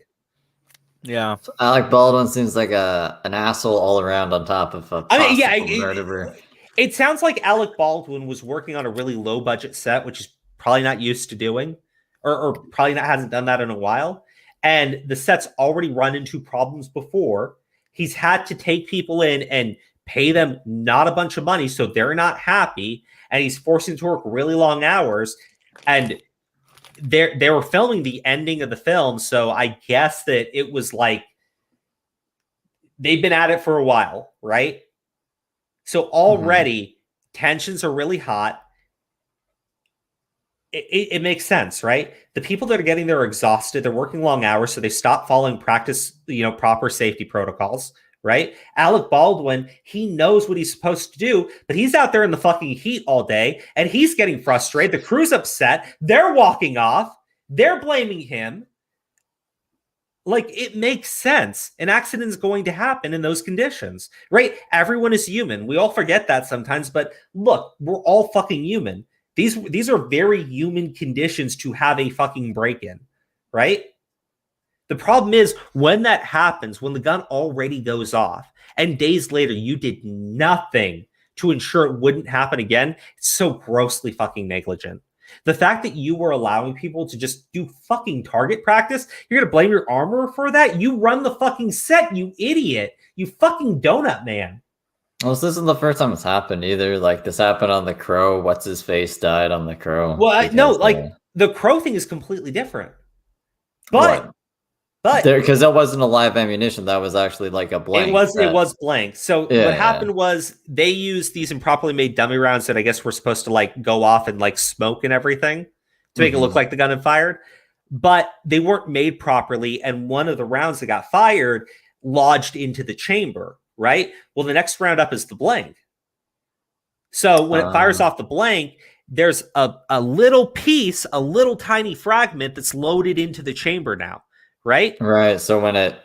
Yeah, Alec Baldwin seems like an asshole all around on top of a murderer. It sounds like Alec Baldwin was working on a really low budget set, which he's probably not used to doing, or probably hasn't done that in a while. And the set's already run into problems before. He's had to take people in and pay them not a bunch of money, so they're not happy, and he's forcing them to work really long hours. And they were filming the ending of the film, so I guess that it was like they've been at it for a while, right? So already tensions are really hot. It makes sense, right? The people that are getting there are exhausted. They're working long hours, so they stop following proper safety protocols, right? Alec Baldwin, he knows what he's supposed to do, but he's out there in the fucking heat all day, and he's getting frustrated. The crew's upset. They're walking off. They're blaming him. Like, it makes sense. An accident is going to happen in those conditions, right? Everyone is human. We all forget that sometimes, but look, we're all fucking human. These are very human conditions to have a fucking break-in, right? The problem is when that happens, when the gun already goes off, and days later you did nothing to ensure it wouldn't happen again, it's so grossly fucking negligent. The fact that you were allowing people to just do fucking target practice, you're going to blame your armorer for that? You run the fucking set, you idiot. You fucking donut man. Well, this isn't the first time it's happened either. Like, this happened on The Crow. What's-his-face died on The Crow. Well, the Crow thing is completely different. But because that wasn't a live ammunition, that was actually like a blank. It was blank. So what happened was they used these improperly made dummy rounds that I guess were supposed to like go off and like smoke and everything to make it look like the gun had fired, but they weren't made properly, and one of the rounds that got fired lodged into the chamber. Right? Well, the next round up is the blank. So when it fires off the blank, there's a little piece, a little tiny fragment that's loaded into the chamber now. Right? Right. So when it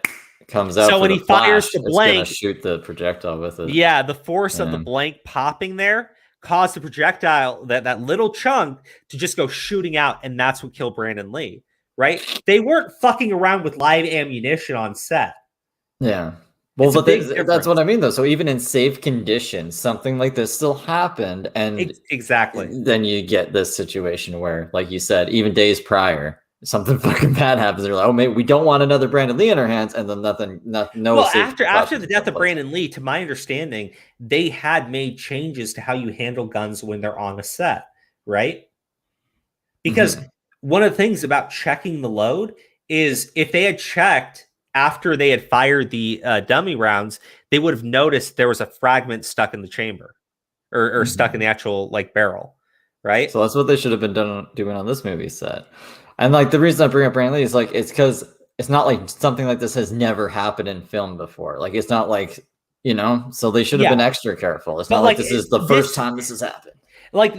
comes out, so when he fires the blank, it's gonna shoot the projectile with it. Yeah, the force of the blank popping there caused the projectile, that little chunk, to just go shooting out, and that's what killed Brandon Lee. Right? They weren't fucking around with live ammunition on set. Yeah. Well, but that's what I mean, though. So even in safe conditions, something like this still happened, and exactly. Then you get this situation where, like you said, even days prior, something fucking bad happens. They're like, "Oh, maybe we don't want another Brandon Lee in our hands," and then nothing. Well, after the death of Brandon Lee, to my understanding, they had made changes to how you handle guns when they're on a set, right? Because one of the things about checking the load is if they had checked after they had fired the dummy rounds, they would have noticed there was a fragment stuck in the chamber or stuck in the actual like barrel, right? So that's what they should have been doing on this movie set. And like the reason I bring up Brandon Lee is like it's because it's not like something like this has never happened in film before. Like it's not like, so they should have been extra careful. It's not like this is the first time this has happened. Like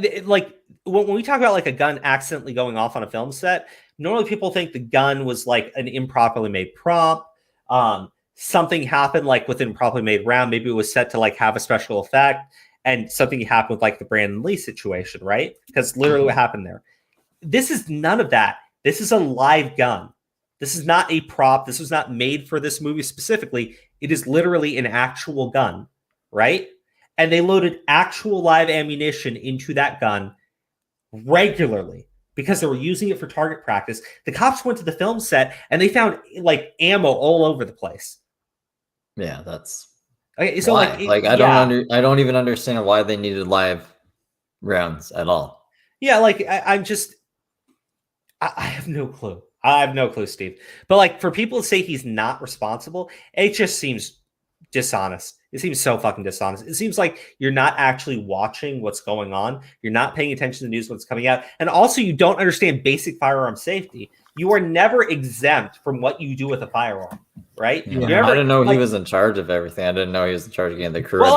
when we talk about like a gun accidentally going off on a film set, normally people think the gun was like an improperly made prop. Something happened like with an improperly made round. Maybe it was set to like have a special effect, and something happened with like the Brandon Lee situation, right? Because literally what happened there. This is none of that. This is a live gun. This is not a prop. This was not made for this movie specifically. It is literally an actual gun, right? And they loaded actual live ammunition into that gun regularly because they were using it for target practice. The cops went to the film set and they found like ammo all over the place. Yeah, that's okay. So why? I don't even understand why they needed live rounds at all. Yeah, like I have no clue. I have no clue, Steve. But like for people to say he's not responsible, it just seems dishonest. It seems so fucking dishonest. It seems like you're not actually watching what's going on. You're not paying attention to the news, what's coming out. And also you don't understand basic firearm safety. you are never exempt from what you do with a firearm, right? Yeah. I didn't know he was in charge of everything. I didn't know he was in charge of getting the crew. Well,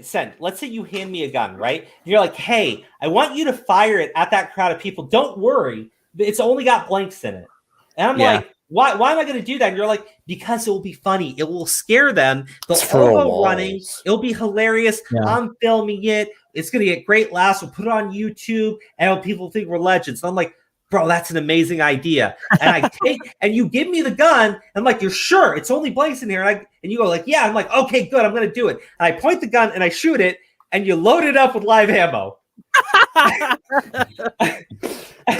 Send. Let's say you hand me a gun, right? You're like, hey, I want you to fire it at that crowd of people. Don't worry, it's only got blanks in it. And I'm like, why am I going to do that? And you're like, because it will be funny. It will scare them. They'll all go running. It'll be hilarious. Yeah. I'm filming it. It's going to get great laughs. We'll put it on YouTube, and people think we're legends. So I'm like, bro, that's an amazing idea. And and you give me the gun. I'm like, you're sure? It's only blanks in here. And you go like, yeah. I'm like, okay, good. I'm going to do it. And I point the gun and I shoot it, and you load it up with live ammo.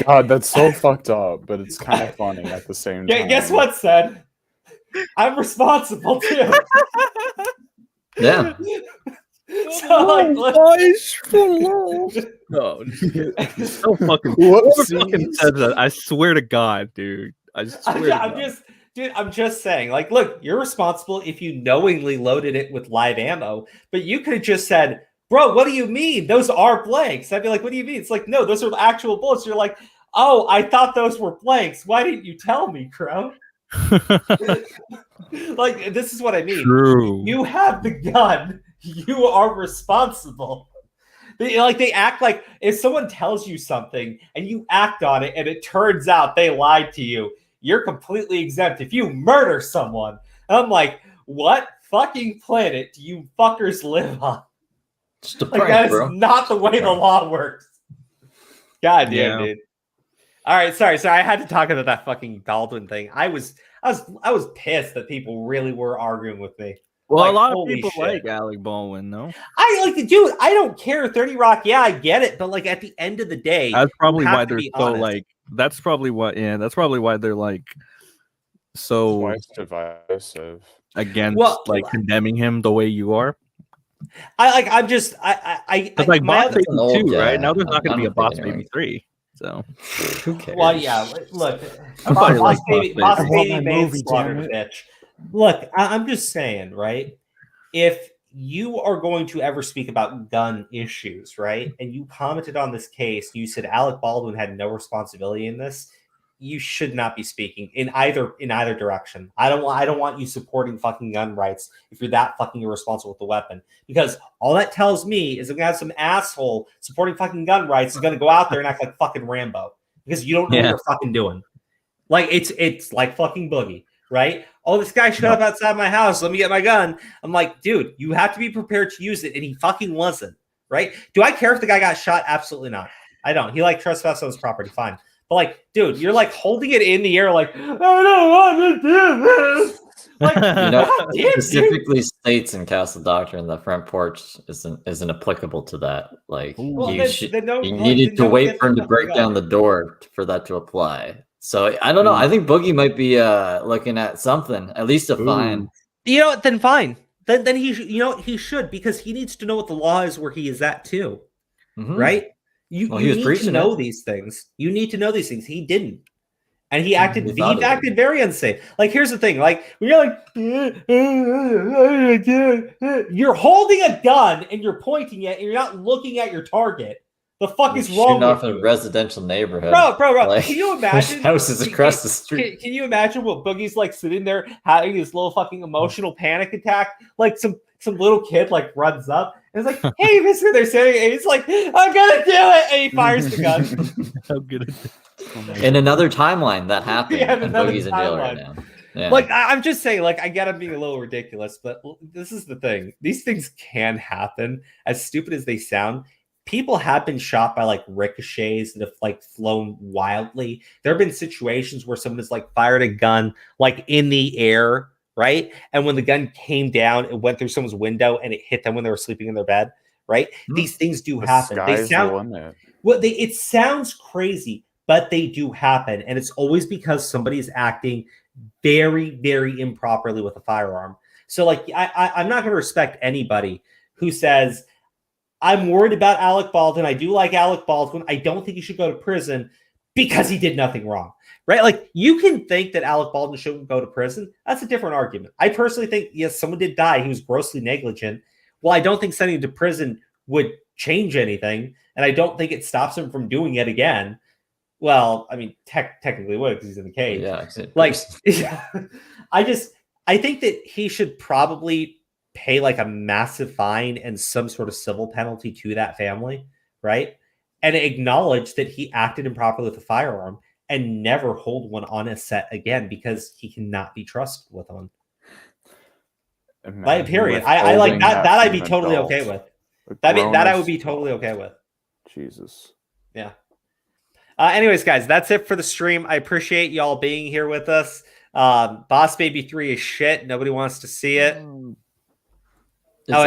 God, that's so fucked up, but it's kind of funny at the same time. Guess what, son? I'm responsible too. Yeah. So like, so fucking. Whoever fucking says that, I swear to God, dude. I'm just saying, like, look, you're responsible if you knowingly loaded it with live ammo, but you could have just said, bro, what do you mean? Those are blanks. I'd be like, what do you mean? It's like, no, those are actual bullets. You're like, oh, I thought those were blanks. Why didn't you tell me, Crow? Like, this is what I mean. True. You have the gun. You are responsible. They act like if someone tells you something and you act on it and it turns out they lied to you, you're completely exempt if you murder someone. And I'm like, what fucking planet do you fuckers live on? Just a like prank, that is bro. not the way the law works. God damn, dude. All right, sorry. I had to talk about that fucking Baldwin thing. I was pissed that people really were arguing with me. Well, like, a lot of people like Alec Baldwin, no? Dude, I don't care. 30 Rock, yeah, I get it, but like at the end of the day, that's probably why they're so honest. Like. That's probably why they're like so divisive against like condemning him the way you are. My Boss Baby 2, right? Now there's not going to be a Boss Baby 3, so who cares? Well, yeah, look, Boss Baby made slaughtered a bitch. Look, I'm just saying, right? If you are going to ever speak about gun issues, right? And you commented on this case, you said Alec Baldwin had no responsibility in this. You should not be speaking in either direction. I don't want you supporting fucking gun rights if you're that fucking irresponsible with the weapon. Because all that tells me is I'm gonna have some asshole supporting fucking gun rights is gonna go out there and act like fucking Rambo because you don't know what you're fucking doing. Like it's like fucking Boogie, right? Oh, this guy showed up outside my house. Let me get my gun. I'm like, dude, you have to be prepared to use it, and he fucking wasn't, right? Do I care if the guy got shot? Absolutely not. I don't. He like trespassed on his property, fine. But like, dude, you're like holding it in the air, like, I don't want to do this. Like, specifically states in Castle Doctrine the front porch isn't applicable to that. Like, you needed to wait for him to break down the door for that to apply. So I don't know. I think Boogie might be looking at something, at least a fine. You know what? Then fine. Then he should, because he needs to know what the law is where he is at too, right? You need to know these things. You need to know these things. He didn't, and he acted very unsafe. Like, here's the thing: like when you're like, you're holding a gun and you're pointing it, and you're not looking at your target. The fuck is wrong with you? A residential neighborhood, bro. Like, can you imagine houses across the street? Can you imagine what Boogie's like sitting there having this little fucking emotional panic attack? Like some little kid like runs up and is like, "Hey, mister," they're saying, and he's like, "I'm gonna do it," and he fires the gun. I'm gonna. In another timeline, that happened. And Boogie's in jail right now. Yeah. Like, I'm just saying, like, I get I'm being a little ridiculous, but this is the thing: these things can happen. As stupid as they sound. People have been shot by like ricochets that have like flown wildly. There have been situations where someone has like fired a gun like in the air, right? And when the gun came down, it went through someone's window and it hit them when they were sleeping in their bed, right? These things do happen. They sound it sounds crazy, but they do happen, and it's always because somebody is acting very, very improperly with a firearm. So like, I'm not going to respect anybody who says, I'm worried about Alec Baldwin. I do like Alec Baldwin. I don't think he should go to prison because he did nothing wrong, right? Like, you can think that Alec Baldwin shouldn't go to prison. That's a different argument. I personally think, yes, someone did die. He was grossly negligent. Well, I don't think sending him to prison would change anything, and I don't think it stops him from doing it again. Well, I mean, technically would because he's in the cage. Yeah, like, I think that he should probably pay like a massive fine and some sort of civil penalty to that family, right? And acknowledge that he acted improperly with a firearm and never hold one on a set again because he cannot be trusted with one. Like, period. I like that. That I'd be totally okay with. That I would be totally okay with. Jesus. Yeah. Anyways, guys, that's it for the stream. I appreciate y'all being here with us. Boss Baby 3 is shit. Nobody wants to see it.